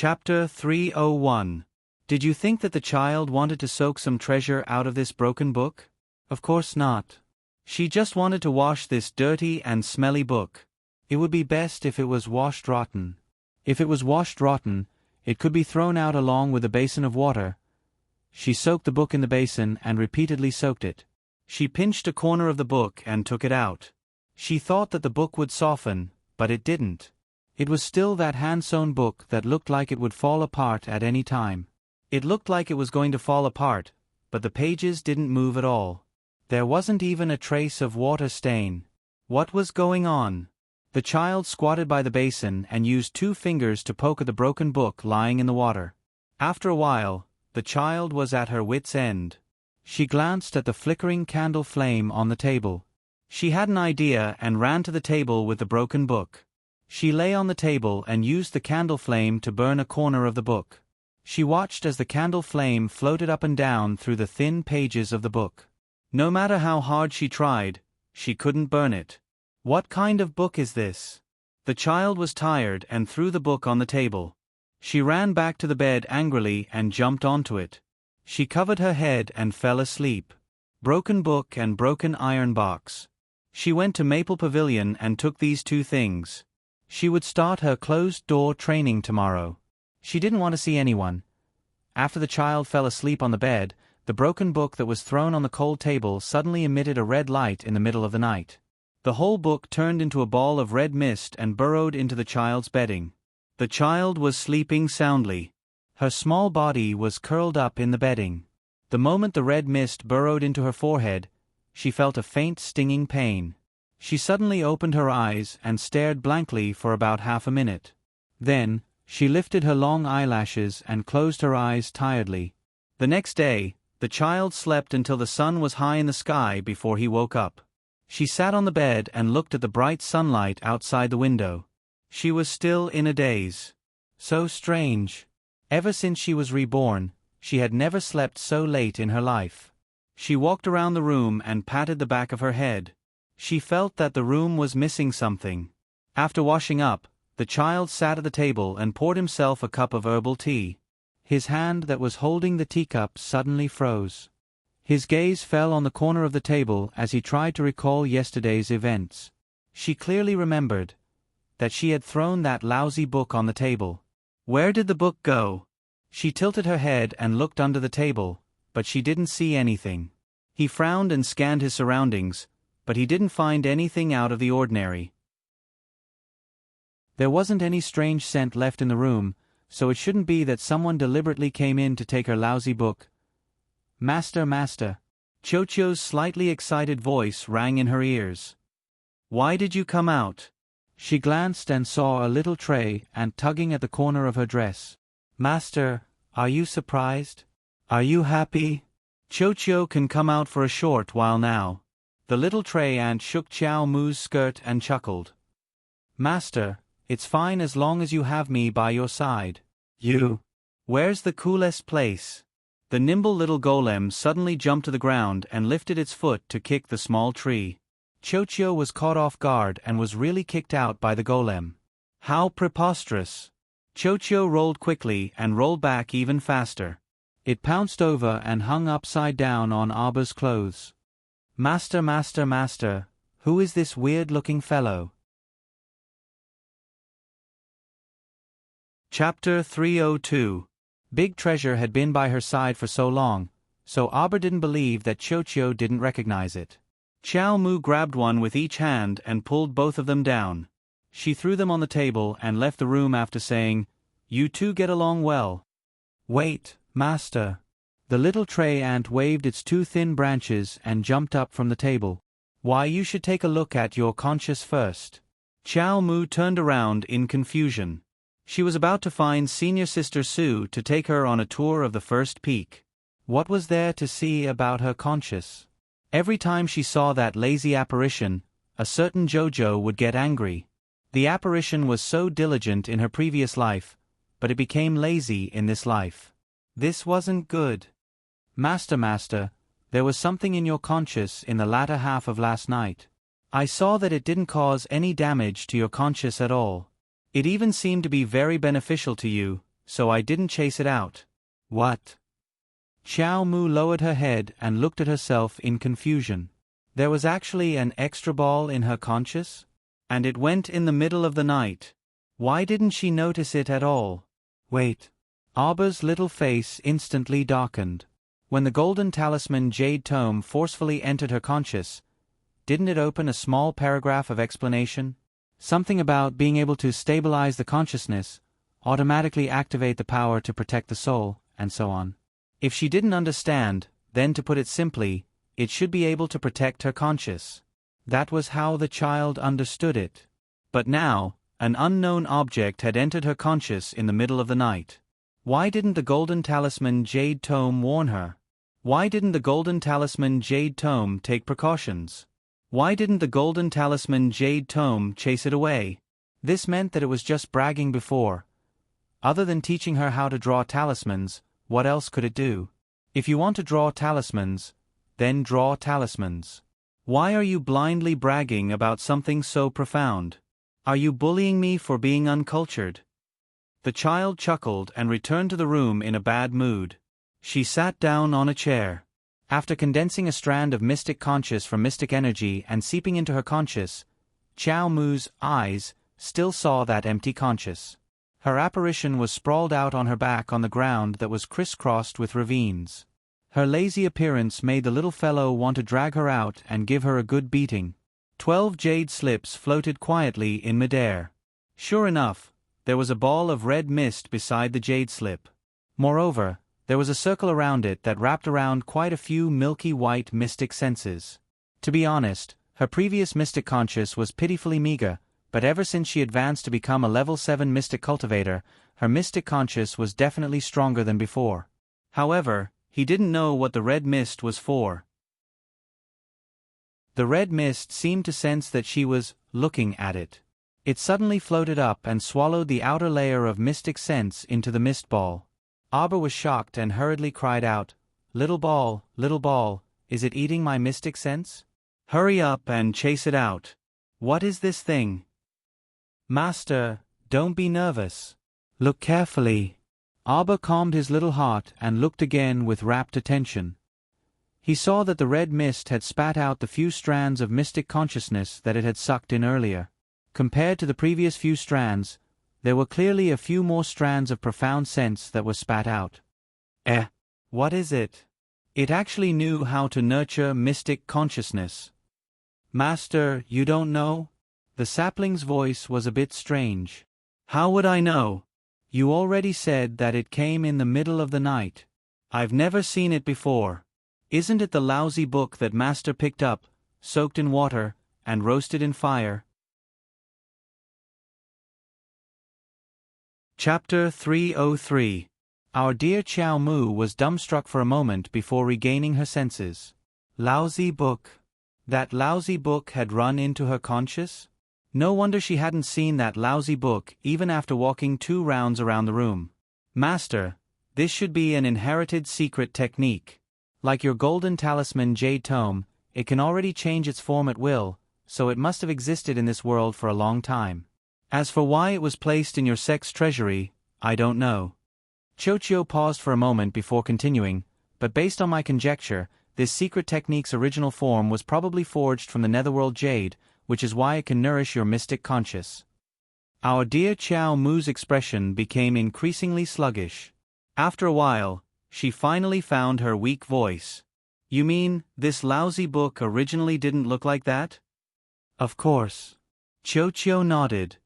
Chapter 301. Did you think that the child wanted to soak some treasure out of this broken book? Of course not. She just wanted to wash this dirty and smelly book. It would be best if it was washed rotten. If it was washed rotten, it could be thrown out along with a basin of water. She soaked the book in the basin and repeatedly soaked it. She pinched a corner of the book and took it out. She thought that the book would soften, but it didn't. It was still that hand-sewn book that looked like it would fall apart at any time. It looked like it was going to fall apart, but the pages didn't move at all. There wasn't even a trace of water stain. What was going on? The child squatted by the basin and used 2 fingers to poke at the broken book lying in the water. After a while, the child was at her wits' end. She glanced at the flickering candle flame on the table. She had an idea and ran to the table with the broken book. She lay on the table and used the candle flame to burn a corner of the book. She watched as the candle flame floated up and down through the thin pages of the book. No matter how hard she tried, she couldn't burn it. What kind of book is this? The child was tired and threw the book on the table. She ran back to the bed angrily and jumped onto it. She covered her head and fell asleep. Broken book and broken iron box. She went to Maple Pavilion and took these 2 things. She would start her closed-door training tomorrow. She didn't want to see anyone. After the child fell asleep on the bed, the broken book that was thrown on the cold table suddenly emitted a red light in the middle of the night. The whole book turned into a ball of red mist and burrowed into the child's bedding. The child was sleeping soundly. Her small body was curled up in the bedding. The moment the red mist burrowed into her forehead, she felt a faint stinging pain. She suddenly opened her eyes and stared blankly for about half a minute. Then, she lifted her long eyelashes and closed her eyes tiredly. The next day, the child slept until the sun was high in the sky before he woke up. She sat on the bed and looked at the bright sunlight outside the window. She was still in a daze. So strange. Ever since she was reborn, she had never slept so late in her life. She walked around the room and patted the back of her head. She felt that the room was missing something. After washing up, the child sat at the table and poured himself a cup of herbal tea. His hand that was holding the teacup suddenly froze. His gaze fell on the corner of the table as he tried to recall yesterday's events. She clearly remembered that she had thrown that lousy book on the table. Where did the book go? She tilted her head and looked under the table, but she didn't see anything. He frowned and scanned his surroundings, but he didn't find anything out of the ordinary. There wasn't any strange scent left in the room, so it shouldn't be that someone deliberately came in to take her lousy book. Master, master. Chocho's slightly excited voice rang in her ears. Why did you come out? She glanced and saw a little tray and tugging at the corner of her dress. Master, are you surprised? Are you happy? Chocho can come out for a short while now. The little tray ant shook Chow Moo's skirt and chuckled. Master, it's fine as long as you have me by your side. You. Where's the coolest place? The nimble little golem suddenly jumped to the ground and lifted its foot to kick the small tree. Chocho was caught off guard and was really kicked out by the golem. How preposterous! Chocho rolled quickly and rolled back even faster. It pounced over and hung upside down on Aba's clothes. Master, master, master, who is this weird-looking fellow? Chapter 302. Big Treasure had been by her side for so long, so Aba didn't believe that Chocho didn't recognize it. Chow Moo grabbed one with each hand and pulled both of them down. She threw them on the table and left the room after saying, You 2 get along well. Wait, master. The little tray ant waved its 2 thin branches and jumped up from the table. Why, you should take a look at your conscience first. Chow Moo turned around in confusion. She was about to find Senior Sister Sue to take her on a tour of the first peak. What was there to see about her conscience? Every time she saw that lazy apparition, a certain Jojo would get angry. The apparition was so diligent in her previous life, but it became lazy in this life. This wasn't good. Master, there was something in your conscience in the latter half of last night. I saw that it didn't cause any damage to your conscience at all. It even seemed to be very beneficial to you, so I didn't chase it out. What? Xiao Mu lowered her head and looked at herself in confusion. There was actually an extra ball in her conscious? And it went in the middle of the night. Why didn't she notice it at all? Wait. Arba's little face instantly darkened. When the golden talisman jade tome forcefully entered her conscious, didn't it open a small paragraph of explanation? Something about being able to stabilize the consciousness, automatically activate the power to protect the soul, and so on. If she didn't understand, then to put it simply, it should be able to protect her conscious. That was how the child understood it. But now, an unknown object had entered her conscious in the middle of the night. Why didn't the golden talisman jade tome warn her? Why didn't the golden talisman jade tome take precautions? Why didn't the golden talisman jade tome chase it away? This meant that it was just bragging before. Other than teaching her how to draw talismans, what else could it do? If you want to draw talismans, then draw talismans. Why are you blindly bragging about something so profound? Are you bullying me for being uncultured? The child chuckled and returned to the room in a bad mood. She sat down on a chair. After condensing a strand of mystic conscious from mystic energy and seeping into her conscious, Xiao Mu's eyes still saw that empty conscious. Her apparition was sprawled out on her back on the ground that was crisscrossed with ravines. Her lazy appearance made the little fellow want to drag her out and give her a good beating. 12 jade slips floated quietly in midair. Sure enough, there was a ball of red mist beside the jade slip. Moreover, there was a circle around it that wrapped around quite a few milky white mystic senses. To be honest, her previous mystic conscious was pitifully meager, but ever since she advanced to become a level 7 mystic cultivator, her mystic conscious was definitely stronger than before. However, he didn't know what the red mist was for. The red mist seemed to sense that she was looking at it. It suddenly floated up and swallowed the outer layer of mystic sense into the mist ball. Arba was shocked and hurriedly cried out, little ball, is it eating my mystic sense? Hurry up and chase it out. What is this thing? Master, don't be nervous. Look carefully." Arba calmed his little heart and looked again with rapt attention. He saw that the red mist had spat out the few strands of mystic consciousness that it had sucked in earlier. Compared to the previous few strands, there were clearly a few more strands of profound sense that were spat out. What is it? It actually knew how to nurture mystic consciousness. "Master, you don't know?" The sapling's voice was a bit strange. "How would I know? You already said that it came in the middle of the night. I've never seen it before. Isn't it the lousy book that Master picked up, soaked in water, and roasted in fire?" Chapter 303. Our dear Xiao Mu was dumbstruck for a moment before regaining her senses. Lousy book. That lousy book had run into her conscious? No wonder she hadn't seen that lousy book even after walking 2 rounds around the room. "Master, this should be an inherited secret technique. Like your golden talisman jade tome, it can already change its form at will, so it must have existed in this world for a long time. As for why it was placed in your sex treasury, I don't know." Chochio paused for a moment before continuing, but based on my conjecture, this secret technique's original form was probably forged from the netherworld jade, which is why it can nourish your mystic conscious. Our dear Xiao Mu's expression became increasingly sluggish. After a while, she finally found her weak voice. "You mean, this lousy book originally didn't look like that?" "Of course." Chochio nodded.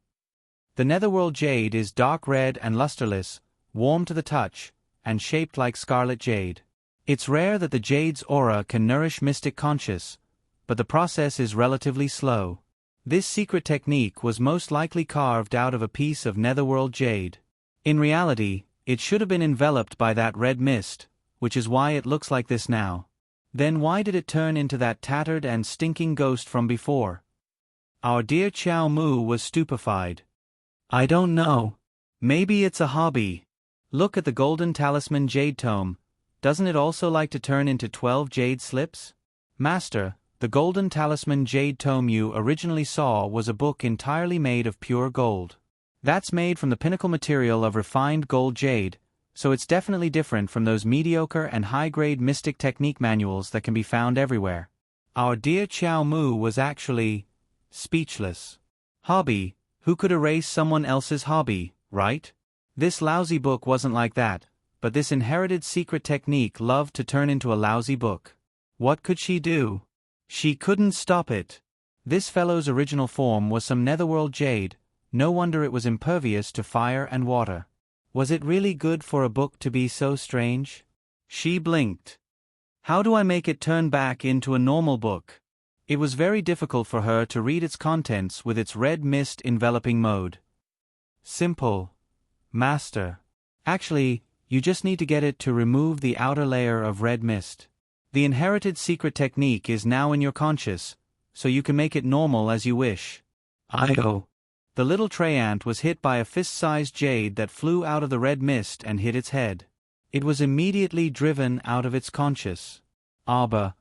The netherworld jade is dark red and lusterless, warm to the touch, and shaped like scarlet jade. It's rare that the jade's aura can nourish mystic conscious, but the process is relatively slow. This secret technique was most likely carved out of a piece of netherworld jade. In reality, it should have been enveloped by that red mist, which is why it looks like this now. Then why did it turn into that tattered and stinking ghost from before? Our dear Xiao Mu was stupefied. "I don't know. Maybe it's a hobby. Look at the golden talisman jade tome. Doesn't it also like to turn into 12 jade slips? Master, the golden talisman jade tome you originally saw was a book entirely made of pure gold. That's made from the pinnacle material of refined gold jade, so it's definitely different from those mediocre and high-grade mystic technique manuals that can be found everywhere. Our dear Qiao Mu was actually speechless. Hobby, who could erase someone else's hobby, right? This lousy book wasn't like that, but this inherited secret technique loved to turn into a lousy book. What could she do? She couldn't stop it. This fellow's original form was some netherworld jade, no wonder it was impervious to fire and water. Was it really good for a book to be so strange? She blinked. How do I make it turn back into a normal book? It was very difficult for her to read its contents with its red mist enveloping mode. Simple. Master. Actually, you just need to get it to remove the outer layer of red mist. The inherited secret technique is now in your conscious, so you can make it normal as you wish. I-oh. The little tray ant was hit by a fist-sized jade that flew out of the red mist and hit its head. It was immediately driven out of its conscious. Aber,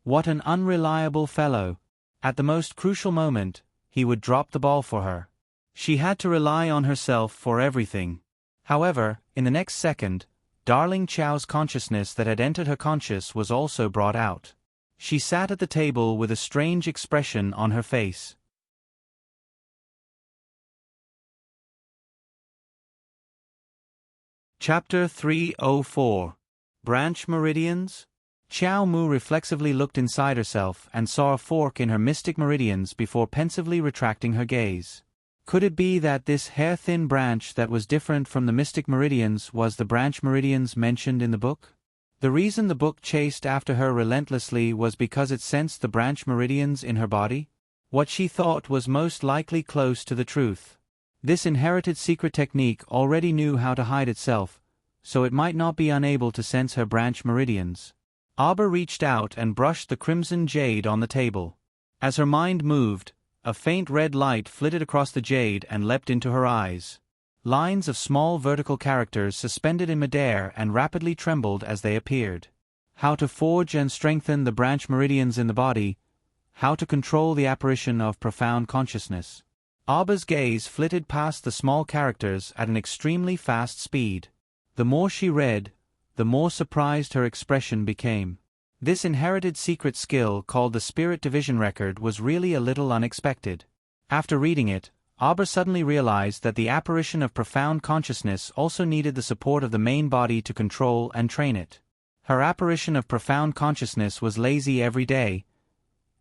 what an unreliable fellow. At the most crucial moment, he would drop the ball for her. She had to rely on herself for everything. However, in the next second, darling Qiao's consciousness that had entered her conscious was also brought out. She sat at the table with a strange expression on her face. Chapter 304. Branch Meridians? Qiao Mu reflexively looked inside herself and saw a fork in her mystic meridians before pensively retracting her gaze. Could it be that this hair-thin branch that was different from the mystic meridians was the branch meridians mentioned in the book? The reason the book chased after her relentlessly was because it sensed the branch meridians in her body? What she thought was most likely close to the truth. This inherited secret technique already knew how to hide itself, so it might not be unable to sense her branch meridians. Aber reached out and brushed the crimson jade on the table. As her mind moved, a faint red light flitted across the jade and leapt into her eyes. Lines of small vertical characters suspended in midair and rapidly trembled as they appeared. How to forge and strengthen the branch meridians in the body, how to control the apparition of profound consciousness. Aba's gaze flitted past the small characters at an extremely fast speed. The more she read, the more surprised her expression became. This inherited secret skill called the Spirit Division Record was really a little unexpected. After reading it, Aber suddenly realized that the apparition of profound consciousness also needed the support of the main body to control and train it. Her apparition of profound consciousness was lazy every day.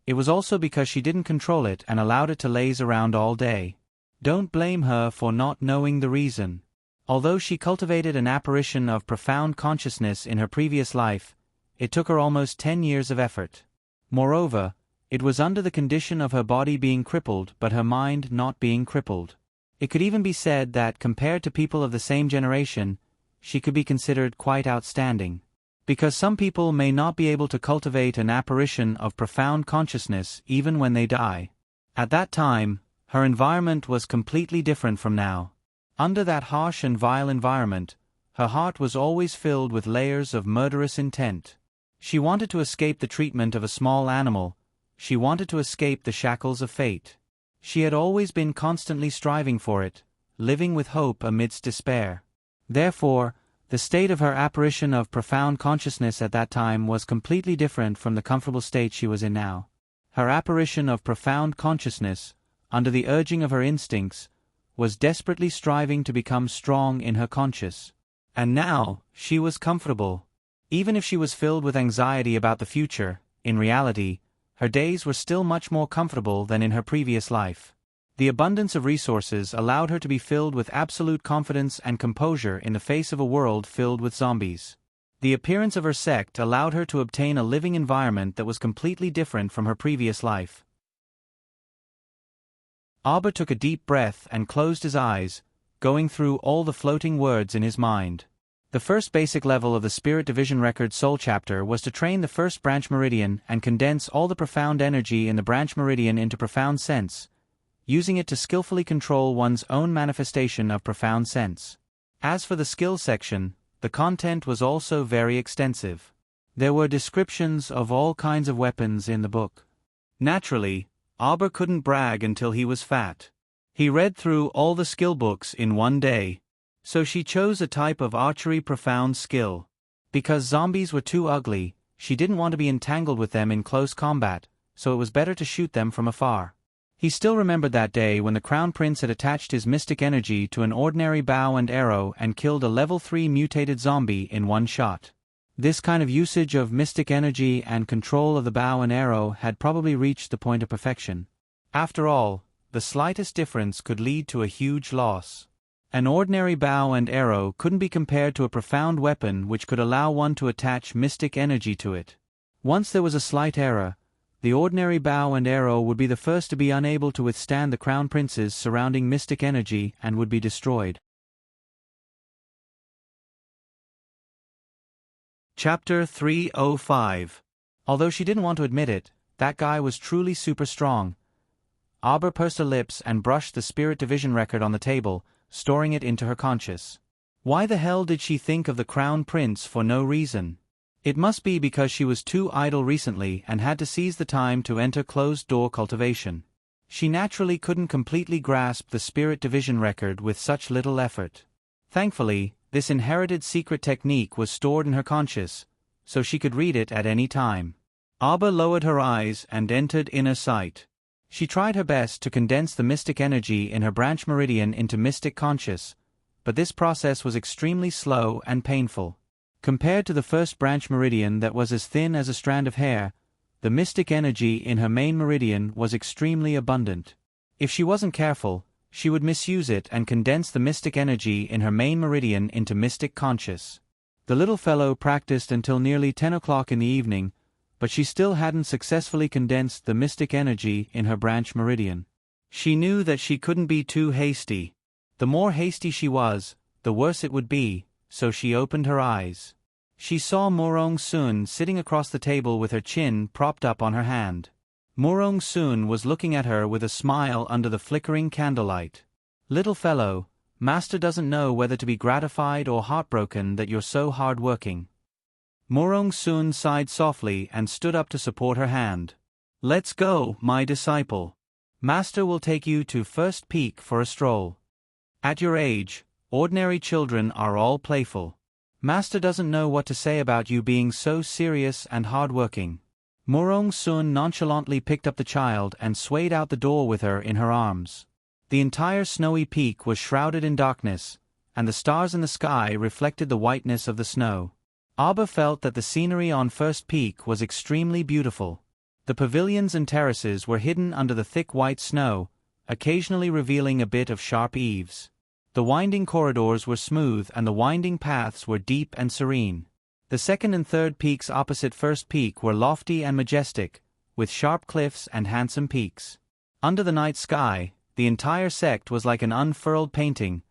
It was also because she didn't control it and allowed it to laze around all day. Don't blame her for not knowing the reason. Although she cultivated an apparition of profound consciousness in her previous life, it took her almost 10 years of effort. Moreover, it was under the condition of her body being crippled but her mind not being crippled. It could even be said that compared to people of the same generation, she could be considered quite outstanding. Because some people may not be able to cultivate an apparition of profound consciousness even when they die. At that time, her environment was completely different from now. Under that harsh and vile environment, her heart was always filled with layers of murderous intent. She wanted to escape the treatment of a small animal. She wanted to escape the shackles of fate. She had always been constantly striving for it, living with hope amidst despair. Therefore, the state of her apparition of profound consciousness at that time was completely different from the comfortable state she was in now. Her apparition of profound consciousness, under the urging of her instincts, was desperately striving to become strong in her conscious. And now, she was comfortable. Even if she was filled with anxiety about the future, in reality, her days were still much more comfortable than in her previous life. The abundance of resources allowed her to be filled with absolute confidence and composure in the face of a world filled with zombies. The appearance of her sect allowed her to obtain a living environment that was completely different from her previous life. Aber took a deep breath and closed his eyes, going through all the floating words in his mind. The first basic level of the Spirit Division Record Soul Chapter was to train the first branch meridian and condense all the profound energy in the branch meridian into profound sense, using it to skillfully control one's own manifestation of profound sense. As for the skill section, the content was also very extensive. There were descriptions of all kinds of weapons in the book. Naturally, Aber couldn't brag until he was fat. He read through all the skill books in one day. So she chose a type of archery profound skill. Because zombies were too ugly, she didn't want to be entangled with them in close combat, so it was better to shoot them from afar. He still remembered that day when the Crown Prince had attached his mystic energy to an ordinary bow and arrow and killed a level 3 mutated zombie in one shot. This kind of usage of mystic energy and control of the bow and arrow had probably reached the point of perfection. After all, the slightest difference could lead to a huge loss. An ordinary bow and arrow couldn't be compared to a profound weapon which could allow one to attach mystic energy to it. Once there was a slight error, the ordinary bow and arrow would be the first to be unable to withstand the Crown Prince's surrounding mystic energy and would be destroyed. Chapter 305. Although she didn't want to admit it, that guy was truly super strong. Auber pursed her lips and brushed the Spirit Division record on the table, storing it into her conscious. Why the hell did she think of the Crown Prince for no reason? It must be because she was too idle recently and had to seize the time to enter closed-door cultivation. She naturally couldn't completely grasp the Spirit Division record with such little effort. Thankfully, this inherited secret technique was stored in her conscious, so she could read it at any time. Auber lowered her eyes and entered inner sight. She tried her best to condense the mystic energy in her branch meridian into mystic conscious, but this process was extremely slow and painful. Compared to the first branch meridian that was as thin as a strand of hair, the mystic energy in her main meridian was extremely abundant. If she wasn't careful, she would misuse it and condense the mystic energy in her main meridian into mystic conscious. The little fellow practiced until nearly 10 o'clock in the evening, but she still hadn't successfully condensed the mystic energy in her branch meridian. She knew that she couldn't be too hasty. The more hasty she was, the worse it would be, so she opened her eyes. She saw Morong Sun sitting across the table with her chin propped up on her hand. Morong Sun was looking at her with a smile under the flickering candlelight. "Little fellow, Master doesn't know whether to be gratified or heartbroken that you're so hard-working." Morong Sun sighed softly and stood up to support her hand. "Let's go, my disciple. Master will take you to First Peak for a stroll. At your age, ordinary children are all playful. Master doesn't know what to say about you being so serious and hard-working." Morong Sun nonchalantly picked up the child and swayed out the door with her in her arms. The entire snowy peak was shrouded in darkness, and the stars in the sky reflected the whiteness of the snow. Auber felt that the scenery on First Peak was extremely beautiful. The pavilions and terraces were hidden under the thick white snow, occasionally revealing a bit of sharp eaves. The winding corridors were smooth and the winding paths were deep and serene. The second and third peaks opposite First Peak were lofty and majestic, with sharp cliffs and handsome peaks. Under the night sky, the entire sect was like an unfurled painting,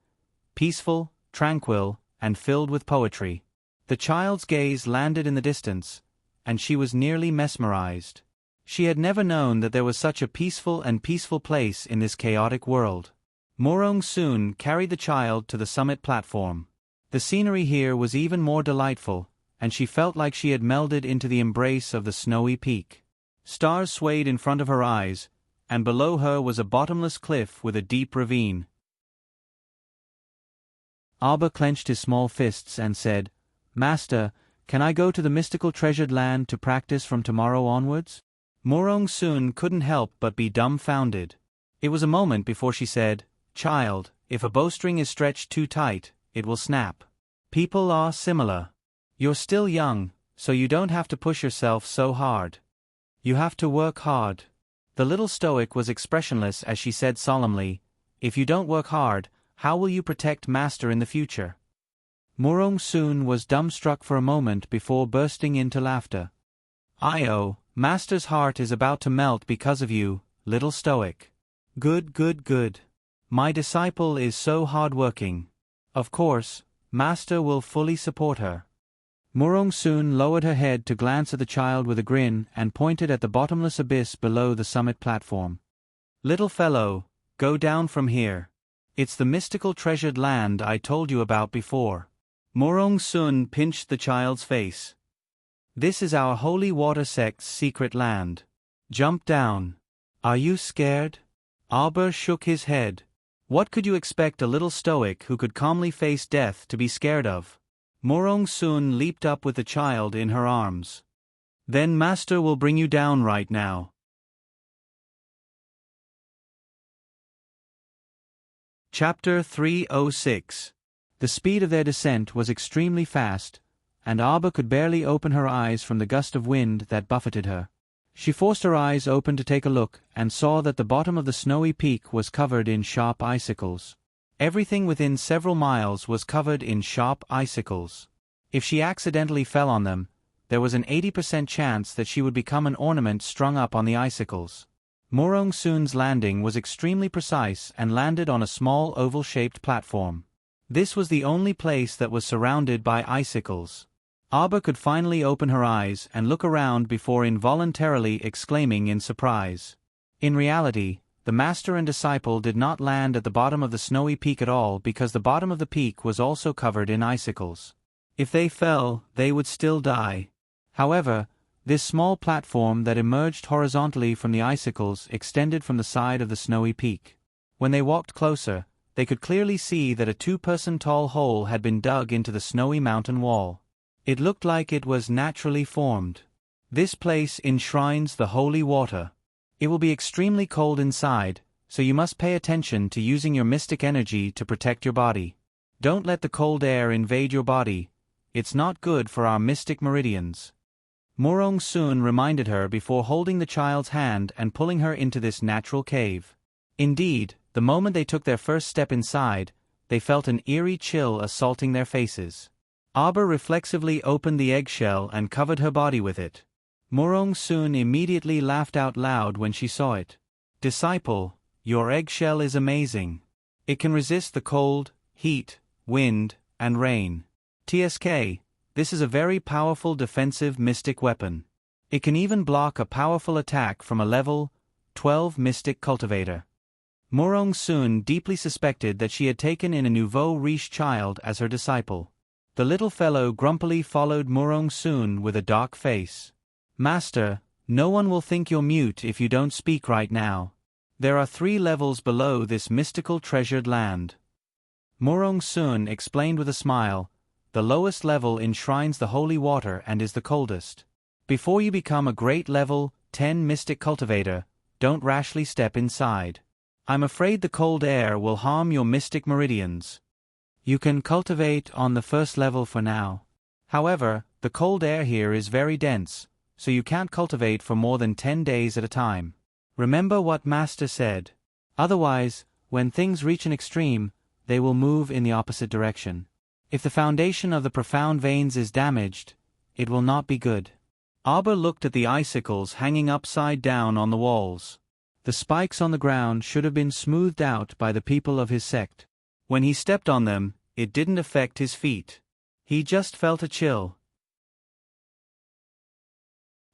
peaceful, tranquil, and filled with poetry. The child's gaze landed in the distance, and she was nearly mesmerized. She had never known that there was such a peaceful place in this chaotic world. Morong Sun carried the child to the summit platform. The scenery here was even more delightful, and she felt like she had melded into the embrace of the snowy peak. Stars swayed in front of her eyes, and below her was a bottomless cliff with a deep ravine. Auber clenched his small fists and said, "Master, can I go to the mystical treasured land to practice from tomorrow onwards?" Morong Sun couldn't help but be dumbfounded. It was a moment before she said, "Child, if a bowstring is stretched too tight, it will snap. People are similar. You're still young, so you don't have to push yourself so hard. You have to work hard." The little stoic was expressionless as she said solemnly, "If you don't work hard, how will you protect Master in the future?" Morong Sun was dumbstruck for a moment before bursting into laughter. "Io, Master's heart is about to melt because of you, little stoic. Good, good, good. My disciple is so hard-working. Of course, Master will fully support her." Morong Sun lowered her head to glance at the child with a grin and pointed at the bottomless abyss below the summit platform. "Little fellow, go down from here. It's the mystical treasured land I told you about before." Morong Sun pinched the child's face. "This is our holy water sect's secret land. Jump down. Are you scared?" Auber shook his head. What could you expect a little stoic who could calmly face death to be scared of? Morong Soon leaped up with the child in her arms. Then Master will bring you down right now. Chapter 306. The speed of their descent was extremely fast, and Arba could barely open her eyes from the gust of wind that buffeted her. She forced her eyes open to take a look, and saw that the bottom of the snowy peak was covered in sharp icicles. Everything within several miles was covered in sharp icicles. If she accidentally fell on them, there was an 80% chance that she would become an ornament strung up on the icicles. Morong Soon's landing was extremely precise and landed on a small oval-shaped platform. This was the only place that was surrounded by icicles. Arba could finally open her eyes and look around before involuntarily exclaiming in surprise. In reality, the master and disciple did not land at the bottom of the snowy peak at all because the bottom of the peak was also covered in icicles. If they fell, they would still die. However, this small platform that emerged horizontally from the icicles extended from the side of the snowy peak. When they walked closer, they could clearly see that a 2-person tall hole had been dug into the snowy mountain wall. It looked like it was naturally formed. This place enshrines the holy water. It will be extremely cold inside, so you must pay attention to using your mystic energy to protect your body. Don't let the cold air invade your body. It's not good for our mystic meridians. Morong Soon reminded her before holding the child's hand and pulling her into this natural cave. Indeed, the moment they took their first step inside, they felt an eerie chill assaulting their faces. Arba reflexively opened the eggshell and covered her body with it. Morong Soon immediately laughed out loud when she saw it. Disciple, your eggshell is amazing. It can resist the cold, heat, wind, and rain. TSK, this is a very powerful defensive mystic weapon. It can even block a powerful attack from a level 12 mystic cultivator. Morong Soon deeply suspected that she had taken in a nouveau riche child as her disciple. The little fellow grumpily followed Morong Soon with a dark face. Master, no one will think you're mute if you don't speak right now. There are 3 levels below this mystical treasured land. Morong Soon explained with a smile. The lowest level enshrines the holy water and is the coldest. Before you become a great level 10 mystic cultivator, don't rashly step inside. I'm afraid the cold air will harm your mystic meridians. You can cultivate on the first level for now. However, the cold air here is very dense, so you can't cultivate for more than 10 days at a time. Remember what Master said. Otherwise, when things reach an extreme, they will move in the opposite direction. If the foundation of the profound veins is damaged, it will not be good. Arba looked at the icicles hanging upside down on the walls. The spikes on the ground should have been smoothed out by the people of his sect. When he stepped on them, it didn't affect his feet. He just felt a chill.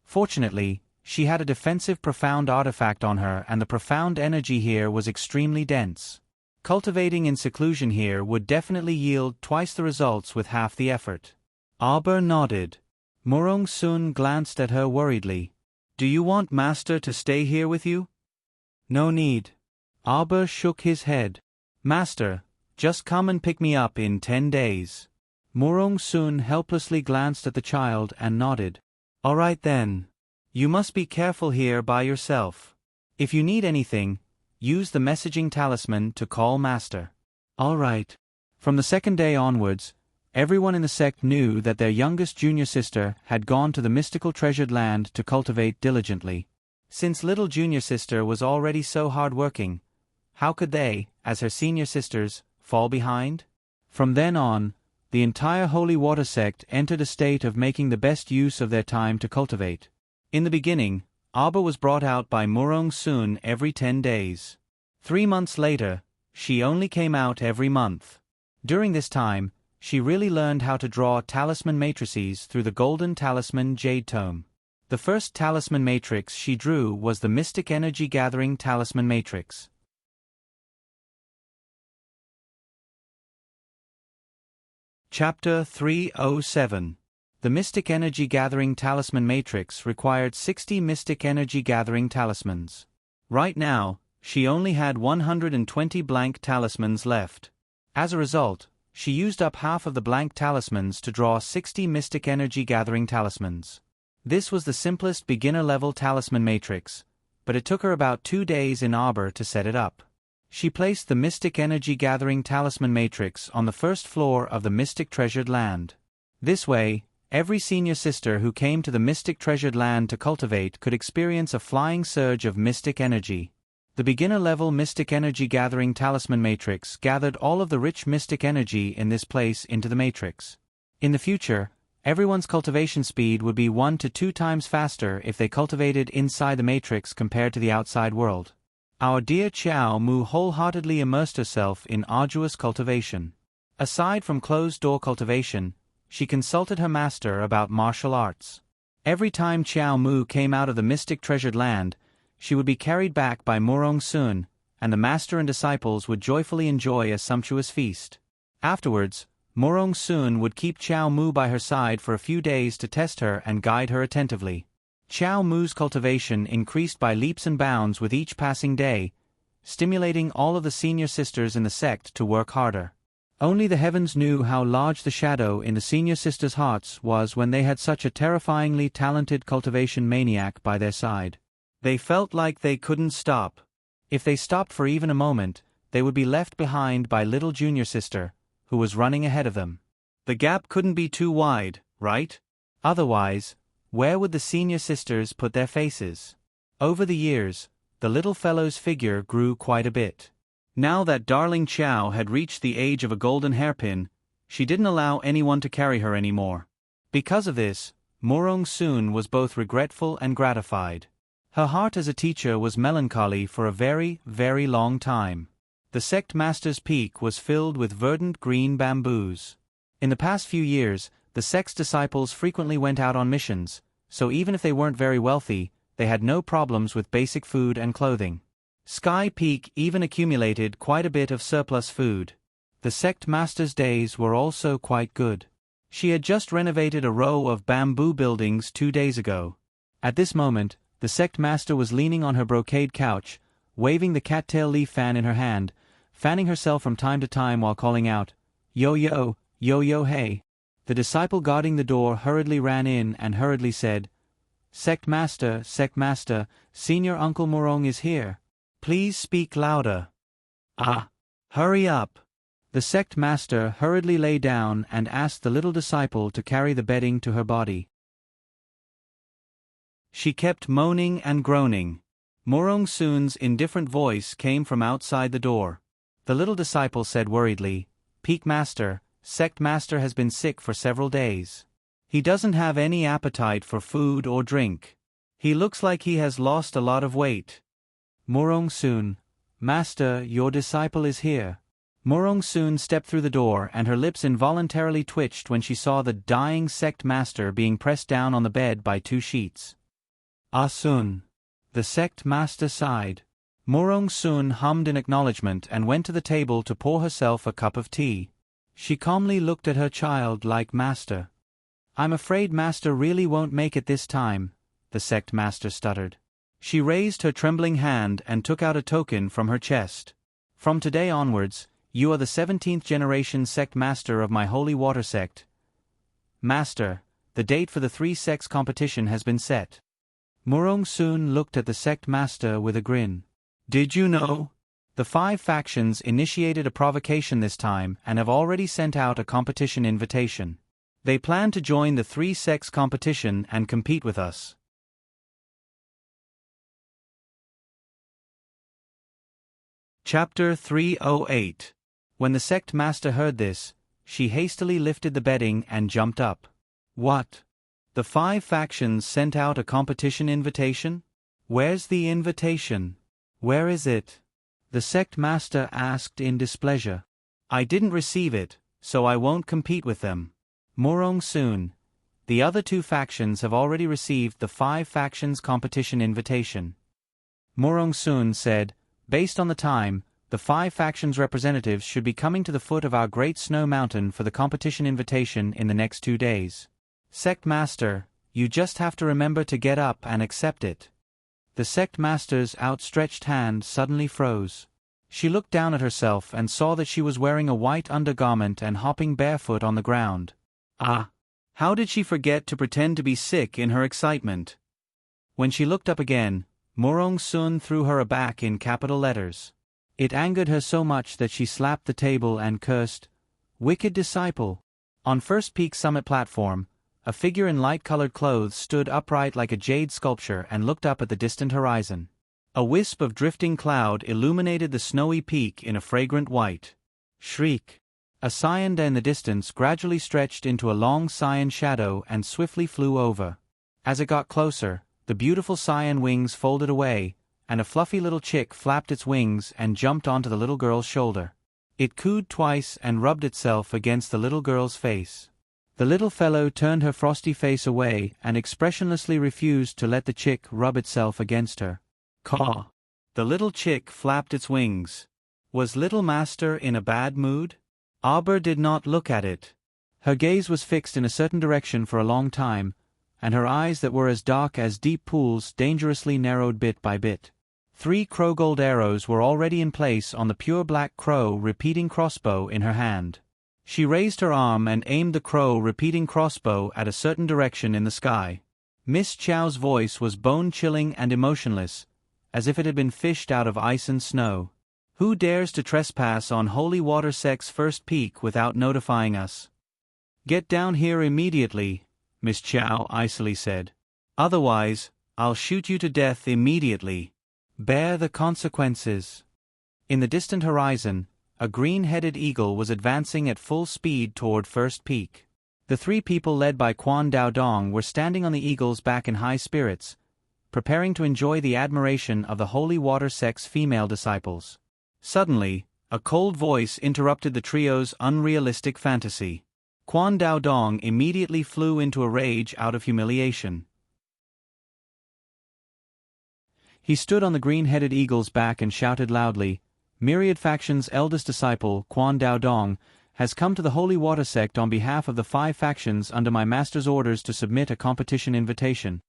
Fortunately, she had a defensive profound artifact on her, and the profound energy here was extremely dense. Cultivating in seclusion here would definitely yield twice the results with half the effort. Arba nodded. Morong Soon glanced at her worriedly. Do you want Master to stay here with you? No need. Arba shook his head. Master, just come and pick me up in 10 days. Morong Soon helplessly glanced at the child and nodded. All right then. You must be careful here by yourself. If you need anything, use the messaging talisman to call Master. All right. From the second day onwards, everyone in the sect knew that their youngest junior sister had gone to the mystical treasured land to cultivate diligently. Since little junior sister was already so hard-working, how could they, as her senior sisters, fall behind? From then on, the entire Holy Water sect entered a state of making the best use of their time to cultivate. In the beginning, Arba was brought out by Morong Soon every 10 days. 3 months later, she only came out every month. During this time, she really learned how to draw talisman matrices through the Golden Talisman Jade Tome. The first talisman matrix she drew was the Mystic Energy Gathering Talisman Matrix. Chapter 307. The Mystic Energy Gathering Talisman Matrix required 60 Mystic Energy Gathering Talismans. Right now, she only had 120 blank talismans left. As a result, she used up half of the blank talismans to draw 60 mystic energy gathering talismans. This was the simplest beginner-level talisman matrix, but it took her about 2 days in Arbor to set it up. She placed the mystic energy gathering talisman matrix on the first floor of the mystic treasured land. This way, every senior sister who came to the mystic treasured land to cultivate could experience a flying surge of mystic energy. The beginner-level mystic energy gathering talisman matrix gathered all of the rich mystic energy in this place into the matrix. In the future, everyone's cultivation speed would be 1 to 2 times faster if they cultivated inside the matrix compared to the outside world. Our dear Qiao Mu wholeheartedly immersed herself in arduous cultivation. Aside from closed-door cultivation, she consulted her master about martial arts. Every time Qiao Mu came out of the mystic treasured land, she would be carried back by Murong Sun, and the master and disciples would joyfully enjoy a sumptuous feast. Afterwards, Murong Sun would keep Qiao Mu by her side for a few days to test her and guide her attentively. Qiao Mu's cultivation increased by leaps and bounds with each passing day, stimulating all of the senior sisters in the sect to work harder. Only the heavens knew how large the shadow in the senior sisters' hearts was when they had such a terrifyingly talented cultivation maniac by their side. They felt like they couldn't stop. If they stopped for even a moment, they would be left behind by little junior sister, who was running ahead of them. The gap couldn't be too wide, right? Otherwise, where would the senior sisters put their faces? Over the years, the little fellow's figure grew quite a bit. Now that darling Qiao had reached the age of a golden hairpin, she didn't allow anyone to carry her anymore. Because of this, Murong Sun was both regretful and gratified. Her heart as a teacher was melancholy for a very, very long time. The sect master's peak was filled with verdant green bamboos. In the past few years, the sect's disciples frequently went out on missions, so even if they weren't very wealthy, they had no problems with basic food and clothing. Sky Peak even accumulated quite a bit of surplus food. The sect master's days were also quite good. She had just renovated a row of bamboo buildings 2 days ago. At this moment, the sect master was leaning on her brocade couch, waving the cattail leaf fan in her hand, fanning herself from time to time while calling out, "Yo yo, yo yo hey." The disciple guarding the door hurriedly ran in and hurriedly said, Sect master, Senior Uncle Murong is here. Please speak louder." "Ah, hurry up." The sect master hurriedly lay down and asked the little disciple to carry the bedding to her body. She kept moaning and groaning. Murong Sun's indifferent voice came from outside the door. The little disciple said worriedly, "Peak master, sect master has been sick for several days. He doesn't have any appetite for food or drink. He looks like he has lost a lot of weight." Murong Sun, "Master, your disciple is here." Murong Sun stepped through the door and her lips involuntarily twitched when she saw the dying sect master being pressed down on the bed by 2 sheets. "Ah Sun." The sect master sighed. Murong Sun hummed in acknowledgement and went to the table to pour herself a cup of tea. She calmly looked at her child like master. "I'm afraid master really won't make it this time," the sect master stuttered. She raised her trembling hand and took out a token from her chest. "From today onwards, you are the 17th generation sect master of my holy water sect. Master, the date for the 3 sects competition has been set." Murong Sun looked at the sect master with a grin. "Did you know? The 5 factions initiated a provocation this time and have already sent out a competition invitation. They plan to join the 3 sects competition and compete with us." Chapter 308. When the sect master heard this, she hastily lifted the bedding and jumped up. "What? The 5 factions sent out a competition invitation? Where's the invitation? Where is it?" the sect master asked in displeasure. "I didn't receive it, so I won't compete with them." Murong Sun, the other 2 factions have already received the 5 factions competition invitation. Murong Sun said, "Based on the time, the 5 factions representatives should be coming to the foot of our great snow mountain for the competition invitation in the next 2 days. Sect master, you just have to remember to get up and accept it." The sect master's outstretched hand suddenly froze. She looked down at herself and saw that she was wearing a white undergarment and hopping barefoot on the ground. Ah! How did she forget to pretend to be sick in her excitement? When she looked up again, Murong Sun threw her aback in capital letters. It angered her so much that she slapped the table and cursed, "Wicked disciple!" On First Peak summit platform, a figure in light-colored clothes stood upright like a jade sculpture and looked up at the distant horizon. A wisp of drifting cloud illuminated the snowy peak in a fragrant white. Shriek! A cyan in the distance gradually stretched into a long cyan shadow and swiftly flew over. As it got closer, the beautiful cyan wings folded away, and a fluffy little chick flapped its wings and jumped onto the little girl's shoulder. It cooed twice and rubbed itself against the little girl's face. The little fellow turned her frosty face away and expressionlessly refused to let the chick rub itself against her. Caw! The little chick flapped its wings. Was Little Master in a bad mood? Auber did not look at it. Her gaze was fixed in a certain direction for a long time, and her eyes that were as dark as deep pools dangerously narrowed bit by bit. 3 crow-gold arrows were already in place on the pure black crow repeating crossbow in her hand. She raised her arm and aimed the crow repeating crossbow at a certain direction in the sky. Miss Chow's voice was bone-chilling and emotionless, as if it had been fished out of ice and snow. "Who dares to trespass on Holy Water Sect's First Peak without notifying us? Get down here immediately," Miss Chow icily said. "Otherwise, I'll shoot you to death immediately. Bear the consequences." In the distant horizon, a green-headed eagle was advancing at full speed toward First Peak. The 3 people led by Quan Dao Dong were standing on the eagle's back in high spirits, preparing to enjoy the admiration of the Holy Water Sect's female disciples. Suddenly, a cold voice interrupted the trio's unrealistic fantasy. Quan Dao Dong immediately flew into a rage out of humiliation. He stood on the green-headed eagle's back and shouted loudly, "Myriad Faction's eldest disciple, Quan Dao Dong, has come to the Holy Water Sect on behalf of the 5 factions under my master's orders to submit a competition invitation."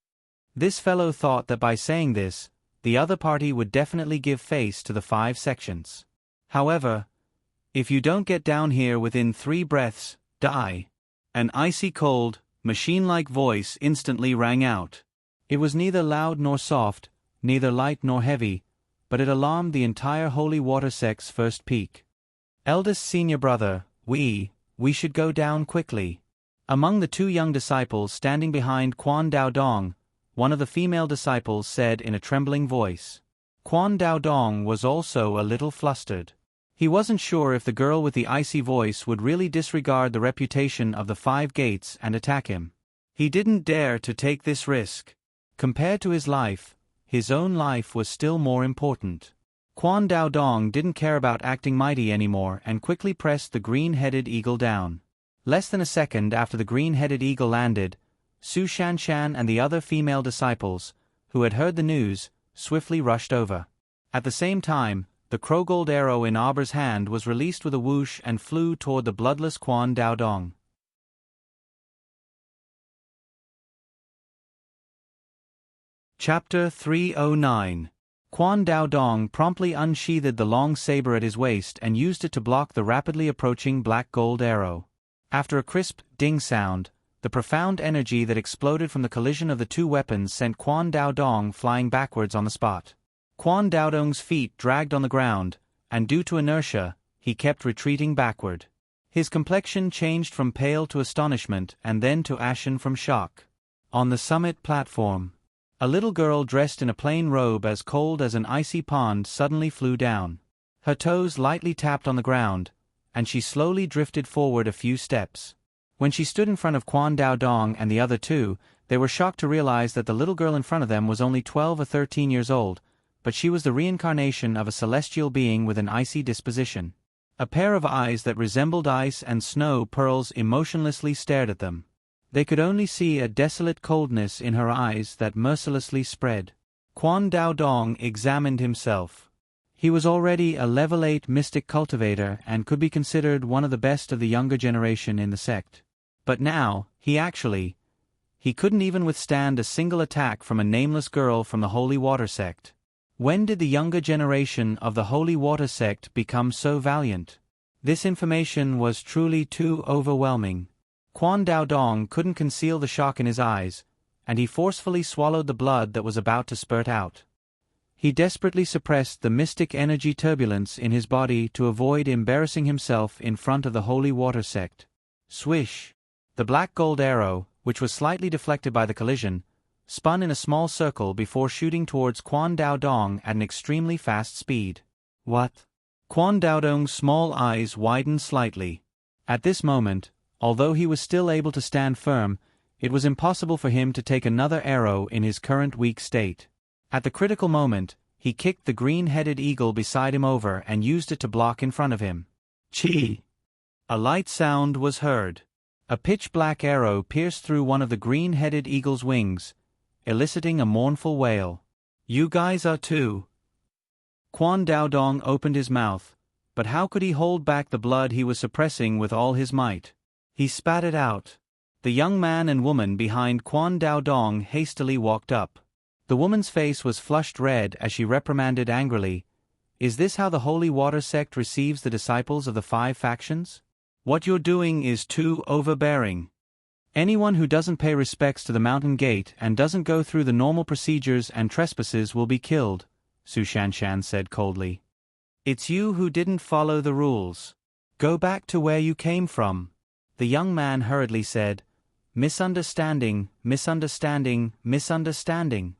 This fellow thought that by saying this, the other party would definitely give face to the 5 sections. However, "If you don't get down here within 3 breaths, die." An icy cold, machine-like voice instantly rang out. It was neither loud nor soft, neither light nor heavy, but it alarmed the entire Holy Water Sect's First Peak. "Eldest senior brother, we should go down quickly." Among the 2 young disciples standing behind Quan Dao Dong, one of the female disciples said in a trembling voice. Quan Dao Dong was also a little flustered. He wasn't sure if the girl with the icy voice would really disregard the reputation of the 5 gates and attack him. He didn't dare to take this risk. Compared to his own life was still more important. Quan Dao Dong didn't care about acting mighty anymore and quickly pressed the green-headed eagle down. Less than a second after the green-headed eagle landed, Su Shanshan and the other female disciples, who had heard the news, swiftly rushed over. At the same time, the crow-gold arrow in Auber's hand was released with a whoosh and flew toward the bloodless Quan Dao Dong. Chapter 309. Quan Dao Dong promptly unsheathed the long saber at his waist and used it to block the rapidly approaching black gold arrow. After a crisp ding sound, the profound energy that exploded from the collision of the 2 weapons sent Quan Dao Dong flying backwards on the spot. Quan Dao Dong's feet dragged on the ground, and due to inertia, he kept retreating backward. His complexion changed from pale to astonishment and then to ashen from shock. On the summit platform, a little girl dressed in a plain robe as cold as an icy pond suddenly flew down. Her toes lightly tapped on the ground, and she slowly drifted forward a few steps. When she stood in front of Quan Dao Dong and the other 2, they were shocked to realize that the little girl in front of them was only 12 or 13 years old, but she was the reincarnation of a celestial being with an icy disposition. A pair of eyes that resembled ice and snow pearls emotionlessly stared at them. They could only see a desolate coldness in her eyes that mercilessly spread. Quan Dao Dong examined himself. He was already a level 8 mystic cultivator and could be considered one of the best of the younger generation in the sect. But now, he actually, He couldn't even withstand a single attack from a nameless girl from the Holy Water Sect. When did the younger generation of the Holy Water Sect become so valiant? This information was truly too overwhelming. Quan Dao Dong couldn't conceal the shock in his eyes, and he forcefully swallowed the blood that was about to spurt out. He desperately suppressed the mystic energy turbulence in his body to avoid embarrassing himself in front of the Holy Water Sect. Swish! The black gold arrow, which was slightly deflected by the collision, spun in a small circle before shooting towards Quan Dao Dong at an extremely fast speed. What? Quan Dao Dong's small eyes widened slightly. At this moment, although he was still able to stand firm, it was impossible for him to take another arrow in his current weak state. At the critical moment, he kicked the green-headed eagle beside him over and used it to block in front of him. Chee! A light sound was heard. A pitch-black arrow pierced through one of the green-headed eagle's wings, eliciting a mournful wail. You guys are too. Quan Dao Dong opened his mouth, but how could he hold back the blood he was suppressing with all his might? He spat it out. The young man and woman behind Quan Dao Dong hastily walked up. The woman's face was flushed red as she reprimanded angrily, "Is this how the Holy Water Sect receives the disciples of the 5 factions? What you're doing is too overbearing. Anyone who doesn't pay respects to the mountain gate and doesn't go through the normal procedures and trespasses will be killed," Su Shanshan said coldly. "It's you who didn't follow the rules. Go back to where you came from," the young man hurriedly said. "Misunderstanding, misunderstanding, misunderstanding.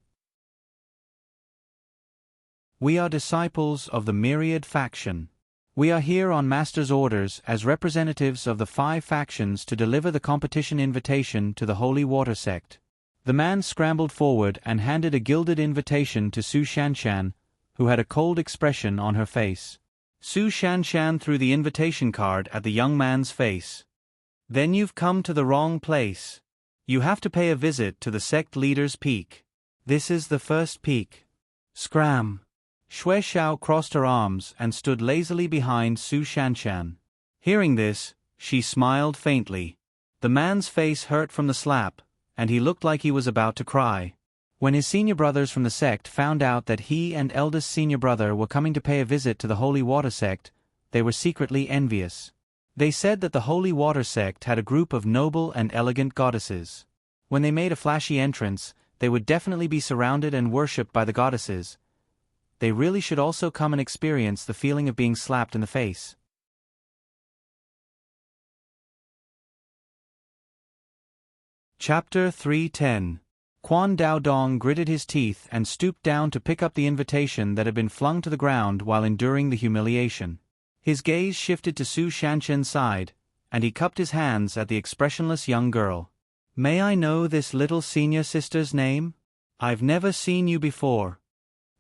We are disciples of the Myriad faction. We are here on Master's orders as representatives of the 5 factions to deliver the competition invitation to the Holy Water Sect." The man scrambled forward and handed a gilded invitation to Su Shanshan, who had a cold expression on her face. Su Shanshan threw the invitation card at the young man's face. "Then you've come to the wrong place. You have to pay a visit to the sect leader's peak. This is the first peak." Scram! Xue Xiao crossed her arms and stood lazily behind Su Shanshan. Hearing this, she smiled faintly. The man's face hurt from the slap, and he looked like he was about to cry. When his senior brothers from the sect found out that he and eldest senior brother were coming to pay a visit to the Holy Water Sect, they were secretly envious. They said that the Holy Water Sect had a group of noble and elegant goddesses. When they made a flashy entrance, they would definitely be surrounded and worshipped by the goddesses. They really should also come and experience the feeling of being slapped in the face. Chapter 310. Quan Dao Dong gritted his teeth and stooped down to pick up the invitation that had been flung to the ground while enduring the humiliation. His gaze shifted to Su Shanshan's side, and he cupped his hands at the expressionless young girl. "May I know this little senior sister's name? I've never seen you before."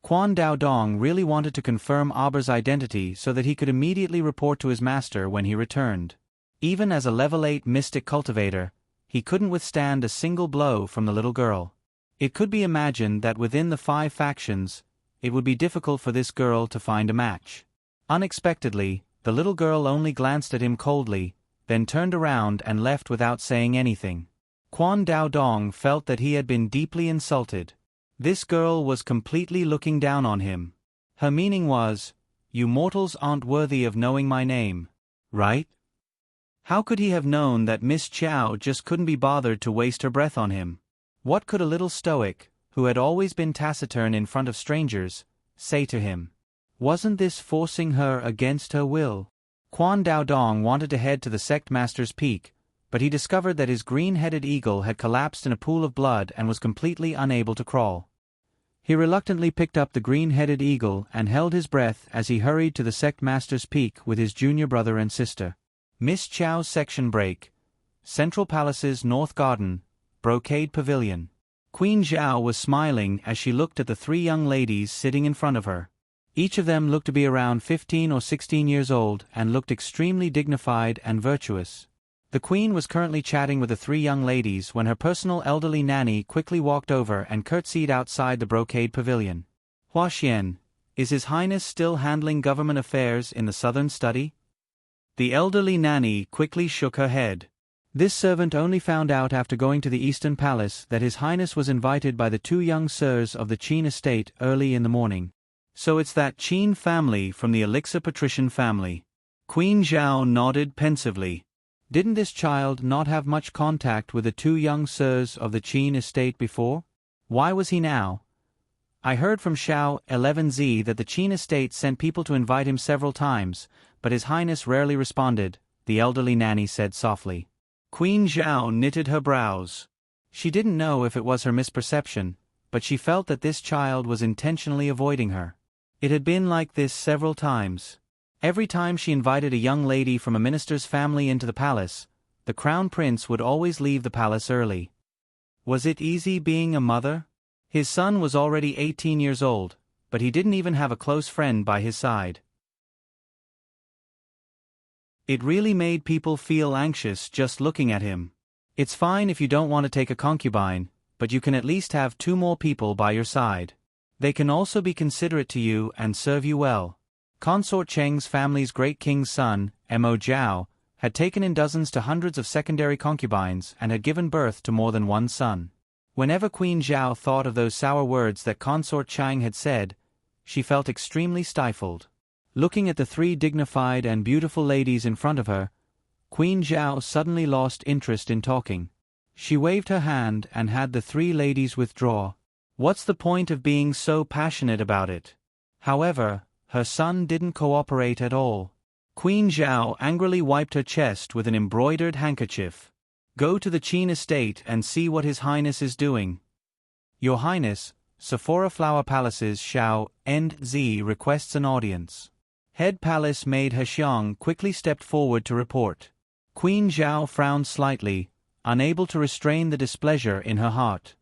Quan Dao Dong really wanted to confirm Aber's identity so that he could immediately report to his master when he returned. Even as a level 8 mystic cultivator, he couldn't withstand a single blow from the little girl. It could be imagined that within the 5 factions, it would be difficult for this girl to find a match. Unexpectedly, the little girl only glanced at him coldly, then turned around and left without saying anything. Quan Dao Dong felt that he had been deeply insulted. This girl was completely looking down on him. Her meaning was, "You mortals aren't worthy of knowing my name, right?" How could he have known that Miss Chow just couldn't be bothered to waste her breath on him? What could a little stoic, who had always been taciturn in front of strangers, say to him? Wasn't this forcing her against her will? Quan Dao Dong wanted to head to the sect master's peak, but he discovered that his green-headed eagle had collapsed in a pool of blood and was completely unable to crawl. He reluctantly picked up the green-headed eagle and held his breath as he hurried to the sect master's peak with his junior brother and sister. Miss Chow's section break. Central Palace's North Garden, Brocade Pavilion. Queen Zhao was smiling as she looked at the 3 young ladies sitting in front of her. Each of them looked to be around 15 or 16 years old and looked extremely dignified and virtuous. The queen was currently chatting with the 3 young ladies when her personal elderly nanny quickly walked over and curtsied outside the Brocade Pavilion. "Hua Xian, is His Highness still handling government affairs in the southern study?" The elderly nanny quickly shook her head. This servant only found out after going to the Eastern Palace that His Highness was invited by the 2 young sirs of the Qin estate early in the morning. So it's that Qin family from the Elixir patrician family. Queen Zhao nodded pensively. Didn't this child not have much contact with the 2 young sirs of the Qin estate before? Why was he now? I heard from Xiao 11Z that the Qin estate sent people to invite him several times, but His Highness rarely responded, the elderly nanny said softly. Queen Zhao knitted her brows. She didn't know if it was her misperception, but she felt that this child was intentionally avoiding her. It had been like this several times. Every time she invited a young lady from a minister's family into the palace, the crown prince would always leave the palace early. Was it easy being a mother? His son was already 18 years old, but he didn't even have a close friend by his side. It really made people feel anxious just looking at him. It's fine if you don't want to take a concubine, but you can at least have 2 more people by your side. They can also be considerate to you and serve you well. Consort Cheng's family's great king's son, Mo Zhao, had taken in dozens to hundreds of secondary concubines and had given birth to more than 1 son. Whenever Queen Zhao thought of those sour words that Consort Chang had said, she felt extremely stifled. Looking at the 3 dignified and beautiful ladies in front of her, Queen Zhao suddenly lost interest in talking. She waved her hand and had the 3 ladies withdraw. What's the point of being so passionate about it? However, her son didn't cooperate at all. Queen Zhao angrily wiped her chest with an embroidered handkerchief. Go to the Qin estate and see what His Highness is doing. Your Highness, Sephora Flower Palace's Xiao N.Z. requests an audience. Head Palace maid Hexiang quickly stepped forward to report. Queen Zhao frowned slightly, unable to restrain the displeasure in her heart.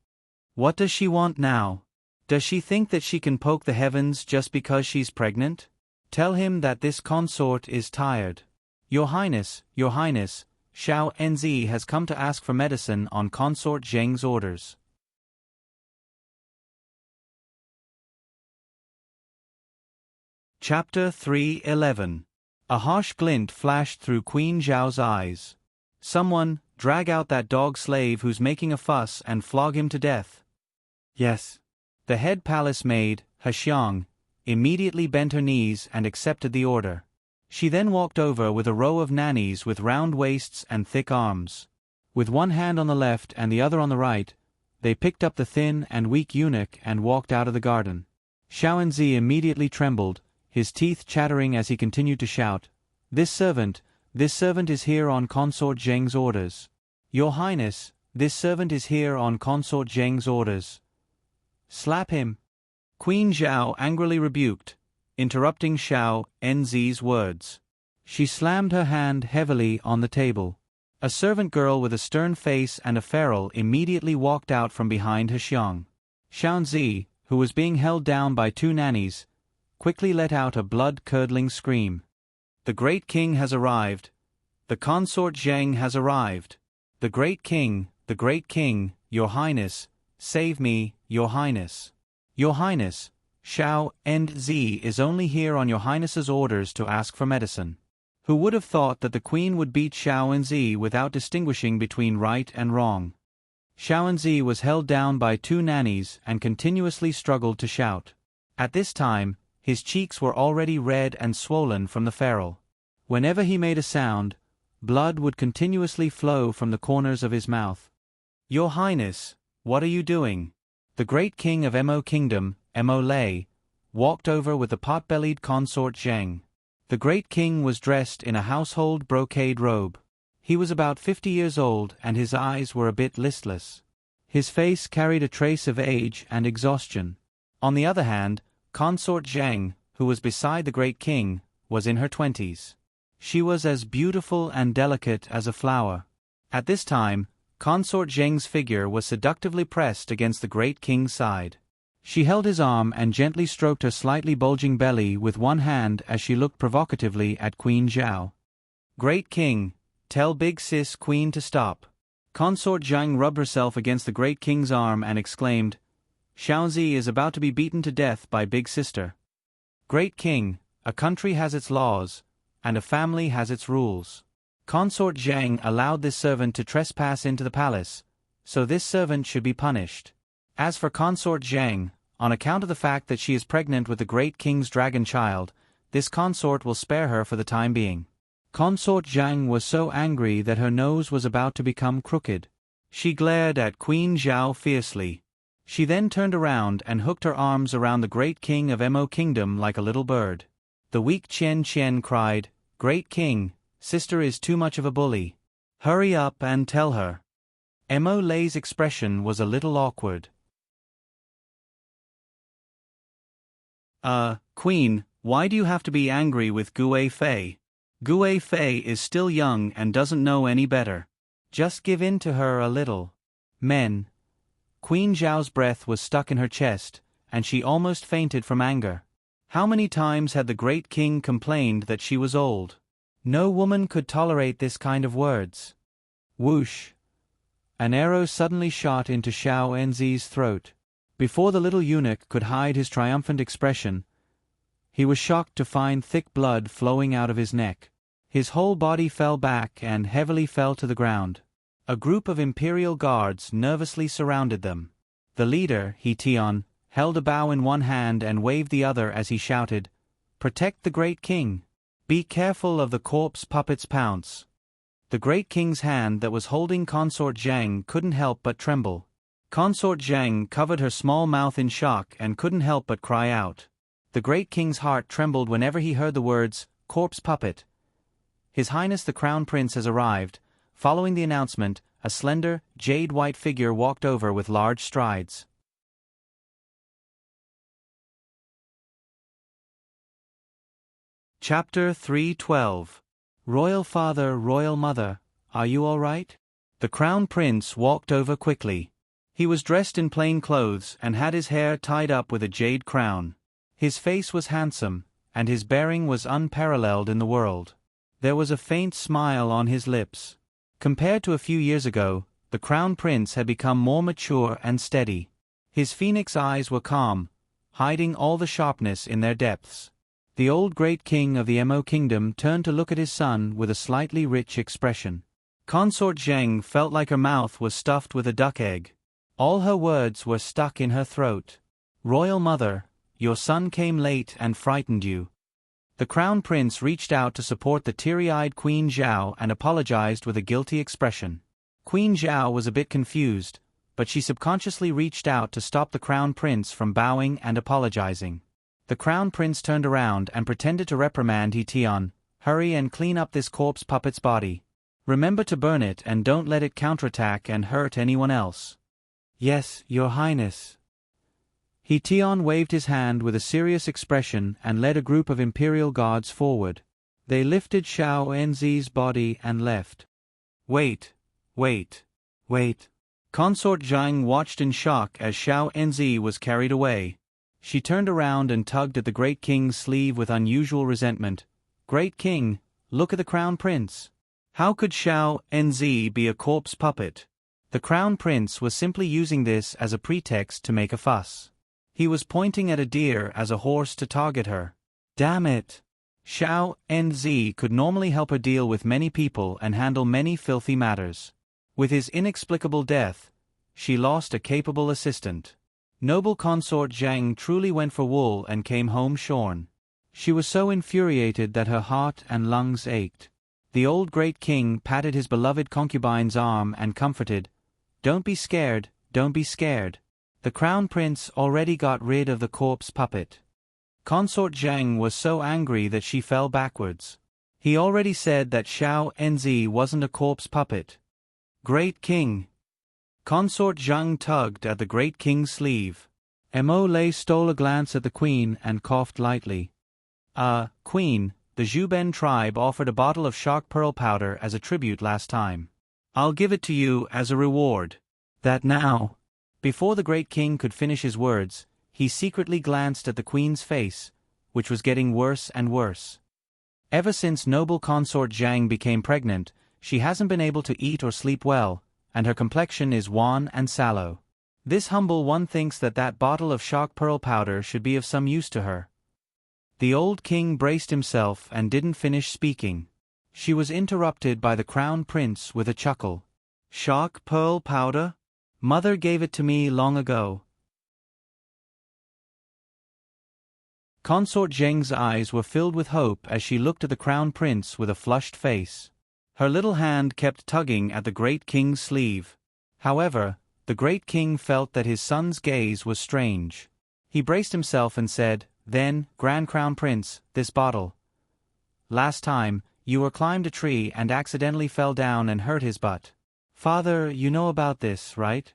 What does she want now? Does she think that she can poke the heavens just because she's pregnant? Tell him that this consort is tired. Your Highness, Xiao Nz has come to ask for medicine on Consort Zheng's orders. Chapter 3:11. A harsh glint flashed through Queen Zhao's eyes. Someone, drag out that dog slave who's making a fuss and flog him to death. Yes. The head palace maid, Hexiang, immediately bent her knees and accepted the order. She then walked over with a row of nannies with round waists and thick arms. With one hand on the left and the other on the right, they picked up the thin and weak eunuch and walked out of the garden. Xiaoenzi immediately trembled, his teeth chattering as he continued to shout, This servant is here on Consort Zheng's orders. Your Highness, this servant is here on Consort Zheng's orders. Slap him. Queen Zhao angrily rebuked, interrupting Xiao Nz's words. She slammed her hand heavily on the table. A servant girl with a stern face and a ferule immediately walked out from behind Hexiang. Xiaoenzi, who was being held down by 2 nannies, quickly let out a blood-curdling scream. The great king has arrived. The consort Zheng has arrived. The great king, your Highness, save me, your Highness. Your Highness, Xiao Nz is only here on your Highness's orders to ask for medicine. Who would have thought that the queen would beat Xiao Nz without distinguishing between right and wrong? Xiao Nz was held down by 2 nannies and continuously struggled to shout. At this time, his cheeks were already red and swollen from the ferule. Whenever he made a sound, blood would continuously flow from the corners of his mouth. Your Highness, what are you doing? The great king of Mo Kingdom, Mo Lei, walked over with the pot-bellied consort Zheng. The great king was dressed in a household brocade robe. He was about 50 years old and his eyes were a bit listless. His face carried a trace of age and exhaustion. On the other hand, Consort Zheng, who was beside the great king, was in her 20s. She was as beautiful and delicate as a flower. At this time, Consort Zheng's figure was seductively pressed against the great king's side. She held his arm and gently stroked her slightly bulging belly with one hand as she looked provocatively at Queen Zhao. Great king, tell big sis queen to stop. Consort Zheng rubbed herself against the great king's arm and exclaimed, Xiaozi is about to be beaten to death by big sister. Great king, a country has its laws, and a family has its rules. Consort Zhang allowed this servant to trespass into the palace, so this servant should be punished. As for Consort Zhang, on account of the fact that she is pregnant with the great king's dragon child, this consort will spare her for the time being. Consort Zhang was so angry that her nose was about to become crooked. She glared at Queen Zhao fiercely. She then turned around and hooked her arms around the great king of Mo Kingdom like a little bird. The weak Qian Qian cried, "Great king, sister is too much of a bully. Hurry up and tell her." Mo Lei's expression was a little awkward. Queen, why do you have to be angry with Gue Fei? Gue Fei is still young and doesn't know any better. Just give in to her a little. Men. Queen Zhao's breath was stuck in her chest, and she almost fainted from anger. How many times had the great king complained that she was old? No woman could tolerate this kind of words. Whoosh! An arrow suddenly shot into Xiao Enzi's throat. Before the little eunuch could hide his triumphant expression, he was shocked to find thick blood flowing out of his neck. His whole body fell back and heavily fell to the ground. A group of imperial guards nervously surrounded them. The leader, He Tian, held a bow in one hand and waved the other as he shouted, "Protect the great king! Be careful of the corpse puppet's pounce." The great king's hand that was holding Consort Zhang couldn't help but tremble. Consort Zhang covered her small mouth in shock and couldn't help but cry out. The great king's heart trembled whenever he heard the words, "corpse puppet." His Highness the Crown Prince has arrived. Following the announcement, a slender, jade-white figure walked over with large strides. Chapter 312. Royal Father, Royal Mother, are you all right? The Crown Prince walked over quickly. He was dressed in plain clothes and had his hair tied up with a jade crown. His face was handsome, and his bearing was unparalleled in the world. There was a faint smile on his lips. Compared to a few years ago, the Crown Prince had become more mature and steady. His phoenix eyes were calm, hiding all the sharpness in their depths. The old great king of the Mo Kingdom turned to look at his son with a slightly rich expression. Consort Zhang felt like her mouth was stuffed with a duck egg. All her words were stuck in her throat. "Royal Mother, your son came late and frightened you." The Crown Prince reached out to support the teary-eyed Queen Zhao and apologized with a guilty expression. Queen Zhao was a bit confused, but she subconsciously reached out to stop the Crown Prince from bowing and apologizing. The Crown Prince turned around and pretended to reprimand He Tian, "Hurry and clean up this corpse puppet's body. Remember to burn it and don't let it counterattack and hurt anyone else." "Yes, Your Highness." He Tian waved his hand with a serious expression and led a group of imperial guards forward. They lifted Xiao Enzi's body and left. Wait. Consort Zhang watched in shock as Xiao Enzi was carried away. She turned around and tugged at the great king's sleeve with unusual resentment. "Great king, look at the Crown Prince. How could Xiao Enzi be a corpse puppet?" The Crown Prince was simply using this as a pretext to make a fuss. He was pointing at a deer as a horse to target her. Damn it! Xiao Enzi could normally help her deal with many people and handle many filthy matters. With his inexplicable death, she lost a capable assistant. Noble Consort Zhang truly went for wool and came home shorn. She was so infuriated that her heart and lungs ached. The old great king patted his beloved concubine's arm and comforted, "Don't be scared, don't be scared. The Crown Prince already got rid of the corpse puppet." Consort Zhang was so angry that she fell backwards. He already said that Xiao Enzi wasn't a corpse puppet. "Great king." Consort Zhang tugged at the great king's sleeve. Mo Lei stole a glance at the queen and coughed lightly. Queen, the Zhuben tribe offered a bottle of shark pearl powder as a tribute last time. I'll give it to you as a reward. That now." Before the great king could finish his words, he secretly glanced at the queen's face, which was getting worse and worse. Ever since noble Consort Zhang became pregnant, she hasn't been able to eat or sleep well, and her complexion is wan and sallow. This humble one thinks that that bottle of shark pearl powder should be of some use to her. The old king braced himself and didn't finish speaking. She was interrupted by the Crown Prince with a chuckle. Shark pearl powder? Mother gave it to me long ago. Consort Zheng's eyes were filled with hope as she looked at the Crown Prince with a flushed face. Her little hand kept tugging at the Great King's sleeve. However, the Great King felt that his son's gaze was strange. He braced himself and said, "Then, Grand Crown Prince, this bottle. Last time, you were climbed a tree and accidentally fell down and hurt his butt. Father, you know about this, right?"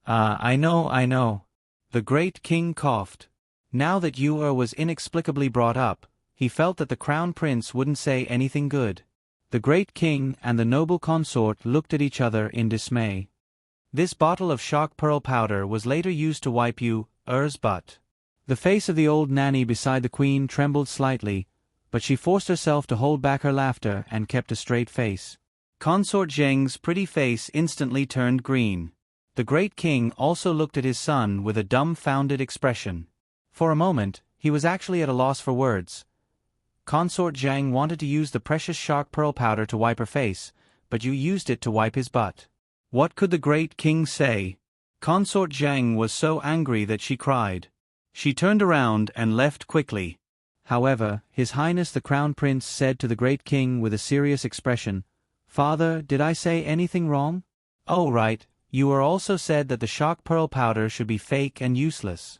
I know. The Great King coughed. Now that Yu was inexplicably brought up, he felt that the Crown Prince wouldn't say anything good. The Great King and the noble consort looked at each other in dismay. This bottle of shark pearl powder was later used to wipe Yu's butt. The face of the old nanny beside the queen trembled slightly, but she forced herself to hold back her laughter and kept a straight face. Consort Zheng's pretty face instantly turned green. The Great King also looked at his son with a dumbfounded expression. For a moment, he was actually at a loss for words. Consort Zheng wanted to use the precious shark pearl powder to wipe her face, but Yu used it to wipe his butt. What could the Great King say? Consort Zheng was so angry that she cried. She turned around and left quickly. However, His Highness the Crown Prince said to the Great King with a serious expression, "Father, did I say anything wrong?" "Oh right, you also said that the shark pearl powder should be fake and useless."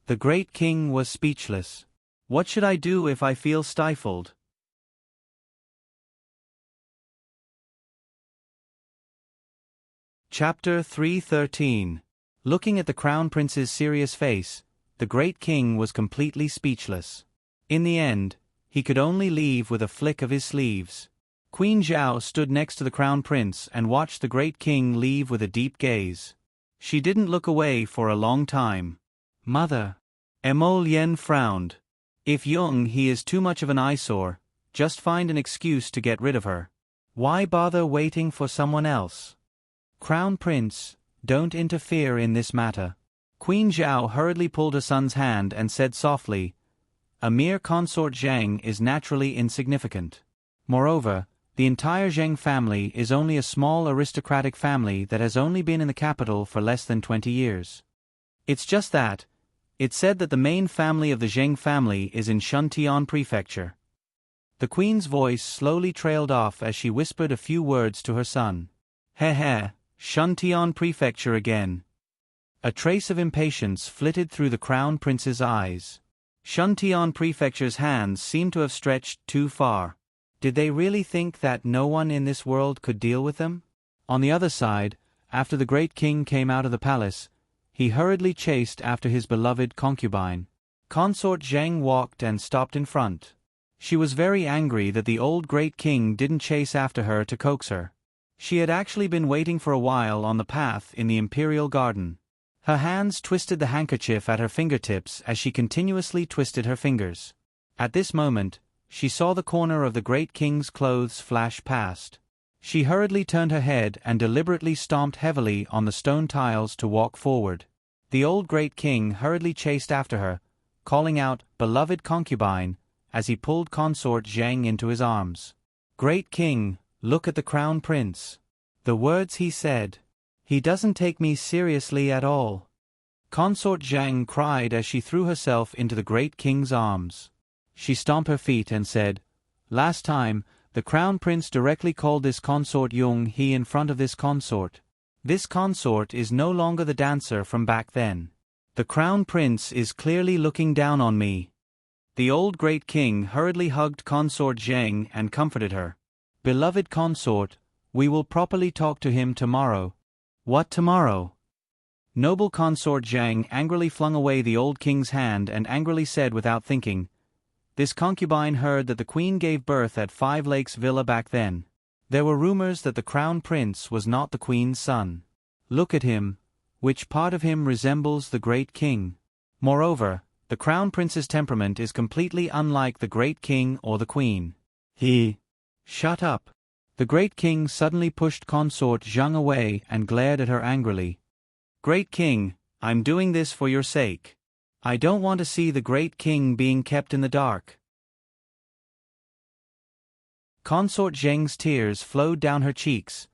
The Great King was speechless. What should I do if I feel stifled? Chapter 313. Looking at the Crown Prince's serious face, the Great King was completely speechless. In the end, he could only leave with a flick of his sleeves. Queen Zhao stood next to the Crown Prince and watched the Great King leave with a deep gaze. She didn't look away for a long time. "Mother." Emol Yen frowned. "If he is too much of an eyesore, just find an excuse to get rid of her. Why bother waiting for someone else?" "Crown Prince, don't interfere in this matter." Queen Zhao hurriedly pulled her son's hand and said softly, "A mere consort Zheng is naturally insignificant. Moreover, the entire Zheng family is only a small aristocratic family that has only been in the capital for less than 20 years. It's just that, it's said that the main family of the Zheng family is in Shuntian Prefecture." The queen's voice slowly trailed off as she whispered a few words to her son. Heh, Shuntian Prefecture again." A trace of impatience flitted through the Crown Prince's eyes. Shuntian Prefecture's hands seemed to have stretched too far. Did they really think that no one in this world could deal with them? On the other side, after the Great King came out of the palace, he hurriedly chased after his beloved concubine. Consort Zheng walked and stopped in front. She was very angry that the old Great King didn't chase after her to coax her. She had actually been waiting for a while on the path in the Imperial Garden. Her hands twisted the handkerchief at her fingertips as she continuously twisted her fingers. At this moment, she saw the corner of the Great King's clothes flash past. She hurriedly turned her head and deliberately stomped heavily on the stone tiles to walk forward. The old Great King hurriedly chased after her, calling out, "Beloved concubine," as he pulled Consort Zheng into his arms. "Great King, look at the Crown Prince." The words he said. "He doesn't take me seriously at all." Consort Zheng cried as she threw herself into the Great King's arms. She stomped her feet and said, "Last time, the Crown Prince directly called this consort he in front of this consort. This consort is no longer the dancer from back then. The Crown Prince is clearly looking down on me." The old Great King hurriedly hugged Consort Zheng and comforted her. "Beloved consort, we will properly talk to him tomorrow." "What tomorrow?" Noble Consort Zheng angrily flung away the old king's hand and angrily said without thinking, "This concubine heard that the queen gave birth at 5 Lakes Villa back then. There were rumors that the Crown Prince was not the queen's son. Look at him, which part of him resembles the Great King? Moreover, the Crown Prince's temperament is completely unlike the Great King or the queen. He..." "Shut up." The Great King suddenly pushed Consort Zheng away and glared at her angrily. "Great King, I'm doing this for your sake. I don't want to see the Great King being kept in the dark." Consort Zheng's tears flowed down her cheeks,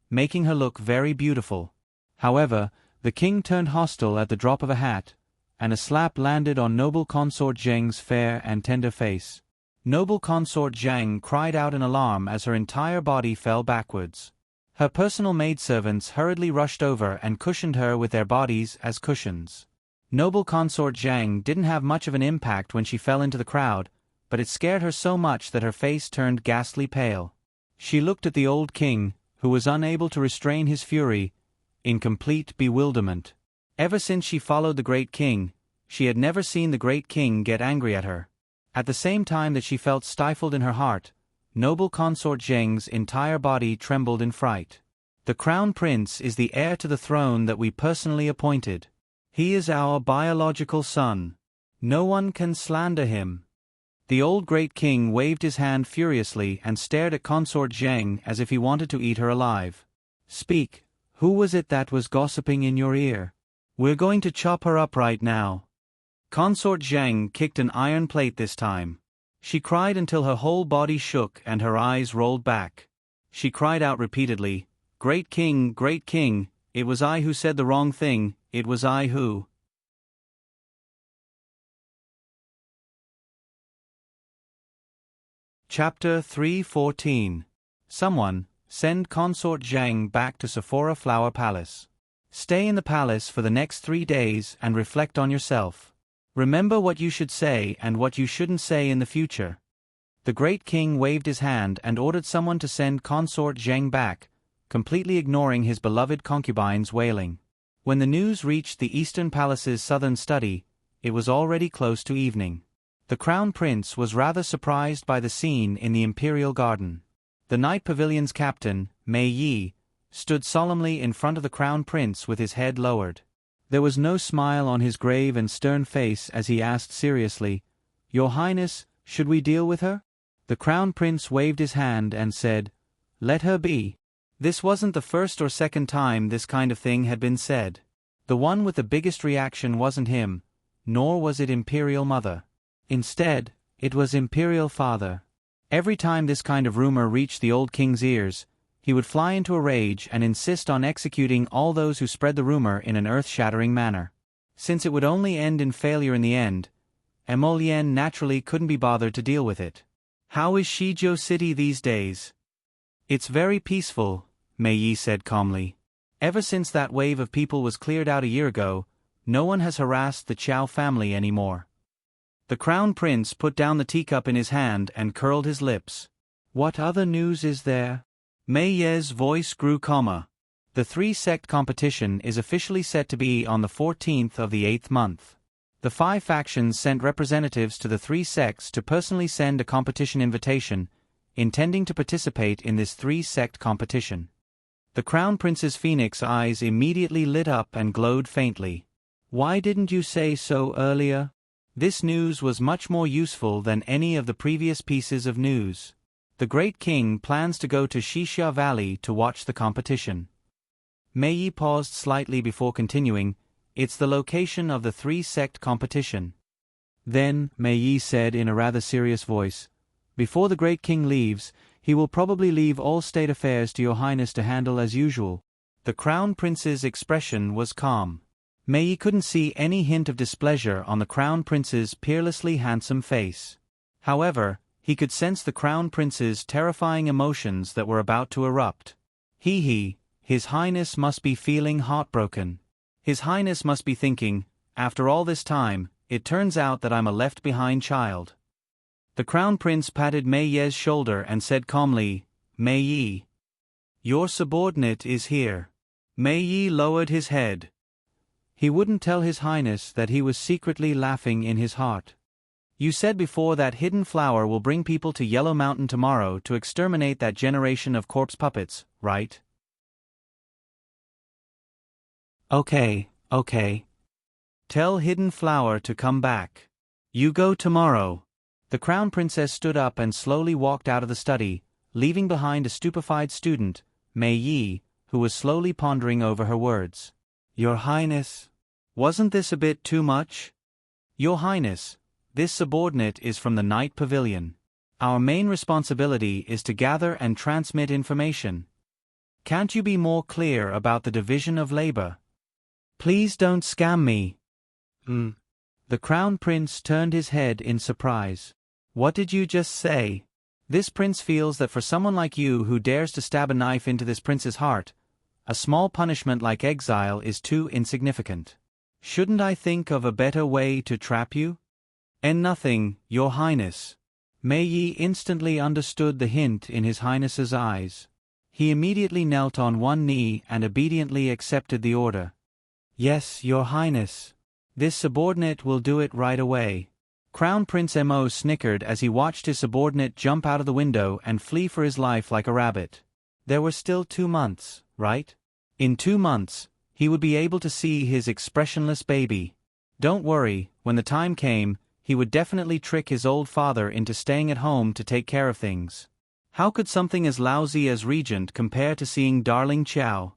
making her look very beautiful. However, the king turned hostile at the drop of a hat, and a slap landed on noble Consort Zheng's fair and tender face. Noble Consort Zheng cried out in alarm as her entire body fell backwards. Her personal maidservants hurriedly rushed over and cushioned her with their bodies as cushions. Noble Consort Zheng didn't have much of an impact when she fell into the crowd, but it scared her so much that her face turned ghastly pale. She looked at the old king, who was unable to restrain his fury, in complete bewilderment. Ever since she followed the great king, she had never seen the great king get angry at her. At the same time that she felt stifled in her heart, noble Consort Zheng's entire body trembled in fright. The crown prince is the heir to the throne that we personally appointed. He is our biological son. No one can slander him. The old great king waved his hand furiously and stared at Consort Zheng as if he wanted to eat her alive. Speak, who was it that was gossiping in your ear? We're going to chop her up right now. Consort Zheng kicked an iron plate this time. She cried until her whole body shook and her eyes rolled back. She cried out repeatedly, Great king, it was I who said the wrong thing, it was I who. Chapter 3:14. Someone, send Consort Zheng back to Sephora Flower Palace. Stay in the palace for the next 3 days and reflect on yourself. Remember what you should say and what you shouldn't say in the future. The great king waved his hand and ordered someone to send Consort Zheng back, completely ignoring his beloved concubine's wailing. When the news reached the Eastern Palace's southern study, it was already close to evening. The crown prince was rather surprised by the scene in the imperial garden. The night pavilion's captain, Mei Yi, stood solemnly in front of the crown prince with his head lowered. There was no smile on his grave and stern face as he asked seriously, Your Highness, should we deal with her? The crown prince waved his hand and said, Let her be. This wasn't the first or second time this kind of thing had been said. The one with the biggest reaction wasn't him, nor was it Imperial Mother. Instead, it was Imperial Father. Every time this kind of rumor reached the old king's ears, he would fly into a rage and insist on executing all those who spread the rumor in an earth-shattering manner. Since it would only end in failure in the end, Emolian naturally couldn't be bothered to deal with it. How is Shizhou City these days? It's very peaceful, Mei Yi said calmly. Ever since that wave of people was cleared out a year ago, no one has harassed the Qiao family anymore. The crown prince put down the teacup in his hand and curled his lips. What other news is there? Mei Ye's voice grew calmer. The 3-sect competition is officially set to be on the 14th of the 8th month. The 5 factions sent representatives to the 3 sects to personally send a competition invitation, intending to participate in this 3-sect competition. The crown prince's phoenix eyes immediately lit up and glowed faintly. Why didn't you say so earlier? This news was much more useful than any of the previous pieces of news. The great king plans to go to Xixia Valley to watch the competition. Mei Yi paused slightly before continuing, It's the location of the 3-sect competition. Then, Mei Yi said in a rather serious voice, Before the great king leaves, he will probably leave all state affairs to your highness to handle as usual. The crown prince's expression was calm. Mei Yi couldn't see any hint of displeasure on the crown prince's peerlessly handsome face. However, he could sense the crown prince's terrifying emotions that were about to erupt. His highness must be feeling heartbroken. His highness must be thinking, after all this time, it turns out that I'm a left-behind child. The crown prince patted Mei Ye's shoulder and said calmly, Mei Yi, your subordinate is here. Mei Yi lowered his head. He wouldn't tell his highness that he was secretly laughing in his heart. You said before that hidden flower will bring people to Yellow Mountain tomorrow to exterminate that generation of corpse puppets, right? Okay. Tell Hidden Flower to come back. You go tomorrow. The crown princess stood up and slowly walked out of the study, leaving behind a stupefied student, Mei Yi, who was slowly pondering over her words. Your Highness, wasn't this a bit too much? Your Highness, this subordinate is from the Night Pavilion. Our main responsibility is to gather and transmit information. Can't you be more clear about the division of labor? Please don't scam me. The Crown Prince turned his head in surprise. What did you just say? This prince feels that for someone like you who dares to stab a knife into this prince's heart, a small punishment like exile is too insignificant. Shouldn't I think of a better way to trap you? Nothing, your highness. Mei Yi instantly understood the hint in his highness's eyes. He immediately knelt on one knee and obediently accepted the order. Yes, your highness. This subordinate will do it right away. Crown Prince Mo snickered as he watched his subordinate jump out of the window and flee for his life like a rabbit. There were still 2 months, right? In 2 months, he would be able to see his expressionless baby. Don't worry, when the time came, he would definitely trick his old father into staying at home to take care of things. How could something as lousy as regent compare to seeing darling Qiao?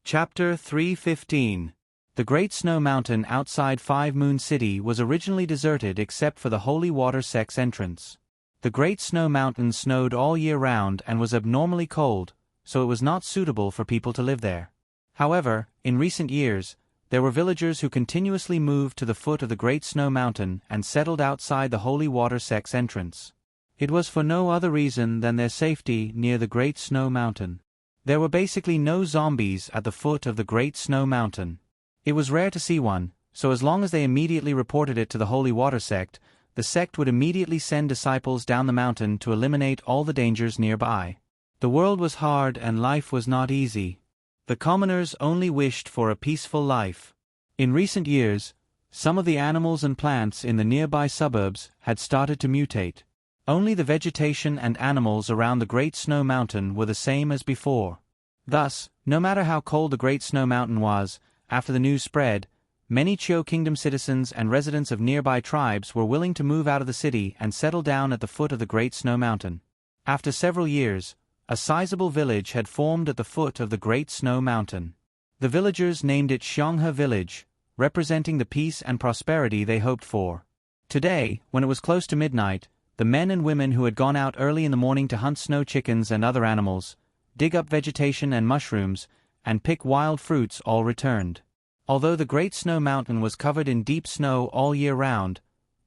Chapter 315. The Great Snow Mountain outside Five Moon City was originally deserted except for the Holy Water Sect's entrance. The Great Snow Mountain snowed all year round and was abnormally cold, so it was not suitable for people to live there. However, in recent years, there were villagers who continuously moved to the foot of the Great Snow Mountain and settled outside the Holy Water Sect's entrance. It was for no other reason than their safety near the Great Snow Mountain. There were basically no zombies at the foot of the Great Snow Mountain. It was rare to see one, so as long as they immediately reported it to the Holy Water Sect, the sect would immediately send disciples down the mountain to eliminate all the dangers nearby. The world was hard and life was not easy. The commoners only wished for a peaceful life. In recent years, some of the animals and plants in the nearby suburbs had started to mutate. Only the vegetation and animals around the Great Snow Mountain were the same as before. Thus, no matter how cold the Great Snow Mountain was, after the news spread, many Qiu Kingdom citizens and residents of nearby tribes were willing to move out of the city and settle down at the foot of the Great Snow Mountain. After several years, a sizable village had formed at the foot of the Great Snow Mountain. The villagers named it Xionghe Village, representing the peace and prosperity they hoped for. Today, when it was close to midnight, the men and women who had gone out early in the morning to hunt snow chickens and other animals, dig up vegetation and mushrooms, and pick wild fruits all returned. Although the Great Snow Mountain was covered in deep snow all year round,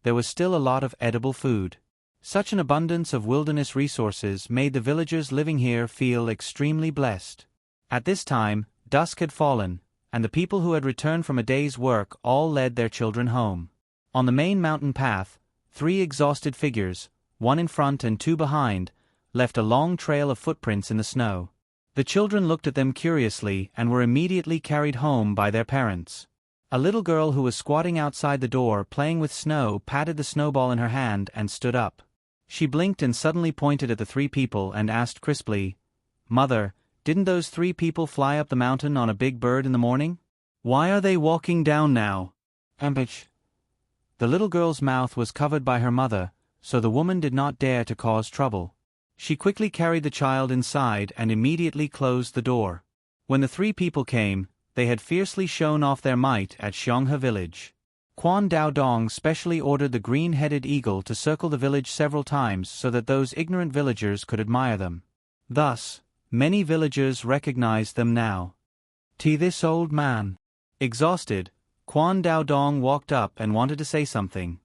there was still a lot of edible food. Such an abundance of wilderness resources made the villagers living here feel extremely blessed. At this time, dusk had fallen, and the people who had returned from a day's work all led their children home. On the main mountain path, 3 exhausted figures, 1 in front and 2 behind, left a long trail of footprints in the snow. The children looked at them curiously and were immediately carried home by their parents. A little girl who was squatting outside the door playing with snow patted the snowball in her hand and stood up. She blinked and suddenly pointed at the 3 people and asked crisply, "Mother, didn't those 3 people fly up the mountain on a big bird in the morning? Why are they walking down now?" Ambitch. The little girl's mouth was covered by her mother, so the woman did not dare to cause trouble. She quickly carried the child inside and immediately closed the door. When the 3 people came, they had fiercely shown off their might at Xionghe Village. Quan Dao Dong specially ordered the green-headed eagle to circle the village several times so that those ignorant villagers could admire them. Thus, many villagers recognized them now. This old man. Exhausted, Quan Dao Dong walked up and wanted to say something.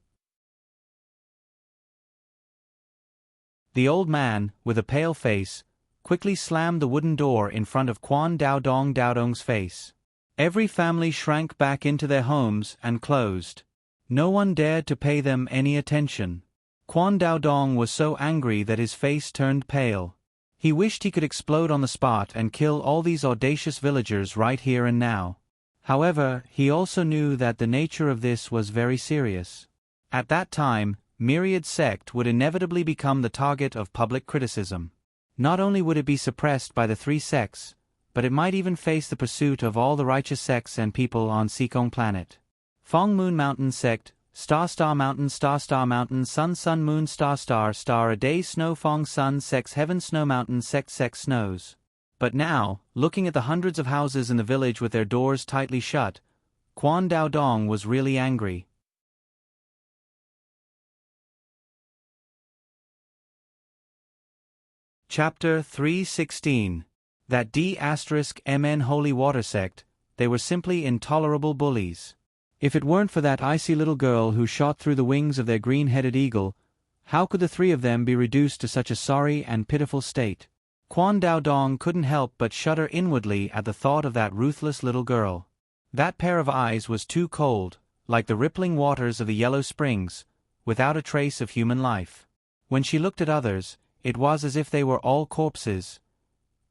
The old man, with a pale face, quickly slammed the wooden door in front of Quan Dao Dong's face. Every family shrank back into their homes and closed. No one dared to pay them any attention. Quan Dao Dong was so angry that his face turned pale. He wished he could explode on the spot and kill all these audacious villagers right here and now. However, he also knew that the nature of this was very serious. At that time, Myriad Sect would inevitably become the target of public criticism. Not only would it be suppressed by the 3 sects, but it might even face the pursuit of all the righteous sects and people on Sikong Planet. Fong Moon Mountain Sect, Star Mountain, Star Mountain, Sun Moon, Star A Day Snow Fong Sun Sex Heaven Snow Mountain Sect Snows. But now, looking at the hundreds of houses in the village with their doors tightly shut, Quan Dao Dong was really angry. Chapter 316. That D*MN Holy Water Sect, they were simply intolerable bullies. If it weren't for that icy little girl who shot through the wings of their green-headed eagle, how could the three of them be reduced to such a sorry and pitiful state? Quan Dao Dong couldn't help but shudder inwardly at the thought of that ruthless little girl. That pair of eyes was too cold, like the rippling waters of the Yellow Springs, without a trace of human life. When she looked at others, it was as if they were all corpses.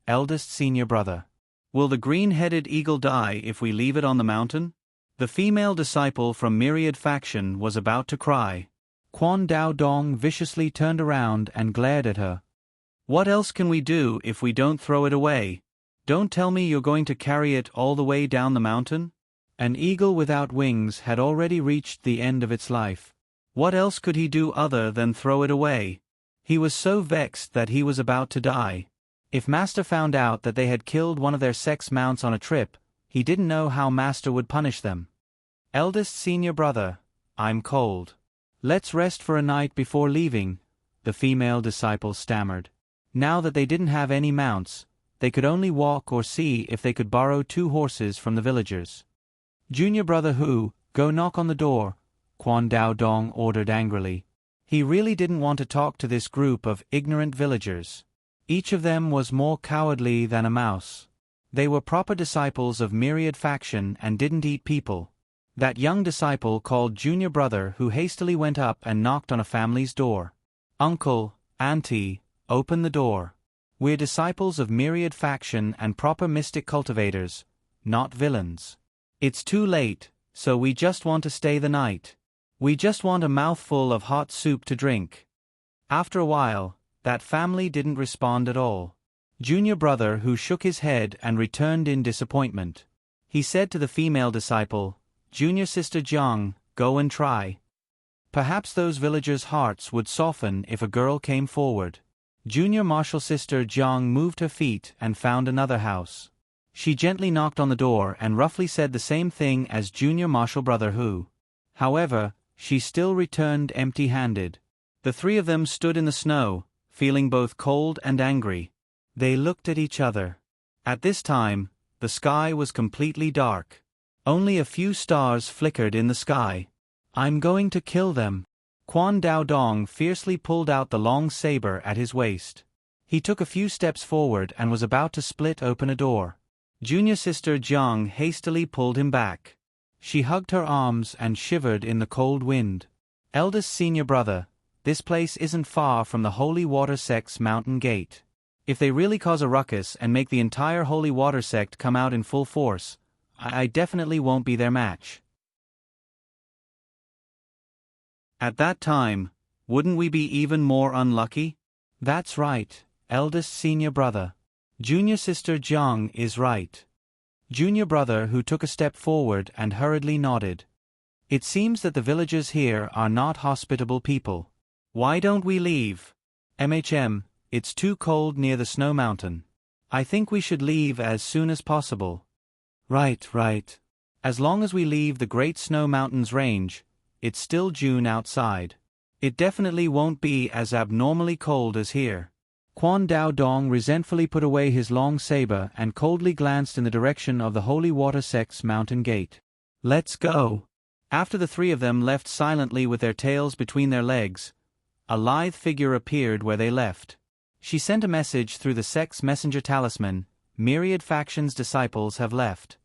Eldest senior brother. Will the green-headed eagle die if we leave it on the mountain? The female disciple from Myriad faction was about to cry. Quan Dao Dong viciously turned around and glared at her. What else can we do if we don't throw it away? Don't tell me you're going to carry it all the way down the mountain? An eagle without wings had already reached the end of its life. What else could he do other than throw it away? He was so vexed that he was about to die. If Master found out that they had killed one of their sex mounts on a trip, he didn't know how Master would punish them. Eldest senior brother, I'm cold. Let's rest for a night before leaving, the female disciple stammered. Now that they didn't have any mounts, they could only walk or see if they could borrow 2 horses from the villagers. Junior brother Hu, go knock on the door, Quan Dao Dong ordered angrily. He really didn't want to talk to this group of ignorant villagers. Each of them was more cowardly than a mouse. They were proper disciples of Myriad faction and didn't eat people. That young disciple called junior brother who hastily went up and knocked on a family's door. Uncle, auntie, open the door. We're disciples of Myriad faction and proper mystic cultivators, not villains. It's too late, so we just want to stay the night. We just want a mouthful of hot soup to drink. After a while, that family didn't respond at all. Junior brother who shook his head and returned in disappointment. He said to the female disciple, Junior sister Jiang, go and try. Perhaps those villagers' hearts would soften if a girl came forward. Junior martial sister Jiang moved her feet and found another house. She gently knocked on the door and roughly said the same thing as junior martial brother Hu. However, she still returned empty-handed. The 3 of them stood in the snow, feeling both cold and angry. They looked at each other. At this time, the sky was completely dark. Only a few stars flickered in the sky. I'm going to kill them. Quan Dao Dong fiercely pulled out the long saber at his waist. He took a few steps forward and was about to split open a door. Junior sister Jiang hastily pulled him back. She hugged her arms and shivered in the cold wind. Eldest senior brother, this place isn't far from the Holy Water Sect's mountain gate. If they really cause a ruckus and make the entire Holy Water Sect come out in full force, I definitely won't be their match. At that time, wouldn't we be even more unlucky? That's right, eldest senior brother. Junior sister Jiang is right. Junior brother who took a step forward and hurriedly nodded. It seems that the villagers here are not hospitable people. Why don't we leave? It's too cold near the snow mountain. I think we should leave as soon as possible. Right. As long as we leave the Great Snow Mountains range, it's still June outside. It definitely won't be as abnormally cold as here. Quan Dao Dong resentfully put away his long saber and coldly glanced in the direction of the Holy Water Sect's mountain gate. Let's go. After the 3 of them left silently with their tails between their legs, a lithe figure appeared where they left. She sent a message through the sect's messenger talisman. Myriad faction's disciples have left.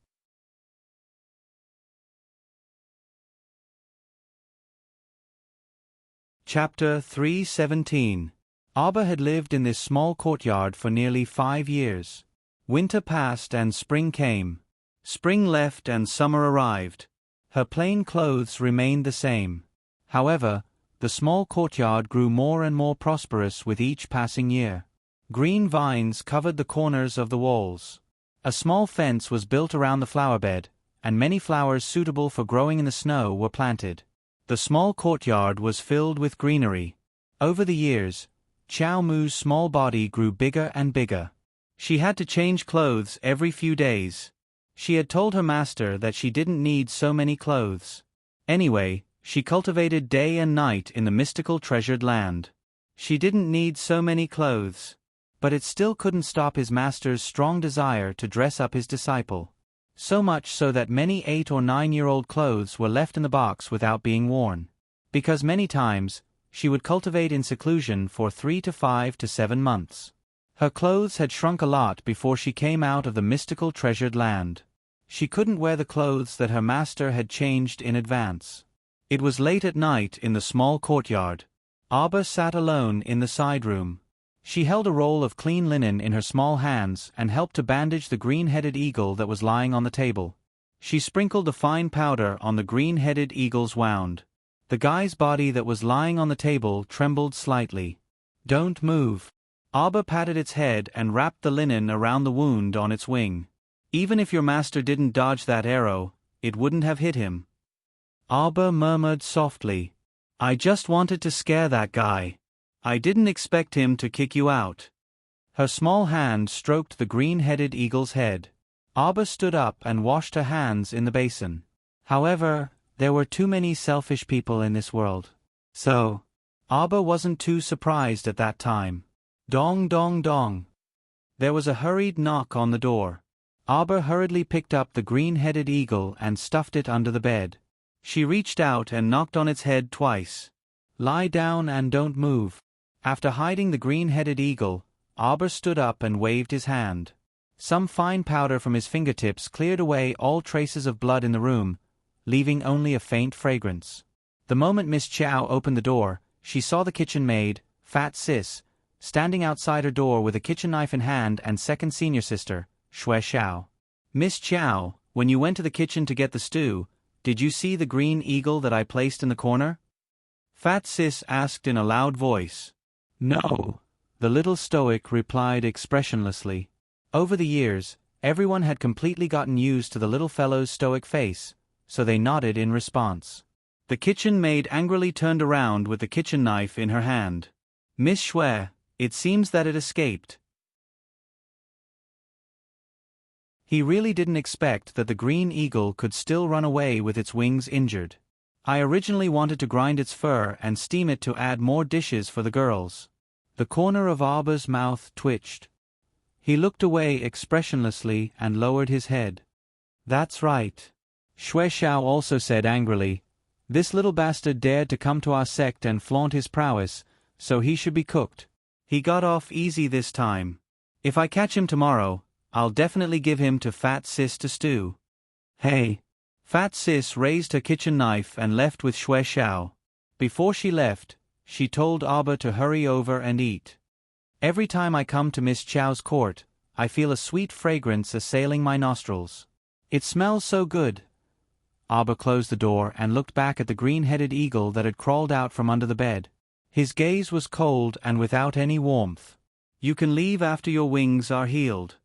Chapter 317. Abba had lived in this small courtyard for nearly 5 years. Winter passed and spring came. Spring left and summer arrived. Her plain clothes remained the same. However, the small courtyard grew more and more prosperous with each passing year. Green vines covered the corners of the walls. A small fence was built around the flower bed, and many flowers suitable for growing in the snow were planted. The small courtyard was filled with greenery. Over the years, Chow Mu's small body grew bigger and bigger. She had to change clothes every few days. She had told her master that she didn't need so many clothes. Anyway, she cultivated day and night in the mystical treasured land. She didn't need so many clothes. But it still couldn't stop his master's strong desire to dress up his disciple. So much so that many 8 or 9-year-old clothes were left in the box without being worn. Because many times, she would cultivate in seclusion for 3 to 5 to 7 months. Her clothes had shrunk a lot before she came out of the mystical treasured land. She couldn't wear the clothes that her master had changed in advance. It was late at night in the small courtyard. Abba sat alone in the side room. She held a roll of clean linen in her small hands and helped to bandage the green-headed eagle that was lying on the table. She sprinkled the fine powder on the green-headed eagle's wound. The guy's body that was lying on the table trembled slightly. "Don't move." Abba patted its head and wrapped the linen around the wound on its wing. "Even if your master didn't dodge that arrow, it wouldn't have hit him." Abba murmured softly, "I just wanted to scare that guy. I didn't expect him to kick you out." Her small hand stroked the green-headed eagle's head. Abba stood up and washed her hands in the basin. However, there were too many selfish people in this world. So, Abba wasn't too surprised at that time. Dong dong dong. There was a hurried knock on the door. Abba hurriedly picked up the green-headed eagle and stuffed it under the bed. She reached out and knocked on its head twice. "Lie down and don't move." After hiding the green-headed eagle, Abba stood up and waved his hand. Some fine powder from his fingertips cleared away all traces of blood in the room, leaving only a faint fragrance. The moment Miss Chow opened the door, she saw the kitchen maid, Fat Sis, standing outside her door with a kitchen knife in hand, and second senior sister, Shui Xiao. "Miss Chow, when you went to the kitchen to get the stew, did you see the green eagle that I placed in the corner?" Fat Sis asked in a loud voice. "No," the little stoic replied expressionlessly. Over the years, everyone had completely gotten used to the little fellow's stoic face, so they nodded in response. The kitchen maid angrily turned around with the kitchen knife in her hand. "Miss Shui, it seems that it escaped." He really didn't expect that the green eagle could still run away with its wings injured. "I originally wanted to grind its fur and steam it to add more dishes for the girls." The corner of Abba's mouth twitched. He looked away expressionlessly and lowered his head. "That's right." Shui Xiao also said angrily, "This little bastard dared to come to our sect and flaunt his prowess, so he should be cooked. He got off easy this time. If I catch him tomorrow, I'll definitely give him to Fat Sis to stew." "Hey." Fat Sis raised her kitchen knife and left with Shui Xiao. Before she left, she told Abba to hurry over and eat. "Every time I come to Miss Chow's court, I feel a sweet fragrance assailing my nostrils. It smells so good." Abba closed the door and looked back at the green-headed eagle that had crawled out from under the bed. His gaze was cold and without any warmth. "You can leave after your wings are healed."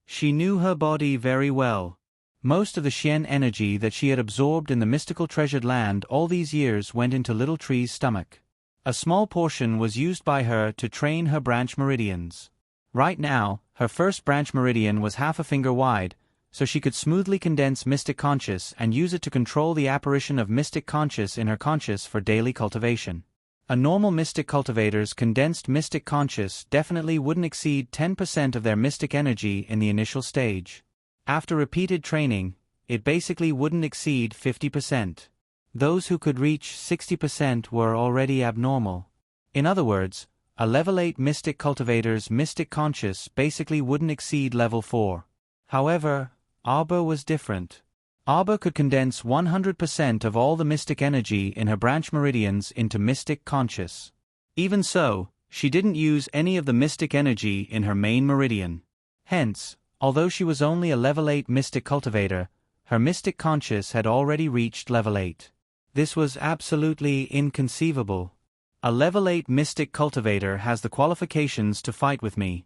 She knew her body very well. Most of the Xian energy that she had absorbed in the mystical treasured land all these years went into Little Tree's stomach. A small portion was used by her to train her branch meridians. Right now, her first branch meridian was half a finger wide, so she could smoothly condense Mystic Conscious and use it to control the apparition of Mystic Conscious in her conscious for daily cultivation. A normal Mystic cultivator's condensed Mystic Conscious definitely wouldn't exceed 10% of their Mystic energy in the initial stage. After repeated training, it basically wouldn't exceed 50%. Those who could reach 60% were already abnormal. In other words, a level 8 Mystic cultivator's Mystic Conscious basically wouldn't exceed level 4. However, Abba was different. Abba could condense 100% of all the mystic energy in her branch meridians into Mystic Conscious. Even so, she didn't use any of the mystic energy in her main meridian. Hence, although she was only a level 8 mystic cultivator, her Mystic Conscious had already reached level 8. This was absolutely inconceivable. A level 8 mystic cultivator has the qualifications to fight with me.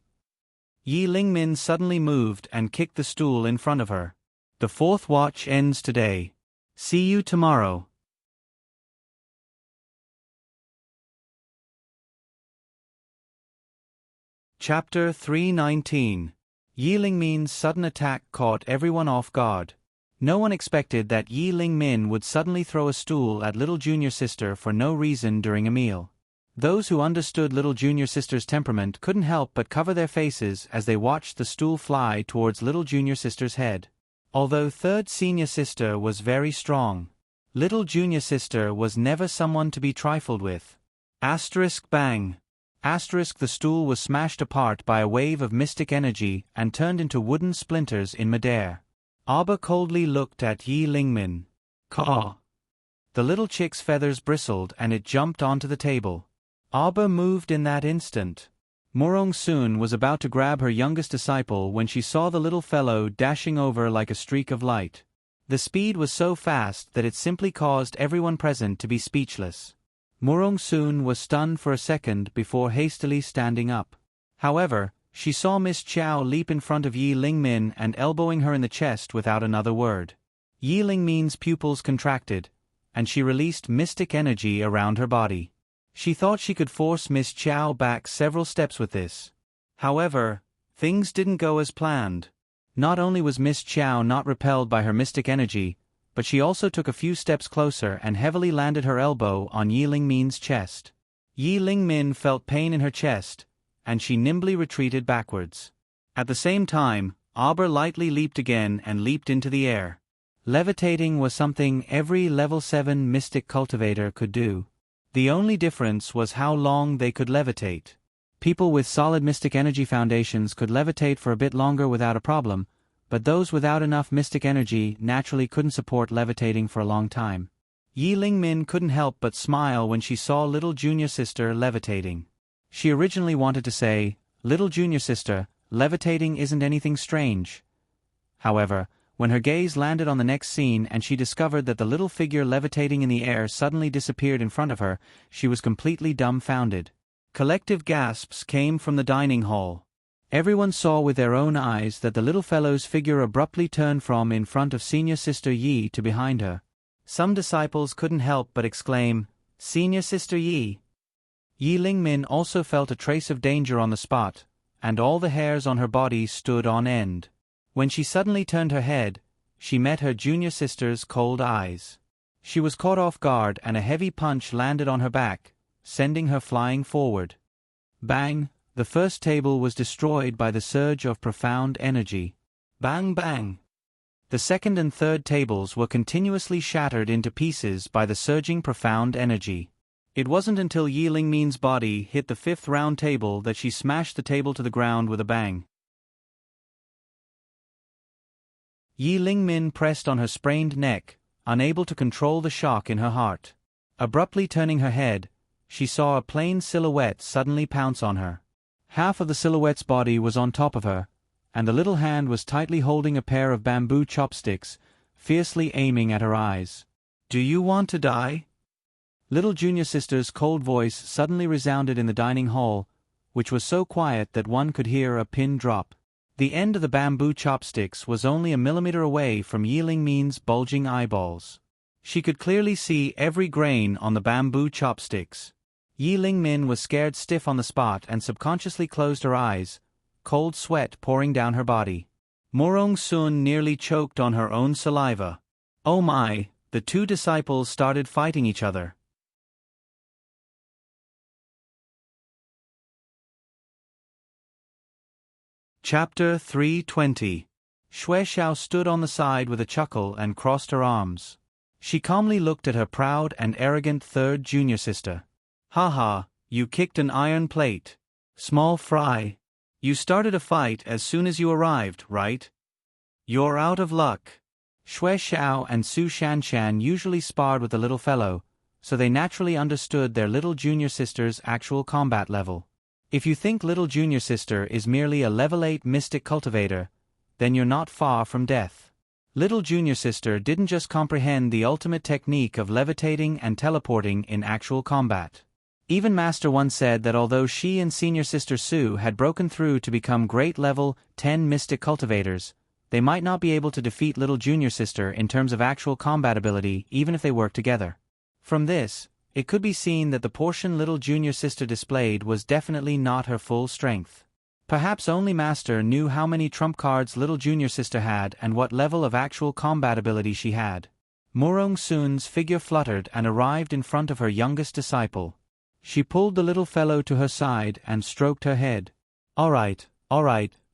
Yi Lingmin suddenly moved and kicked the stool in front of her. "The fourth watch ends today. See you tomorrow." Chapter 319. Yi Lingmin's sudden attack caught everyone off guard. No one expected that Yi Lingmin would suddenly throw a stool at little junior sister for no reason during a meal. Those who understood little junior sister's temperament couldn't help but cover their faces as they watched the stool fly towards little junior sister's head. Although third senior sister was very strong, little junior sister was never someone to be trifled with. Bang. The stool was smashed apart by a wave of mystic energy and turned into wooden splinters in midair. Aba coldly looked at Yi Lingmin. Caw! The little chick's feathers bristled and it jumped onto the table. Aba moved in that instant. Murong Sun was about to grab her youngest disciple when she saw the little fellow dashing over like a streak of light. The speed was so fast that it simply caused everyone present to be speechless. Murong Sun was stunned for a second before hastily standing up. However, she saw Miss Chow leap in front of Yi Lingmin and elbowing her in the chest without another word. Yi Lingmin's pupils contracted, and she released mystic energy around her body. She thought she could force Miss Chow back several steps with this. However, things didn't go as planned. Not only was Miss Chow not repelled by her mystic energy, but she also took a few steps closer and heavily landed her elbow on Yi Lingmin's chest. Yi Lingmin felt pain in her chest, and she nimbly retreated backwards. At the same time, Aba lightly leaped again and leaped into the air. Levitating was something every level 7 mystic cultivator could do. The only difference was how long they could levitate. People with solid mystic energy foundations could levitate for a bit longer without a problem, but those without enough mystic energy naturally couldn't support levitating for a long time. Yi Lingmin couldn't help but smile when she saw little junior sister levitating. She originally wanted to say, "Little junior sister, levitating isn't anything strange." However, when her gaze landed on the next scene and she discovered that the little figure levitating in the air suddenly disappeared in front of her, she was completely dumbfounded. Collective gasps came from the dining hall. Everyone saw with their own eyes that the little fellow's figure abruptly turned from in front of senior sister Yi to behind her. Some disciples couldn't help but exclaim, "Senior sister Yi!" Yi Lingmin also felt a trace of danger on the spot, and all the hairs on her body stood on end. When she suddenly turned her head, she met her junior sister's cold eyes. She was caught off guard and a heavy punch landed on her back, sending her flying forward. Bang! The first table was destroyed by the surge of profound energy. Bang bang! The second and third tables were continuously shattered into pieces by the surging profound energy. It wasn't until Yi Lingmin's body hit the fifth round table that she smashed the table to the ground with a bang. Yi Lingmin pressed on her sprained neck, unable to control the shock in her heart. Abruptly turning her head, she saw a plain silhouette suddenly pounce on her. Half of the silhouette's body was on top of her, and the little hand was tightly holding a pair of bamboo chopsticks, fiercely aiming at her eyes. "Do you want to die?" Little junior sister's cold voice suddenly resounded in the dining hall, which was so quiet that one could hear a pin drop. The end of the bamboo chopsticks was only a millimeter away from Yi Lingmin's bulging eyeballs. She could clearly see every grain on the bamboo chopsticks. Yi Lingmin was scared stiff on the spot and subconsciously closed her eyes, cold sweat pouring down her body. Murong Sun nearly choked on her own saliva. Oh my, the two disciples started fighting each other. Chapter 320. Xue Xiao stood on the side with a chuckle and crossed her arms. She calmly looked at her proud and arrogant third junior sister. "Haha, you kicked an iron plate. Small fry. You started a fight as soon as you arrived, right? You're out of luck." Xue Xiao and Su Shanshan usually sparred with the little fellow, so they naturally understood their little junior sister's actual combat level. If you think little junior sister is merely a level 8 mystic cultivator, then you're not far from death. Little junior sister didn't just comprehend the ultimate technique of levitating and teleporting in actual combat. Even Master once said that although she and senior sister Su had broken through to become great level 10 mystic cultivators, they might not be able to defeat little junior sister in terms of actual combat ability even if they worked together. From this, it could be seen that the portion little junior sister displayed was definitely not her full strength. Perhaps only Master knew how many trump cards little junior sister had and what level of actual combat ability she had. Murong Soon's figure fluttered and arrived in front of her youngest disciple. She pulled the little fellow to her side and stroked her head. All right,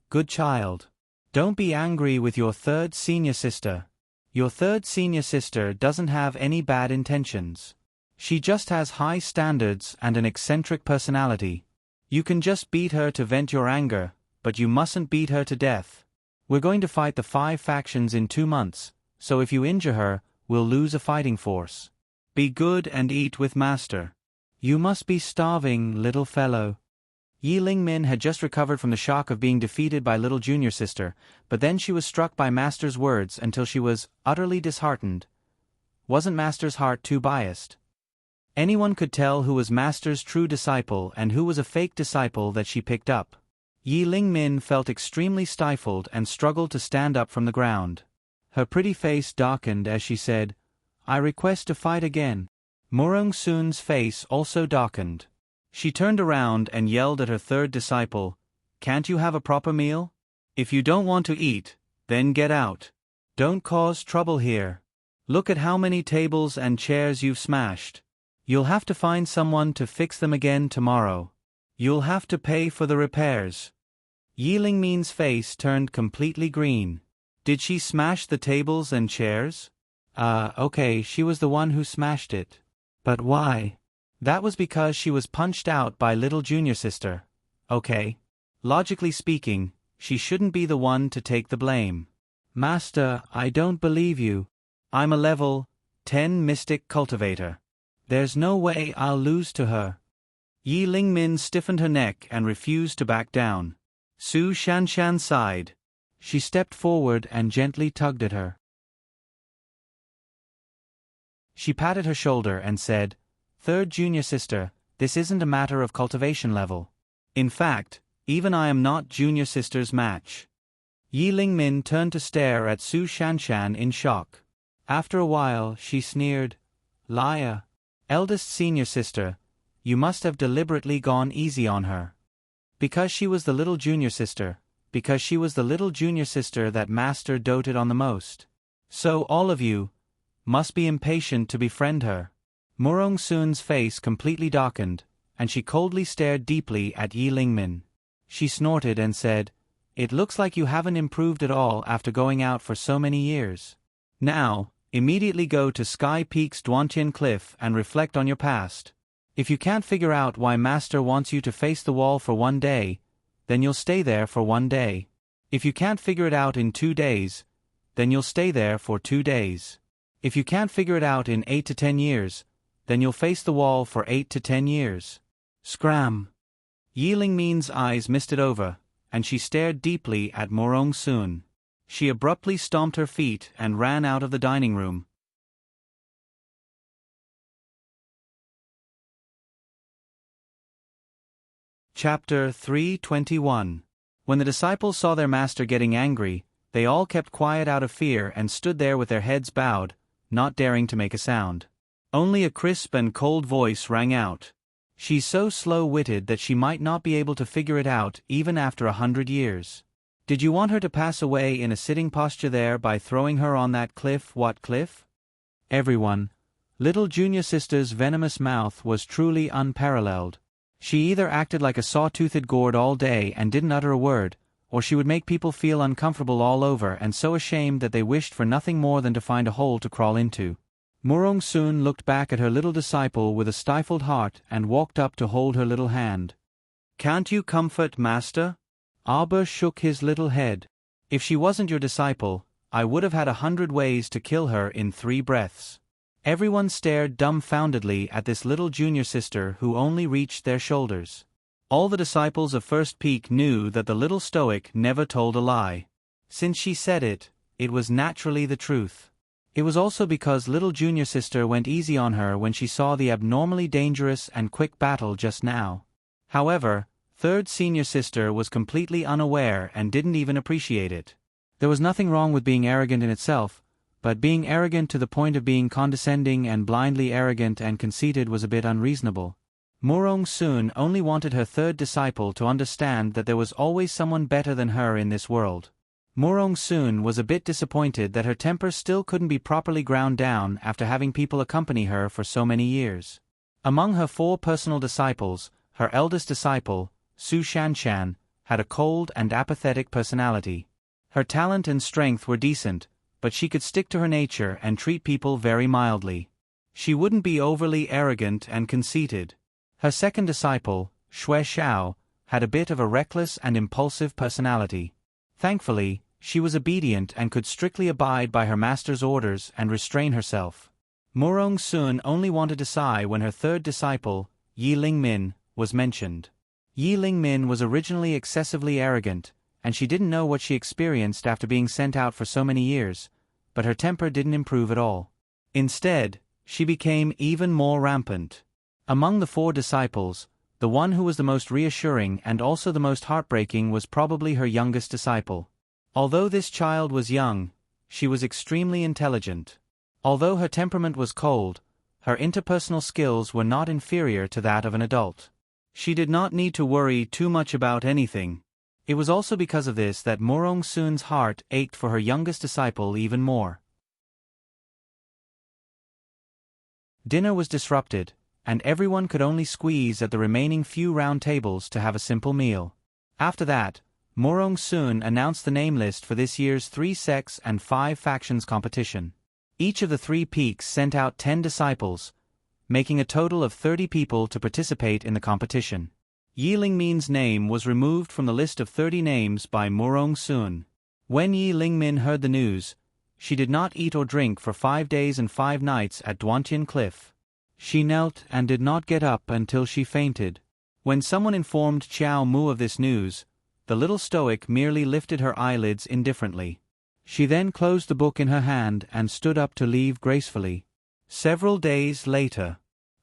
good child. Don't be angry with your third senior sister. Your third senior sister doesn't have any bad intentions. She just has high standards and an eccentric personality. You can just beat her to vent your anger, but you mustn't beat her to death. We're going to fight the 5 factions in 2 months, so if you injure her, we'll lose a fighting force. Be good and eat with Master. You must be starving, little fellow. Yi Lingmin had just recovered from the shock of being defeated by little junior sister, but then she was struck by Master's words until she was utterly disheartened. Wasn't Master's heart too biased? Anyone could tell who was Master's true disciple and who was a fake disciple that she picked up. Yi Lingmin felt extremely stifled and struggled to stand up from the ground. Her pretty face darkened as she said, "I request to fight again." Murong Soon's face also darkened. She turned around and yelled at her third disciple, "Can't you have a proper meal? If you don't want to eat, then get out. Don't cause trouble here. Look at how many tables and chairs you've smashed. You'll have to find someone to fix them again tomorrow. You'll have to pay for the repairs." Yi Lingmin's face turned completely green. Did she smash the tables and chairs? Okay, she was the one who smashed it. But why? That was because she was punched out by little junior sister. Okay. Logically speaking, she shouldn't be the one to take the blame. Master, I don't believe you. I'm a level 10 mystic cultivator. There's no way I'll lose to her. Yi Lingmin stiffened her neck and refused to back down. Su Shanshan sighed. She stepped forward and gently tugged at her. She patted her shoulder and said, "Third junior sister, this isn't a matter of cultivation level. In fact, even I am not junior sister's match." Yi Lingmin turned to stare at Su Shanshan in shock. After a while, she sneered, "Liar. Eldest senior sister, you must have deliberately gone easy on her. Because she was the little junior sister, because she was the little junior sister that Master doted on the most. So all of you must be impatient to befriend her." Murong Soon's face completely darkened, and she coldly stared deeply at Yi Lingmin. She snorted and said, "It looks like you haven't improved at all after going out for so many years. Now, immediately go to Sky Peak's Duantian Cliff and reflect on your past. If you can't figure out why Master wants you to face the wall for 1 day, then you'll stay there for 1 day. If you can't figure it out in 2 days, then you'll stay there for 2 days. If you can't figure it out in 8 to 10 years, then you'll face the wall for 8 to 10 years. Scram!" Yi Lingmin's eyes misted over, and she stared deeply at Murong Soon. She abruptly stomped her feet and ran out of the dining room. Chapter 321. When the disciples saw their master getting angry, they all kept quiet out of fear and stood there with their heads bowed, not daring to make a sound. Only a crisp and cold voice rang out. "She's so slow-witted that she might not be able to figure it out even after 100 years. Did you want her to pass away in a sitting posture there by throwing her on that cliff? What cliff?" Everyone. Little junior sister's venomous mouth was truly unparalleled. She either acted like a saw-toothed gourd all day and didn't utter a word, or she would make people feel uncomfortable all over and so ashamed that they wished for nothing more than to find a hole to crawl into. Murong Soon looked back at her little disciple with a stifled heart and walked up to hold her little hand. "Can't you comfort Master?" Arber shook his little head. "If she wasn't your disciple, I would have had 100 ways to kill her in 3 breaths. Everyone stared dumbfoundedly at this little junior sister who only reached their shoulders. All the disciples of First Peak knew that the little stoic never told a lie. Since she said it, it was naturally the truth. It was also because little junior sister went easy on her when she saw the abnormally dangerous and quick battle just now. However, third senior sister was completely unaware and didn't even appreciate it. There was nothing wrong with being arrogant in itself, but being arrogant to the point of being condescending and blindly arrogant and conceited was a bit unreasonable. Murong Soon only wanted her third disciple to understand that there was always someone better than her in this world. Murong Soon was a bit disappointed that her temper still couldn't be properly ground down after having people accompany her for so many years. Among her 4 personal disciples, her eldest disciple, Su Shanshan, had a cold and apathetic personality. Her talent and strength were decent, but she could stick to her nature and treat people very mildly. She wouldn't be overly arrogant and conceited. Her second disciple, Xue Xiao, had a bit of a reckless and impulsive personality. Thankfully, she was obedient and could strictly abide by her master's orders and restrain herself. Murong Soon only wanted to sigh when her third disciple, Yi Lingmin, was mentioned. Yi Lingmin was originally excessively arrogant, and she didn't know what she experienced after being sent out for so many years, but her temper didn't improve at all. Instead, she became even more rampant. Among the 4 disciples, the one who was the most reassuring and also the most heartbreaking was probably her youngest disciple. Although this child was young, she was extremely intelligent. Although her temperament was cold, her interpersonal skills were not inferior to that of an adult. She did not need to worry too much about anything. It was also because of this that Murong Soon's heart ached for her youngest disciple even more. Dinner was disrupted, and everyone could only squeeze at the remaining few round tables to have a simple meal. After that, Murong Soon announced the name list for this year's 3 sects and 5 factions competition. Each of the 3 peaks sent out 10 disciples, making a total of 30 people to participate in the competition. Yi Lingmin's name was removed from the list of 30 names by Murong Soon. When Yi Lingmin heard the news, she did not eat or drink for 5 days and 5 nights at Duantian Cliff. She knelt and did not get up until she fainted. When someone informed Qiao Mu of this news, the little stoic merely lifted her eyelids indifferently. She then closed the book in her hand and stood up to leave gracefully. Several days later,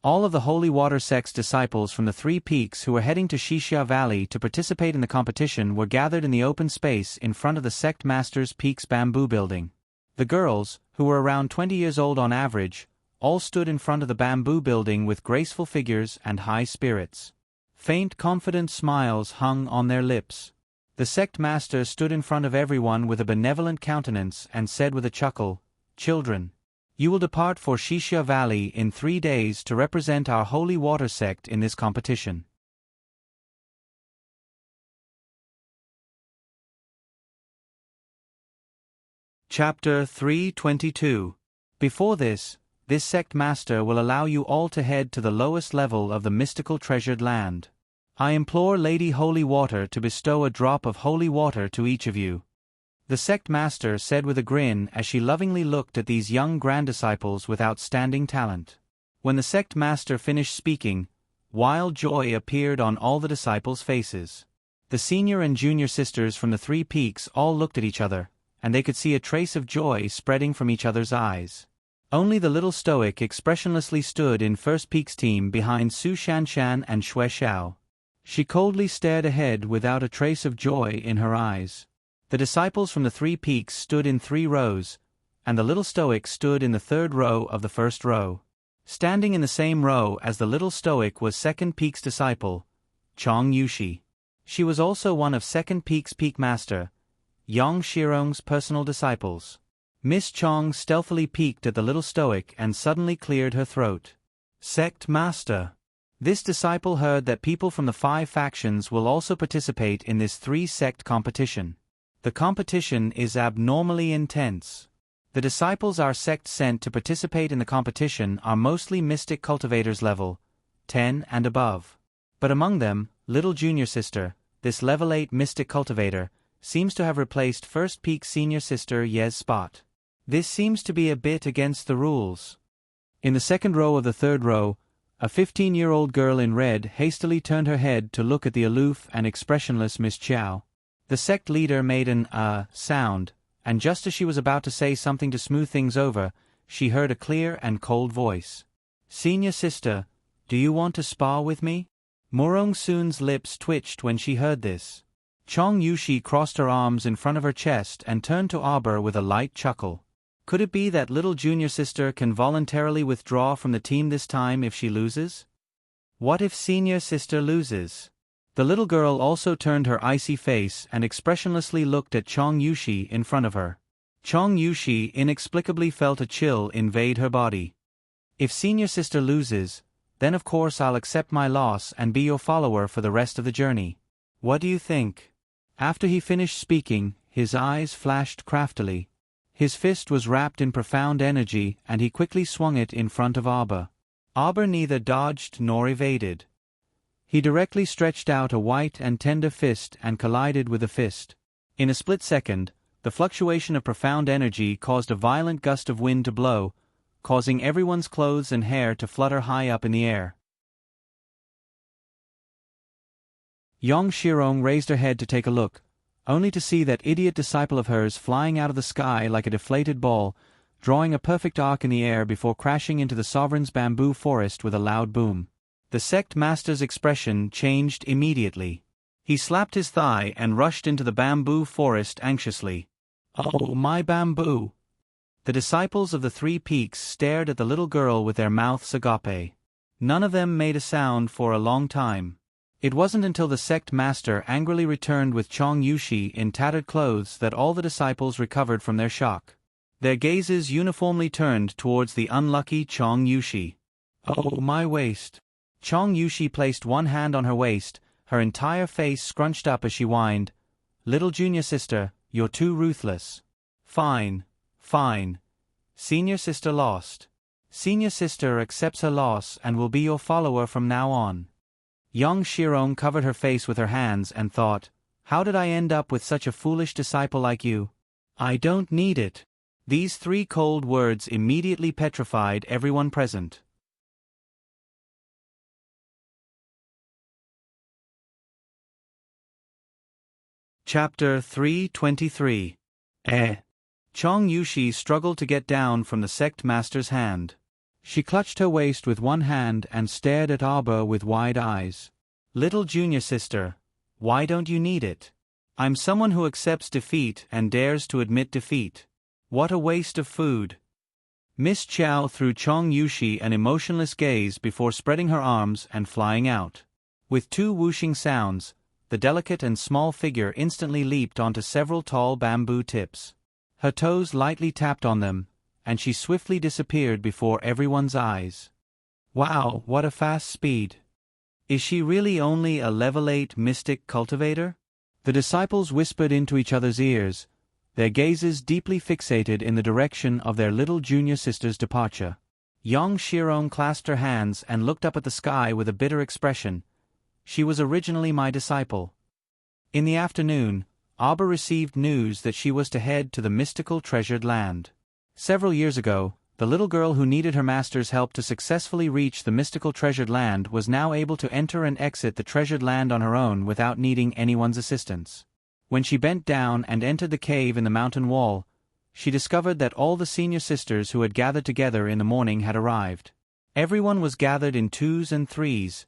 all of the Holy Water Sect's disciples from the 3 peaks who were heading to Xixia Valley to participate in the competition were gathered in the open space in front of the sect master's peak's bamboo building. The girls, who were around 20 years old on average, all stood in front of the bamboo building with graceful figures and high spirits. Faint, confident smiles hung on their lips. The sect master stood in front of everyone with a benevolent countenance and said with a chuckle, "Children, you will depart for Xixia Valley in 3 days to represent our Holy Water Sect in this competition." Chapter 322. Before this sect master will allow you all to head to the lowest level of the mystical treasured land. I implore Lady Holy Water to bestow a drop of holy water to each of you. The sect master said with a grin as she lovingly looked at these young grand disciples with outstanding talent. When the sect master finished speaking, wild joy appeared on all the disciples' faces. The senior and junior sisters from the 3 peaks all looked at each other, and they could see a trace of joy spreading from each other's eyes. Only the little stoic expressionlessly stood in First Peak's team behind Su Shanshan and Xue Xiao. She coldly stared ahead without a trace of joy in her eyes. The disciples from the 3 peaks stood in 3 rows, and the little stoic stood in the 3rd row of the 1st row. Standing in the same row as the little stoic was 2nd Peak's disciple, Chong Yushi. She was also one of 2nd Peak's peak master, Yang Shirong's personal disciples. Miss Chong stealthily peeked at the little stoic and suddenly cleared her throat. "Sect master." This disciple heard that people from the 5 factions will also participate in this 3-sect competition. The competition is abnormally intense. The disciples our sect sent to participate in the competition are mostly mystic cultivators level 10 and above. But among them, little junior sister, this level 8 mystic cultivator, seems to have replaced First Peak senior sister Ye's spot. This seems to be a bit against the rules. In the 2nd row of the 3rd row, a 15-year-old girl in red hastily turned her head to look at the aloof and expressionless Miss Qiao. The sect leader made an sound, and just as she was about to say something to smooth things over, she heard a clear and cold voice. "Senior sister, do you want to spar with me?" Murong Soon's lips twitched when she heard this. Chong Yushi crossed her arms in front of her chest and turned to Arbor with a light chuckle. Could it be that little junior sister can voluntarily withdraw from the team this time if she loses? What if senior sister loses? The little girl also turned her icy face and expressionlessly looked at Chong Yushi in front of her. Chong Yushi inexplicably felt a chill invade her body. If senior sister loses, then of course I'll accept my loss and be your follower for the rest of the journey. What do you think? After he finished speaking, his eyes flashed craftily. His fist was wrapped in profound energy and he quickly swung it in front of Arbor. Arbor neither dodged nor evaded. He directly stretched out a white and tender fist and collided with the fist. In a split second, the fluctuation of profound energy caused a violent gust of wind to blow, causing everyone's clothes and hair to flutter high up in the air. Yang Shirong raised her head to take a look, only to see that idiot disciple of hers flying out of the sky like a deflated ball, drawing a perfect arc in the air before crashing into the sovereign's bamboo forest with a loud boom. The sect master's expression changed immediately. He slapped his thigh and rushed into the bamboo forest anxiously. "Oh, my bamboo!" The disciples of the Three Peaks stared at the little girl with their mouths agape. None of them made a sound for a long time. It wasn't until the sect master angrily returned with Chong Yushi in tattered clothes that all the disciples recovered from their shock. Their gazes uniformly turned towards the unlucky Chong Yushi. "Oh, my waist!" Chong Yushi placed one hand on her waist, her entire face scrunched up as she whined, "Little junior sister, you're too ruthless." "Fine, fine. Senior sister lost. Senior sister accepts her loss and will be your follower from now on." Yang Shirong covered her face with her hands and thought, "How did I end up with such a foolish disciple like you? I don't need it." These three cold words immediately petrified everyone present. Chapter 323. Chong Yushi struggled to get down from the sect master's hand. She clutched her waist with one hand and stared at Arbor with wide eyes. "Little junior sister, why don't you need it? I'm someone who accepts defeat and dares to admit defeat. What a waste of food." Miss Chow threw Chong Yushi an emotionless gaze before spreading her arms and flying out. With two whooshing sounds, the delicate and small figure instantly leaped onto several tall bamboo tips. Her toes lightly tapped on them, and she swiftly disappeared before everyone's eyes. Wow, what a fast speed! Is she really only a level 8 mystic cultivator? The disciples whispered into each other's ears, their gazes deeply fixated in the direction of their little junior sister's departure. Yang Shirong clasped her hands and looked up at the sky with a bitter expression. She was originally my disciple. In the afternoon, Arbor received news that she was to head to the mystical treasured land. Several years ago, the little girl who needed her master's help to successfully reach the mystical treasured land was now able to enter and exit the treasured land on her own without needing anyone's assistance. When she bent down and entered the cave in the mountain wall, she discovered that all the senior sisters who had gathered together in the morning had arrived. Everyone was gathered in twos and threes,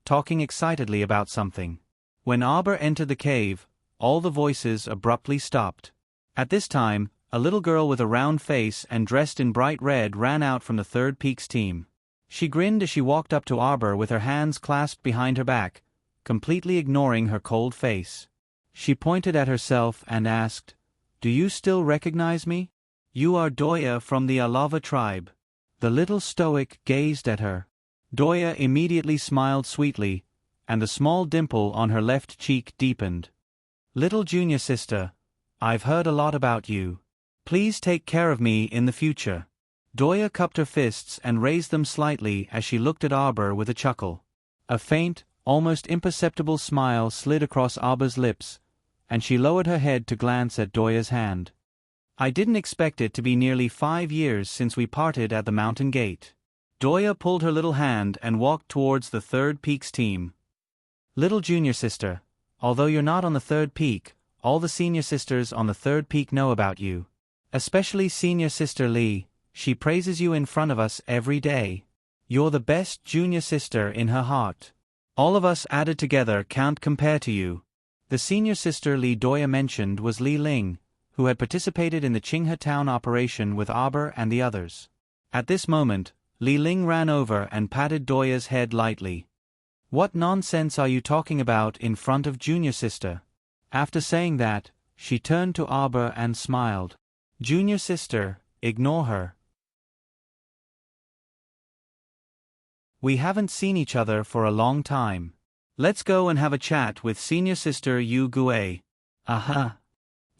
talking excitedly about something. When Arbor entered the cave, all the voices abruptly stopped. At this time, a little girl with a round face and dressed in bright red ran out from the Third Peaks team. She grinned as she walked up to Arbor with her hands clasped behind her back, completely ignoring her cold face. She pointed at herself and asked, "Do you still recognize me? You are Doya from the Alava tribe." The little stoic gazed at her. Doya immediately smiled sweetly, and the small dimple on her left cheek deepened. "Little junior sister, I've heard a lot about you. Please take care of me in the future." Doya cupped her fists and raised them slightly as she looked at Arbor with a chuckle. A faint, almost imperceptible smile slid across Arbor's lips, and she lowered her head to glance at Doya's hand. "I didn't expect it to be nearly 5 years since we parted at the mountain gate." Doya pulled her little hand and walked towards the Third Peaks team. "Little junior sister, although you're not on the Third Peak, all the senior sisters on the Third Peak know about you. Especially senior sister Lee, she praises you in front of us every day. You're the best junior sister in her heart. All of us added together can't compare to you." The senior sister Lee Doya mentioned was Li Ling, who had participated in the Qinghe town operation with Arbor and the others. At this moment, Li Ling ran over and patted Doya's head lightly. What nonsense are you talking about in front of junior sister? After saying that, she turned to Arbor and smiled. Junior sister, ignore her. We haven't seen each other for a long time. Let's go and have a chat with senior sister Yu Gue. Aha!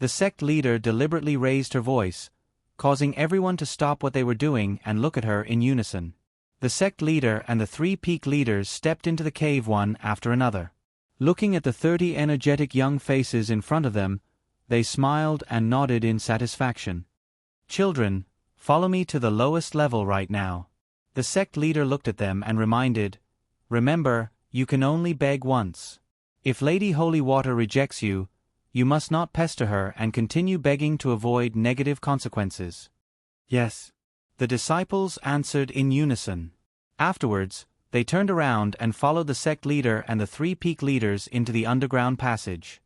The sect leader deliberately raised her voice, causing everyone to stop what they were doing and look at her in unison. The sect leader and the 3 peak leaders stepped into the cave one after another. Looking at the 30 energetic young faces in front of them, they smiled and nodded in satisfaction. Children, follow me to the lowest level right now. The sect leader looked at them and remember, you can only beg once. If Lady Holy Water rejects you, you must not pester her and continue begging to avoid negative consequences. Yes. The disciples answered in unison. Afterwards, they turned around and followed the sect leader and the 3 peak leaders into the underground passage.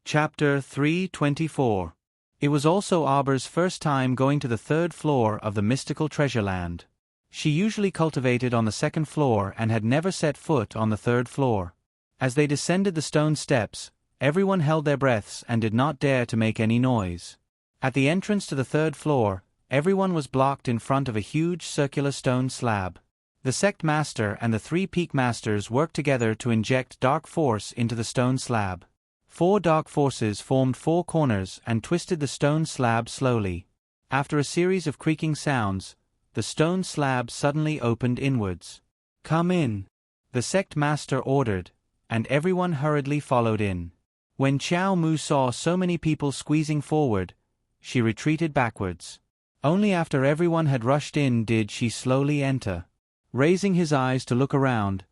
Chapter 324. It was also Arbor's first time going to the 3rd floor of the mystical treasure land. She usually cultivated on the 2nd floor and had never set foot on the 3rd floor. As they descended the stone steps, everyone held their breaths and did not dare to make any noise. At the entrance to the 3rd floor, everyone was blocked in front of a huge circular stone slab. The sect master and the 3 peak masters worked together to inject dark force into the stone slab. 4 dark forces formed 4 corners and twisted the stone slab slowly. After a series of creaking sounds, the stone slab suddenly opened inwards. Come in, the sect master ordered, and everyone hurriedly followed in. When Xiao Mu saw so many people squeezing forward, she retreated backwards. Only after everyone had rushed in did she slowly enter. Raising his eyes to look around,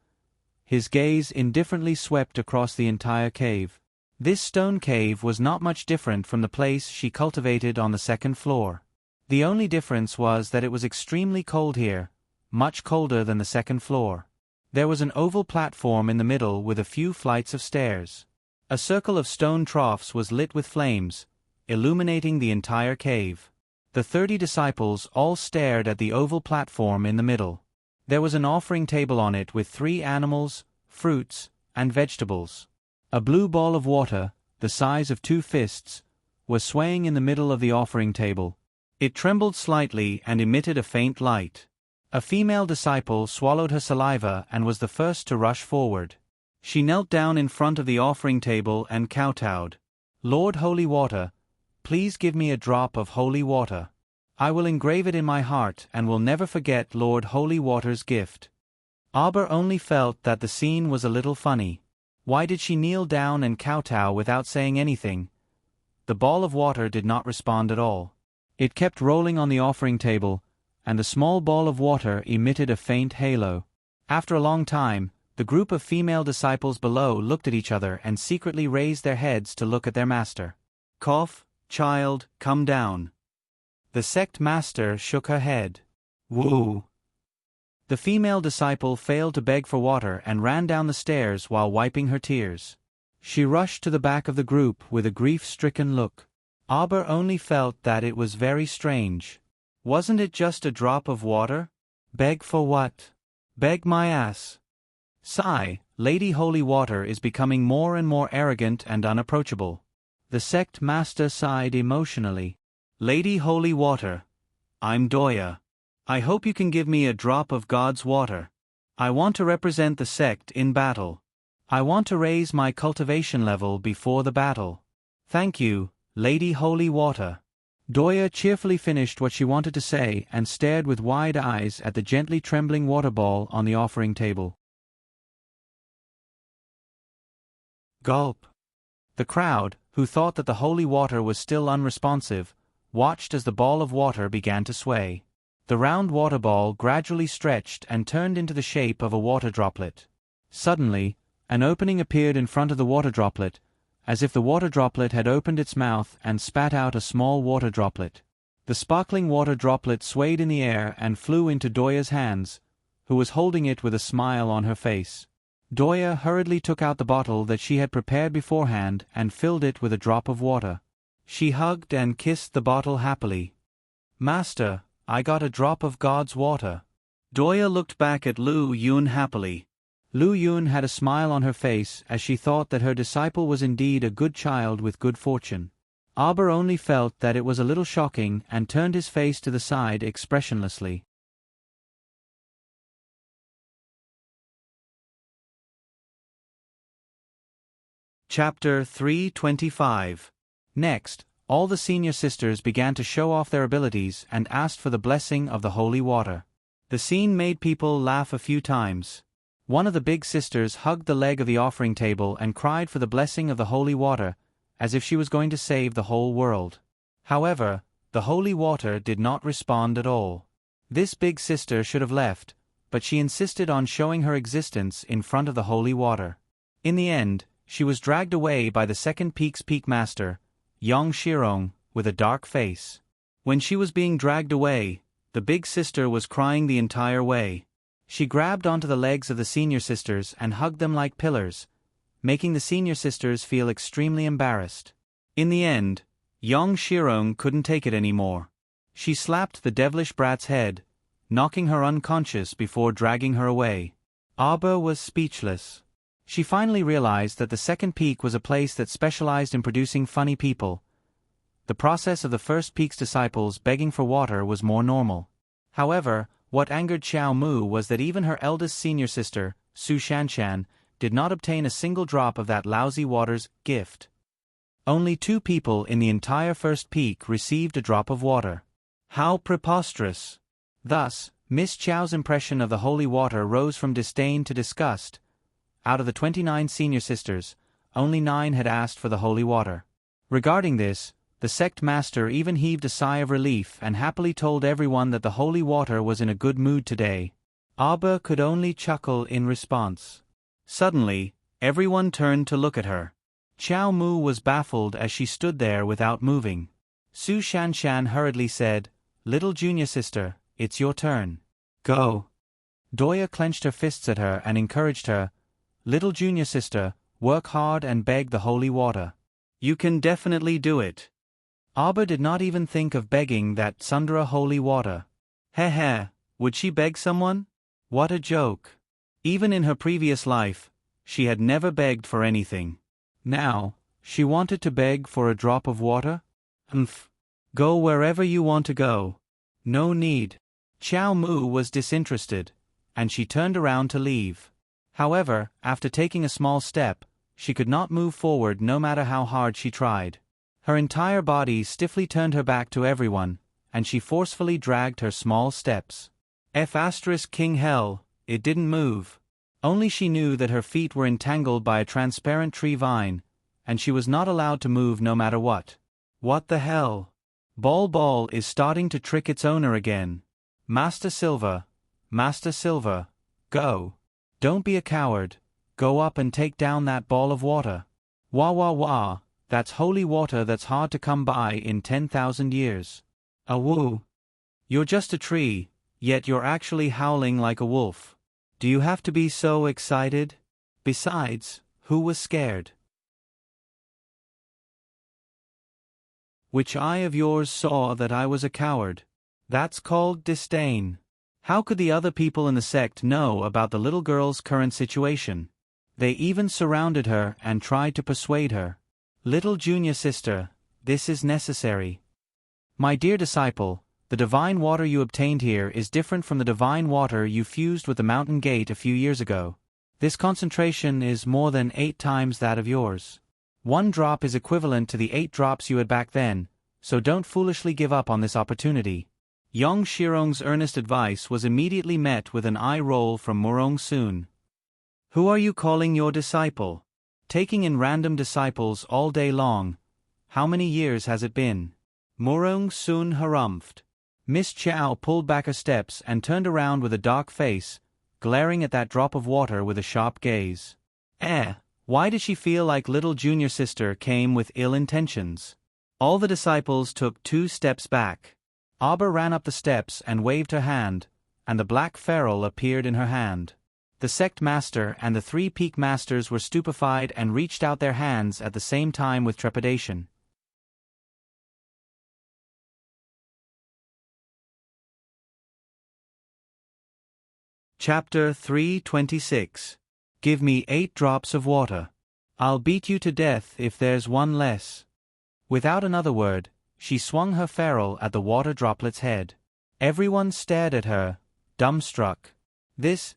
his gaze indifferently swept across the entire cave. This stone cave was not much different from the place she cultivated on the 2nd floor. The only difference was that it was extremely cold here, much colder than the 2nd floor. There was an oval platform in the middle with a few flights of stairs. A circle of stone troughs was lit with flames, illuminating the entire cave. The 30 disciples all stared at the oval platform in the middle. There was an offering table on it with 3 animals, fruits, and vegetables. A blue ball of water, the size of 2 fists, was swaying in the middle of the offering table. It trembled slightly and emitted a faint light. A female disciple swallowed her saliva and was the first to rush forward. She knelt down in front of the offering table and kowtowed. Lord Holy Water, please give me a drop of holy water. I will engrave it in my heart and will never forget Lord Holy Water's gift. Arbor only felt that the scene was a little funny. Why did she kneel down and kowtow without saying anything? The ball of water did not respond at all. It kept rolling on the offering table, and the small ball of water emitted a faint halo. After a long time, the group of female disciples below looked at each other and secretly raised their heads to look at their master. Cough, child, come down. The sect master shook her head. Woo! The female disciple failed to beg for water and ran down the stairs while wiping her tears. She rushed to the back of the group with a grief-stricken look. Arbor only felt that it was very strange. Wasn't it just a drop of water? Beg for what? Beg my ass. Sigh, Lady Holy Water is becoming more and more arrogant and unapproachable. The sect master sighed emotionally. Lady Holy Water, I'm Doya. I hope you can give me a drop of God's water. I want to represent the sect in battle. I want to raise my cultivation level before the battle. Thank you, Lady Holy Water. Doya cheerfully finished what she wanted to say and stared with wide eyes at the gently trembling water ball on the offering table. Gulp. The crowd, who thought that the holy water was still unresponsive, watched as the ball of water began to sway. The round water ball gradually stretched and turned into the shape of a water droplet. Suddenly, an opening appeared in front of the water droplet, as if the water droplet had opened its mouth and spat out a small water droplet. The sparkling water droplet swayed in the air and flew into Doya's hands, who was holding it with a smile on her face. Doya hurriedly took out the bottle that she had prepared beforehand and filled it with a drop of water. She hugged and kissed the bottle happily. Master, I got a drop of God's water. Doya looked back at Lu Yun happily. Lu Yun had a smile on her face as she thought that her disciple was indeed a good child with good fortune. Aber only felt that it was a little shocking and turned his face to the side expressionlessly. Chapter 325. Next, all the senior sisters began to show off their abilities and asked for the blessing of the holy water. The scene made people laugh a few times. One of the big sisters hugged the leg of the offering table and cried for the blessing of the holy water, as if she was going to save the whole world. However, the holy water did not respond at all. This big sister should have left, but she insisted on showing her existence in front of the holy water. In the end, she was dragged away by the second peak's peak master, Yang Shirong, with a dark face. When she was being dragged away, the big sister was crying the entire way. She grabbed onto the legs of the senior sisters and hugged them like pillars, making the senior sisters feel extremely embarrassed. In the end, Yang Shirong couldn't take it anymore. She slapped the devilish brat's head, knocking her unconscious before dragging her away. Aber was speechless. She finally realized that the second peak was a place that specialized in producing funny people. The process of the first peak's disciples begging for water was more normal. However, what angered Xiao Mu was that even her eldest senior sister, Su Shanshan, did not obtain a single drop of that lousy water's gift. Only 2 people in the entire first peak received a drop of water. How preposterous! Thus, Miss Chao's impression of the holy water rose from disdain to disgust. Out of the 29 senior sisters, only 9 had asked for the holy water. Regarding this, the sect master even heaved a sigh of relief and happily told everyone that the holy water was in a good mood today. Aber could only chuckle in response. Suddenly, everyone turned to look at her. Xiao Mu was baffled as she stood there without moving. Su Shanshan hurriedly said, "Little junior sister, it's your turn. Go." Doya clenched her fists at her and encouraged her, "Little junior sister, work hard and beg the holy water. You can definitely do it." Aber did not even think of begging that Sundara holy water. Heh, would she beg someone? What a joke. Even in her previous life, she had never begged for anything. Now, she wanted to beg for a drop of water? Go wherever you want to go. No need. Xiao Mu was disinterested, and she turned around to leave. However, after taking a small step, she could not move forward no matter how hard she tried. Her entire body stiffly turned her back to everyone, and she forcefully dragged her small steps. King hell, it didn't move. Only she knew that her feet were entangled by a transparent tree vine, and she was not allowed to move no matter what. What the hell? Ball is starting to trick its owner again. Master Silver, go. Don't be a coward. Go up and take down that ball of water. Wah, that's holy water that's hard to come by in 10,000 years. Awoo. You're just a tree, yet you're actually howling like a wolf. Do you have to be so excited? Besides, who was scared? Which eye of yours saw that I was a coward? That's called disdain. How could the other people in the sect know about the little girl's current situation? They even surrounded her and tried to persuade her. Little junior sister, this is necessary. My dear disciple, the divine water you obtained here is different from the divine water you fused with the mountain gate a few years ago. This concentration is more than 8 times that of yours. 1 drop is equivalent to the 8 drops you had back then, so don't foolishly give up on this opportunity. Yang Shirong's earnest advice was immediately met with an eye roll from Murong Sun. Who are you calling your disciple? Taking in random disciples all day long. How many years has it been? Murong Sun harumphed. Miss Chao pulled back her steps and turned around with a dark face, glaring at that drop of water with a sharp gaze. Why did she feel like little junior sister came with ill intentions? All the disciples took 2 steps back. Aber ran up the steps and waved her hand, and the black ferrule appeared in her hand. The sect master and the 3 peak masters were stupefied and reached out their hands at the same time with trepidation. Chapter 326. Give me 8 drops of water. I'll beat you to death if there's one less. Without another word, she swung her ferule at the water droplet's head. Everyone stared at her, dumbstruck. Was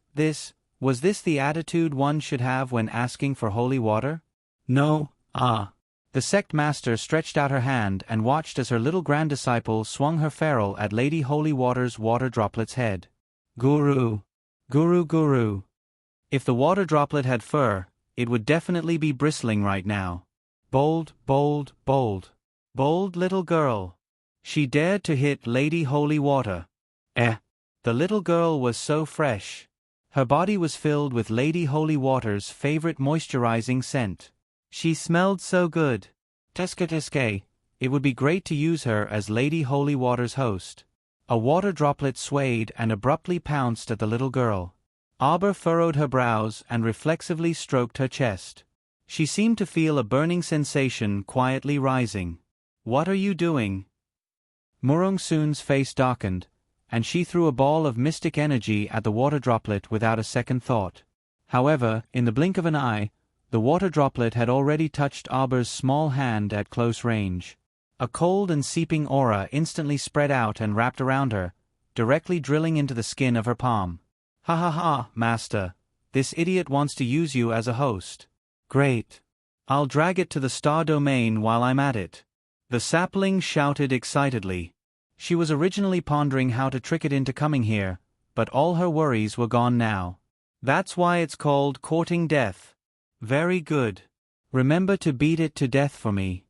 this the attitude one should have when asking for holy water? No, The sect master stretched out her hand and watched as her little grand-disciple swung her ferule at Lady Holy Water's water droplet's head. Guru. Guru Guru. If the water droplet had fur, it would definitely be bristling right now. Bold, bold, bold. Bold little girl. She dared to hit Lady Holy Water. The little girl was so fresh. Her body was filled with Lady Holy Water's favorite moisturizing scent. She smelled so good. Teske. It would be great to use her as Lady Holy Water's host. A water droplet swayed and abruptly pounced at the little girl. Auber furrowed her brows and reflexively stroked her chest. She seemed to feel a burning sensation quietly rising. What are you doing? Murong Soon's face darkened, and she threw a ball of mystic energy at the water droplet without a second thought. However, in the blink of an eye, the water droplet had already touched Auber's small hand at close range. A cold and seeping aura instantly spread out and wrapped around her, directly drilling into the skin of her palm. Ha ha ha, master. This idiot wants to use you as a host. Great. I'll drag it to the star domain while I'm at it. The sapling shouted excitedly. She was originally pondering how to trick it into coming here, but all her worries were gone now. That's why it's called courting death. Very good. Remember to beat it to death for me.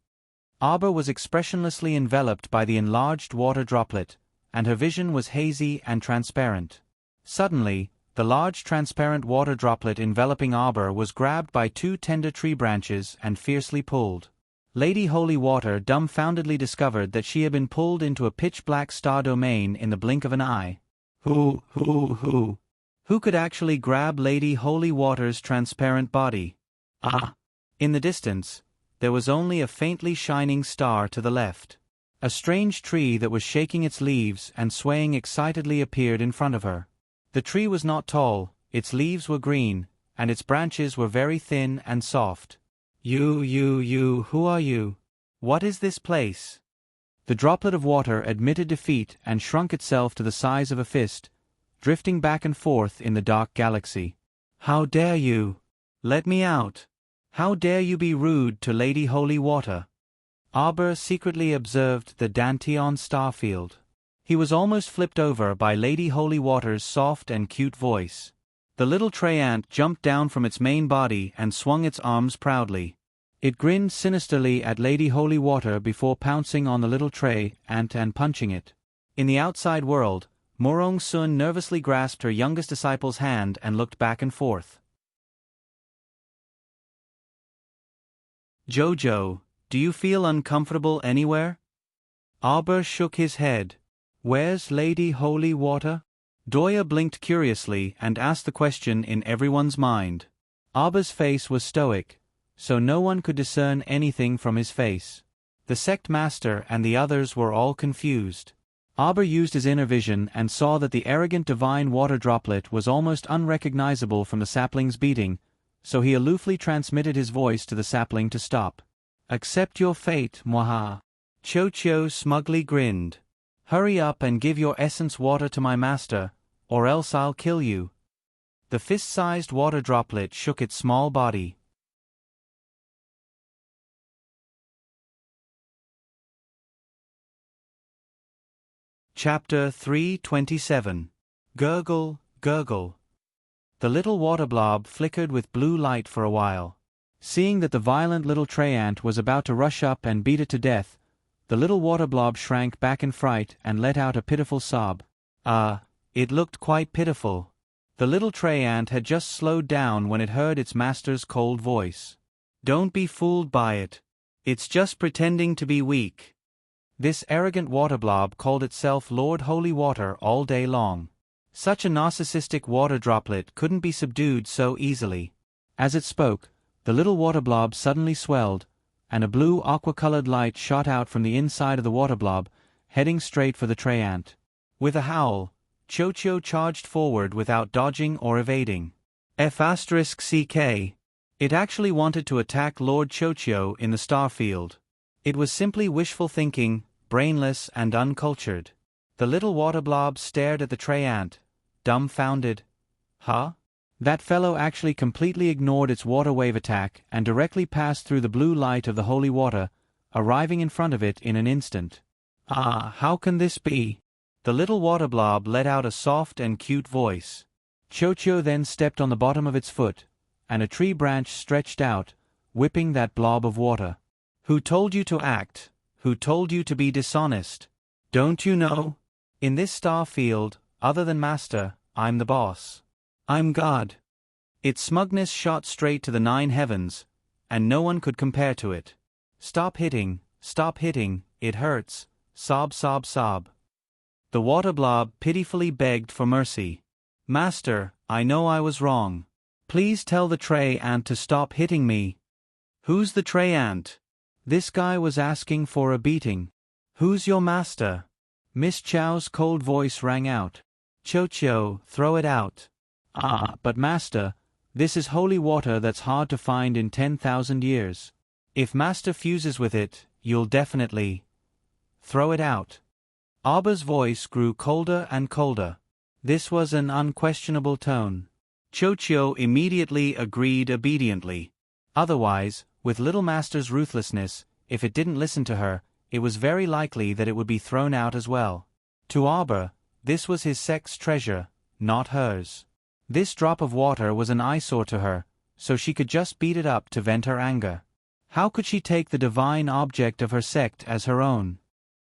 Auber was expressionlessly enveloped by the enlarged water droplet, and her vision was hazy and transparent. Suddenly, the large transparent water droplet enveloping Auber was grabbed by 2 tender tree branches and fiercely pulled. Lady Holy Water dumbfoundedly discovered that she had been pulled into a pitch-black star domain in the blink of an eye. Who could actually grab Lady Holy Water's transparent body? In the distance, there was only a faintly shining star to the left. A strange tree that was shaking its leaves and swaying excitedly appeared in front of her. The tree was not tall, its leaves were green, and its branches were very thin and soft. Who are you? What is this place? The droplet of water admitted defeat and shrunk itself to the size of a fist, drifting back and forth in the dark galaxy. How dare you? Let me out. How dare you be rude to Lady Holy Water? Auber secretly observed the Danteon starfield. He was almost flipped over by Lady Holy Water's soft and cute voice. The little tray ant jumped down from its main body and swung its arms proudly. It grinned sinisterly at Lady Holy Water before pouncing on the little tray ant and punching it. In the outside world, Murong Soon nervously grasped her youngest disciple's hand and looked back and forth. Jojo, do you feel uncomfortable anywhere? Auber shook his head. Where's Lady Holy Water? Doya blinked curiously and asked the question in everyone's mind. Auber's face was stoic, so no one could discern anything from his face. The sect master and the others were all confused. Auber used his inner vision and saw that the arrogant divine water droplet was almost unrecognizable from the sapling's beating, so he aloofly transmitted his voice to the sapling to stop. Accept your fate, Mwaha. Cho smugly grinned. Hurry up and give your essence water to my master, or else I'll kill you. The fist-sized water droplet shook its small body. Chapter 327. Gurgle, Gurgle. The little water blob flickered with blue light for a while. Seeing that the violent little tray ant was about to rush up and beat it to death, the little water blob shrank back in fright and let out a pitiful sob. It looked quite pitiful. The little tray ant had just slowed down when it heard its master's cold voice. Don't be fooled by it. It's just pretending to be weak. This arrogant water blob called itself Lord Holy Water all day long. Such a narcissistic water droplet couldn't be subdued so easily. As it spoke, the little water blob suddenly swelled, and a blue aqua-colored light shot out from the inside of the water blob, heading straight for the tray ant. With a howl, Chocho charged forward without dodging or evading. F***CK. It actually wanted to attack Lord Chocho in the starfield. It was simply wishful thinking, brainless and uncultured. The little water blob stared at the tray ant, dumbfounded. Huh? That fellow actually completely ignored its water wave attack and directly passed through the blue light of the holy water, arriving in front of it in an instant. Ah, how can this be? The little water blob let out a soft and cute voice. Chocho then stepped on the bottom of its foot, and a tree branch stretched out, whipping that blob of water. Who told you to act? Who told you to be dishonest? Don't you know? In this star field, other than Master, I'm the boss. I'm God. Its smugness shot straight to the 9 heavens, and no one could compare to it. Stop hitting, it hurts, sob sob sob. The water blob pitifully begged for mercy. Master, I know I was wrong. Please tell the tray ant to stop hitting me. Who's the tray ant? This guy was asking for a beating. Who's your master? Miss Chow's cold voice rang out. Chocho, throw it out. Ah, but master, this is holy water that's hard to find in 10,000 years. If master fuses with it, you'll definitely throw it out. Arba's voice grew colder and colder. This was an unquestionable tone. Chocho immediately agreed obediently. Otherwise, with little master's ruthlessness, if it didn't listen to her, it was very likely that it would be thrown out as well. To Arba, this was his sex treasure, not hers. This drop of water was an eyesore to her, so she could just beat it up to vent her anger. How could she take the divine object of her sect as her own?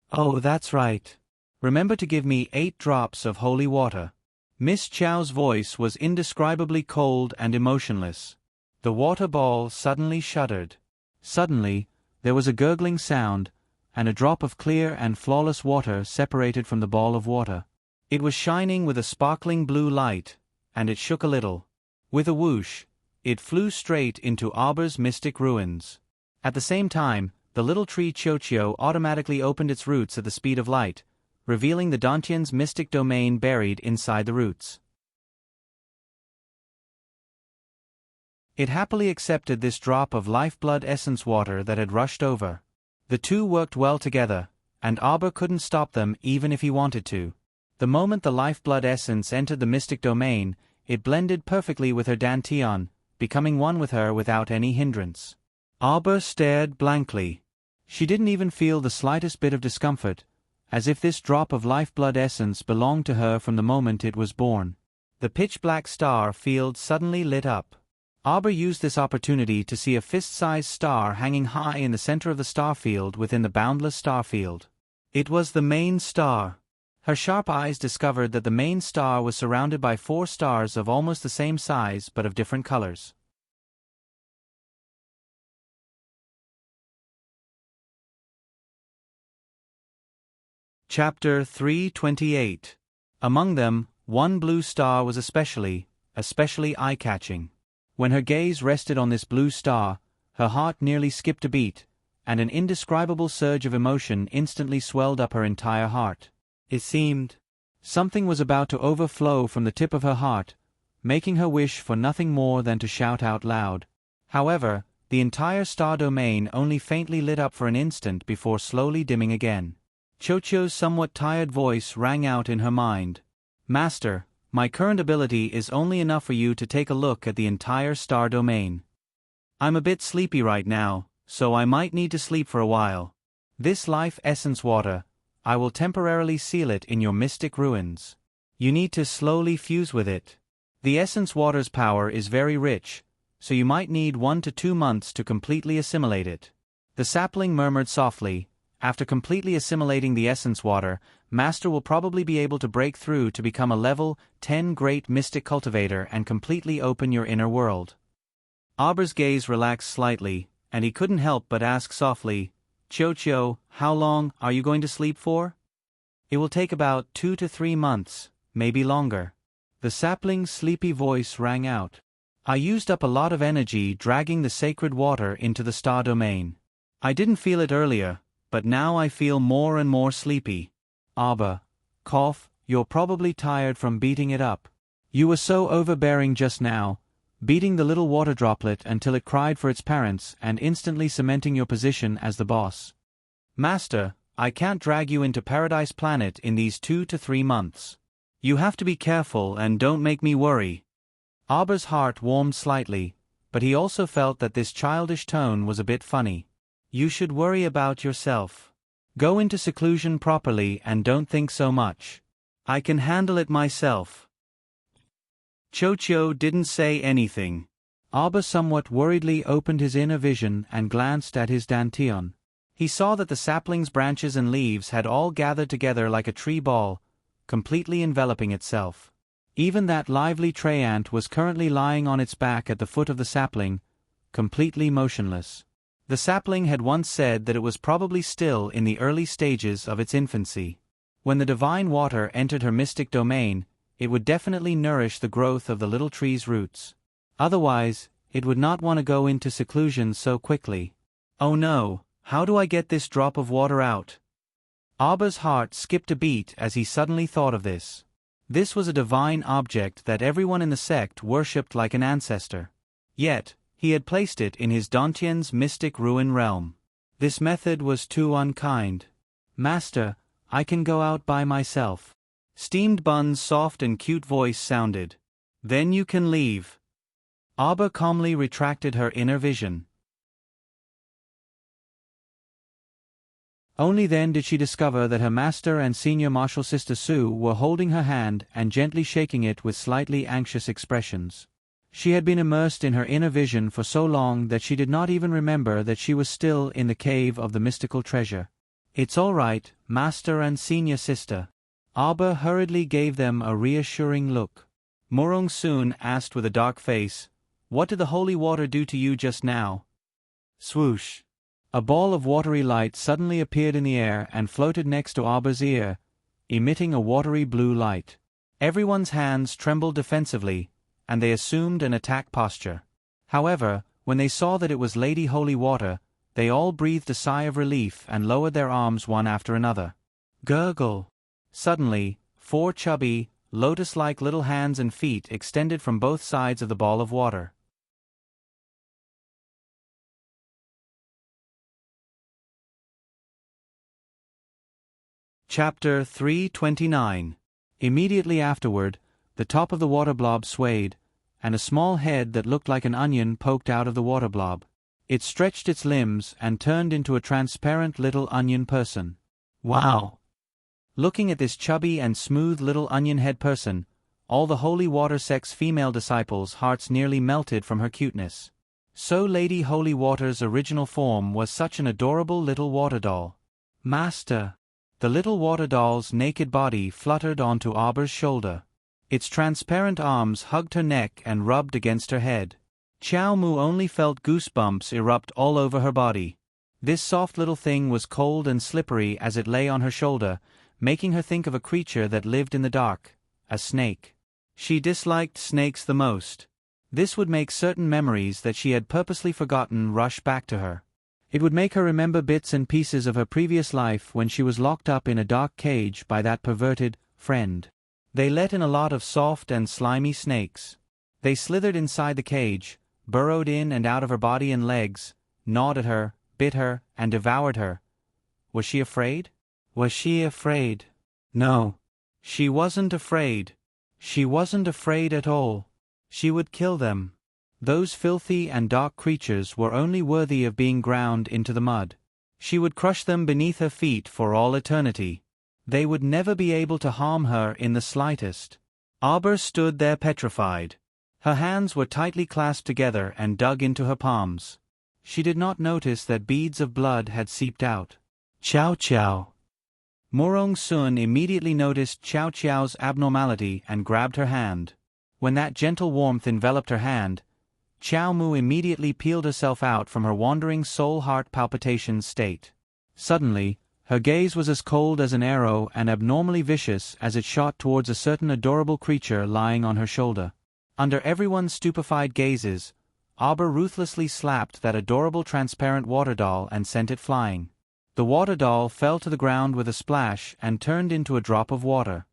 Oh, that's right. Remember to give me 8 drops of holy water. Miss Chow's voice was indescribably cold and emotionless. The water ball suddenly shuddered. Suddenly, there was a gurgling sound, and a drop of clear and flawless water separated from the ball of water. It was shining with a sparkling blue light, and it shook a little. With a whoosh, it flew straight into Arba's mystic ruins. At the same time, the little tree Chocho automatically opened its roots at the speed of light, revealing the Dantian's mystic domain buried inside the roots. It happily accepted this drop of lifeblood essence water that had rushed over. The two worked well together, and Arba couldn't stop them even if he wanted to. The moment the lifeblood essence entered the mystic domain, it blended perfectly with her Dantian, becoming one with her without any hindrance. Arba stared blankly. She didn't even feel the slightest bit of discomfort, as if this drop of lifeblood essence belonged to her from the moment it was born. The pitch-black star field suddenly lit up. Arba used this opportunity to see a fist-sized star hanging high in the center of the starfield within the boundless starfield. It was the main star. Her sharp eyes discovered that the main star was surrounded by 4 stars of almost the same size but of different colors. Chapter 328. Among them, one blue star was especially eye-catching. When her gaze rested on this blue star, her heart nearly skipped a beat, and an indescribable surge of emotion instantly swelled up her entire heart. It seemed something was about to overflow from the tip of her heart, making her wish for nothing more than to shout out loud. However, the entire star domain only faintly lit up for an instant before slowly dimming again. Chocho's somewhat tired voice rang out in her mind. Master, my current ability is only enough for you to take a look at the entire star domain. I'm a bit sleepy right now, so I might need to sleep for a while. This life essence water, I will temporarily seal it in your mystic ruins. You need to slowly fuse with it. The essence water's power is very rich, so you might need 1 to 2 months to completely assimilate it. The sapling murmured softly. After completely assimilating the essence water, Master will probably be able to break through to become a level 10 great mystic cultivator and completely open your inner world. Arba's gaze relaxed slightly, and he couldn't help but ask softly, Chocho, how long are you going to sleep for? It will take about 2 to 3 months, maybe longer. The sapling's sleepy voice rang out. I used up a lot of energy dragging the sacred water into the star domain. I didn't feel it earlier, but now I feel more and more sleepy. Arba, cough, you're probably tired from beating it up. You were so overbearing just now, beating the little water droplet until it cried for its parents and instantly cementing your position as the boss. Master, I can't drag you into Paradise Planet in these 2 to 3 months. You have to be careful and don't make me worry. Arber's heart warmed slightly, but he also felt that this childish tone was a bit funny. You should worry about yourself. Go into seclusion properly and don't think so much. I can handle it myself. Chocho didn't say anything. Arber somewhat worriedly opened his inner vision and glanced at his dantian. He saw that the sapling's branches and leaves had all gathered together like a tree ball, completely enveloping itself. Even that lively tree ant was currently lying on its back at the foot of the sapling, completely motionless. The sapling had once said that it was probably still in the early stages of its infancy. When the divine water entered her mystic domain, it would definitely nourish the growth of the little tree's roots. Otherwise, it would not want to go into seclusion so quickly. Oh no, how do I get this drop of water out? Arber's heart skipped a beat as he suddenly thought of this. This was a divine object that everyone in the sect worshipped like an ancestor. Yet, he had placed it in his dantian's mystic ruin realm. This method was too unkind. Master, I can go out by myself. Steamed Bun's soft and cute voice sounded. Then you can leave. Arber calmly retracted her inner vision. Only then did she discover that her master and senior martial sister Sue were holding her hand and gently shaking it with slightly anxious expressions. She had been immersed in her inner vision for so long that she did not even remember that she was still in the cave of the mystical treasure. It's all right, master and senior sister. Arber hurriedly gave them a reassuring look. Murong soon asked with a dark face, What did the holy water do to you just now? Swoosh. A ball of watery light suddenly appeared in the air and floated next to Arber's ear, emitting a watery blue light. Everyone's hands trembled defensively, and they assumed an attack posture. However, when they saw that it was Lady Holy Water, they all breathed a sigh of relief and lowered their arms one after another. Gurgle. Suddenly, 4 chubby, lotus-like little hands and feet extended from both sides of the ball of water. Chapter 329. Immediately afterward, the top of the water blob swayed, and a small head that looked like an onion poked out of the water blob. It stretched its limbs and turned into a transparent little onion person. Wow! Looking at this chubby and smooth little onion head person, all the Holy Water sect's female disciples' hearts nearly melted from her cuteness. So Lady Holy Water's original form was such an adorable little water doll. Master! The little water doll's naked body fluttered onto Arber's shoulder. Its transparent arms hugged her neck and rubbed against her head. Chow Mu only felt goosebumps erupt all over her body. This soft little thing was cold and slippery as it lay on her shoulder, making her think of a creature that lived in the dark, a snake. She disliked snakes the most. This would make certain memories that she had purposely forgotten rush back to her. It would make her remember bits and pieces of her previous life when she was locked up in a dark cage by that perverted friend. They let in a lot of soft and slimy snakes. They slithered inside the cage, burrowed in and out of her body and legs, gnawed at her, bit her, and devoured her. Was she afraid? Was she afraid? No. She wasn't afraid. She wasn't afraid at all. She would kill them. Those filthy and dark creatures were only worthy of being ground into the mud. She would crush them beneath her feet for all eternity. They would never be able to harm her in the slightest. Arber stood there petrified. Her hands were tightly clasped together and dug into her palms. She did not notice that beads of blood had seeped out. Chow Chow. Murong Sun immediately noticed Chow Chow's abnormality and grabbed her hand. When that gentle warmth enveloped her hand, Chow Mu immediately peeled herself out from her wandering soul-heart palpitations state. Suddenly, her gaze was as cold as an arrow and abnormally vicious as it shot towards a certain adorable creature lying on her shoulder. Under everyone's stupefied gazes, Arber ruthlessly slapped that adorable transparent water doll and sent it flying. The water doll fell to the ground with a splash and turned into a drop of water.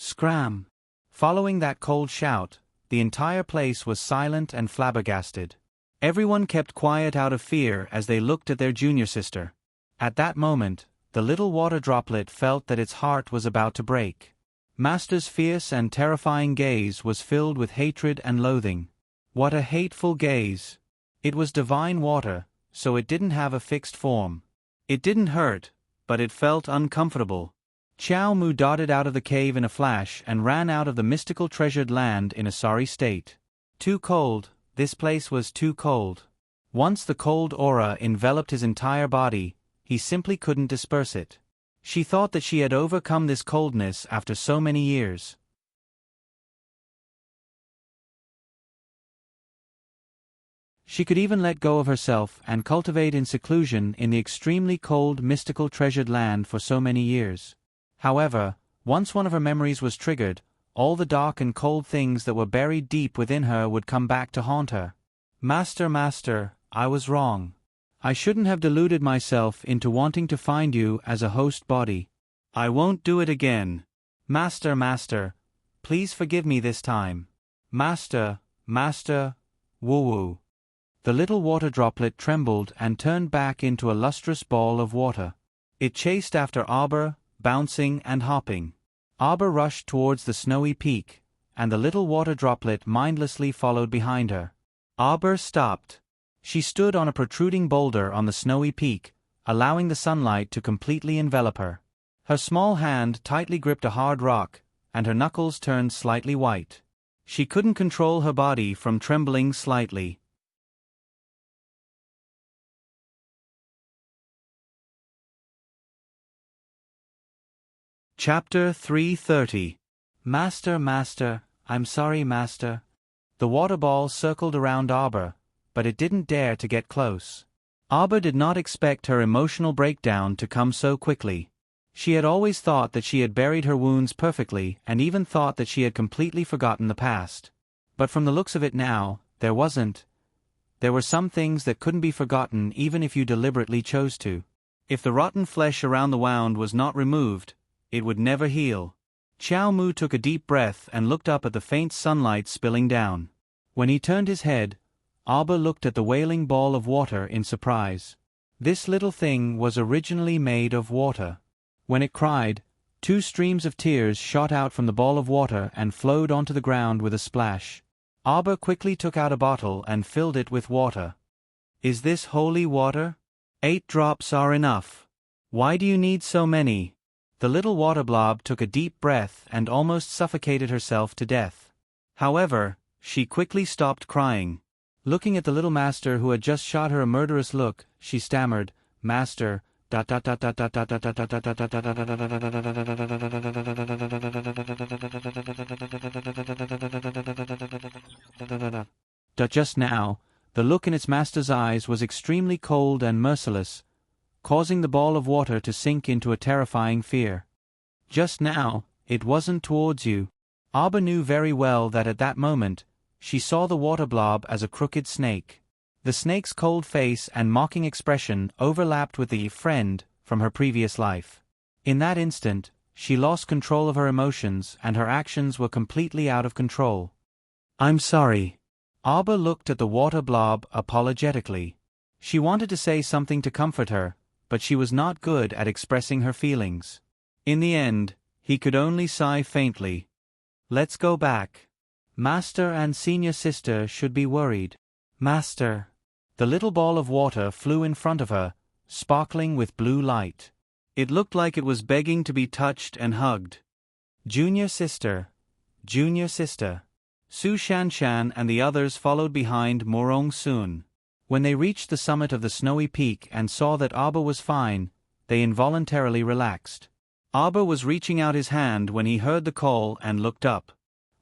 Scram! Following that cold shout, the entire place was silent and flabbergasted. Everyone kept quiet out of fear as they looked at their junior sister. At that moment, the little water droplet felt that its heart was about to break. Master's fierce and terrifying gaze was filled with hatred and loathing. What a hateful gaze! It was divine water, so it didn't have a fixed form. It didn't hurt, but it felt uncomfortable. Xiao Mu darted out of the cave in a flash and ran out of the mystical treasured land in a sorry state. Too cold, this place was too cold. Once the cold aura enveloped his entire body, he simply couldn't disperse it. She thought that she had overcome this coldness after so many years. She could even let go of herself and cultivate in seclusion in the extremely cold mystical treasured land for so many years. However, once one of her memories was triggered, all the dark and cold things that were buried deep within her would come back to haunt her. Master, I was wrong. I shouldn't have deluded myself into wanting to find you as a host body. I won't do it again. Master, please forgive me this time. Master, woo-woo. The little water droplet trembled and turned back into a lustrous ball of water. It chased after Arbor, bouncing and hopping. Arbor rushed towards the snowy peak, and the little water droplet mindlessly followed behind her. Arbor stopped. She stood on a protruding boulder on the snowy peak, allowing the sunlight to completely envelop her. Her small hand tightly gripped a hard rock, and her knuckles turned slightly white. She couldn't control her body from trembling slightly. Chapter 330. Master, I'm sorry, Master. The water ball circled around Arbor, but it didn't dare to get close. Arbor did not expect her emotional breakdown to come so quickly. She had always thought that she had buried her wounds perfectly and even thought that she had completely forgotten the past. But from the looks of it now, there wasn't. There were some things that couldn't be forgotten even if you deliberately chose to. If the rotten flesh around the wound was not removed, it would never heal. Xiao Mu took a deep breath and looked up at the faint sunlight spilling down. When he turned his head, Arbor looked at the wailing ball of water in surprise. This little thing was originally made of water. When it cried, 2 streams of tears shot out from the ball of water and flowed onto the ground with a splash. Arbor quickly took out a bottle and filled it with water. Is this holy water? 8 drops are enough. Why do you need so many? The little water blob took a deep breath and almost suffocated herself to death. However, she quickly stopped crying. Looking at the little master who had just shot her a murderous look, she stammered, Master, Just now, the look in its master's eyes was extremely cold and merciless, causing the ball of water to sink into a terrifying fear. Just now, it wasn't towards you. Arbor knew very well that at that moment, she saw the water blob as a crooked snake. The snake's cold face and mocking expression overlapped with the friend from her previous life. In that instant, she lost control of her emotions and her actions were completely out of control. I'm sorry. Arbor looked at the water blob apologetically. She wanted to say something to comfort her, but she was not good at expressing her feelings. In the end, he could only sigh faintly. Let's go back. Master and senior sister should be worried. Master. The little ball of water flew in front of her, sparkling with blue light. It looked like it was begging to be touched and hugged. Junior sister. Su Shanshan and the others followed behind Morong Soon. When they reached the summit of the snowy peak and saw that Arbor was fine, they involuntarily relaxed. Arbor was reaching out his hand when he heard the call and looked up.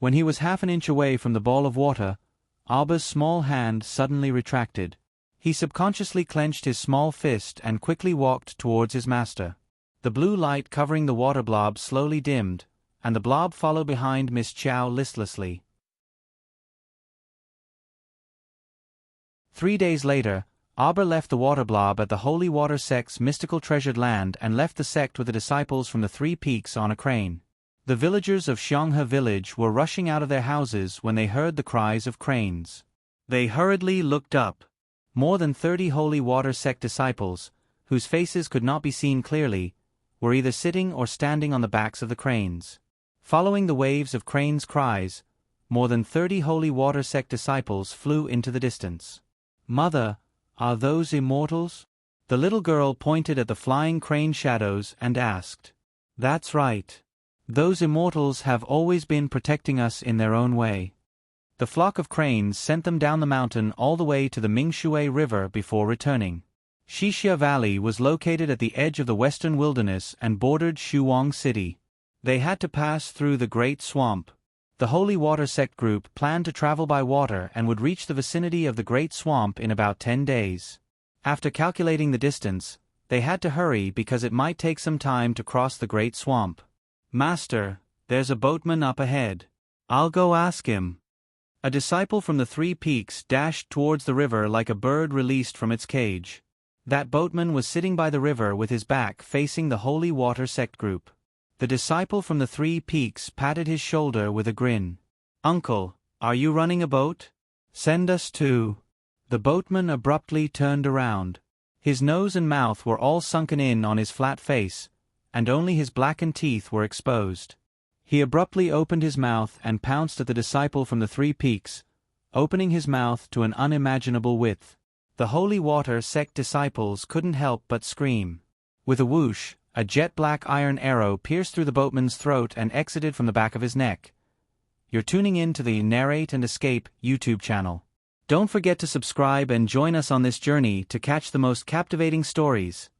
When he was half an inch away from the ball of water, Arbor's small hand suddenly retracted. He subconsciously clenched his small fist and quickly walked towards his master. The blue light covering the water blob slowly dimmed, and the blob followed behind Miss Chow listlessly. 3 days later, Arbor left the water blob at the Holy Water Sect's mystical treasured land and left the sect with the disciples from the 3 peaks on a crane. The villagers of Xionghe village were rushing out of their houses when they heard the cries of cranes. They hurriedly looked up. More than 30 holy water sect disciples, whose faces could not be seen clearly, were either sitting or standing on the backs of the cranes. Following the waves of cranes' cries, more than 30 holy water sect disciples flew into the distance. "Mother, are those immortals?" The little girl pointed at the flying crane shadows and asked. "That's right. Those immortals have always been protecting us in their own way." The flock of cranes sent them down the mountain all the way to the Mingshui River before returning. Xixia Valley was located at the edge of the western wilderness and bordered Shuang City. They had to pass through the Great Swamp. The Holy Water Sect group planned to travel by water and would reach the vicinity of the Great Swamp in about 10 days. After calculating the distance, they had to hurry because it might take some time to cross the Great Swamp. "Master, there's a boatman up ahead. I'll go ask him." A disciple from the 3 Peaks dashed towards the river like a bird released from its cage. That boatman was sitting by the river with his back facing the Holy Water Sect group. The disciple from the 3 Peaks patted his shoulder with a grin. "Uncle, are you running a boat? Send us too." The boatman abruptly turned around. His nose and mouth were all sunken in on his flat face, and only his blackened teeth were exposed. He abruptly opened his mouth and pounced at the disciple from the 3 Peaks, opening his mouth to an unimaginable width. The Holy Water Sect disciples couldn't help but scream. With a whoosh, a jet-black iron arrow pierced through the boatman's throat and exited from the back of his neck. You're tuning in to the Narrate and Escape YouTube channel. Don't forget to subscribe and join us on this journey to catch the most captivating stories.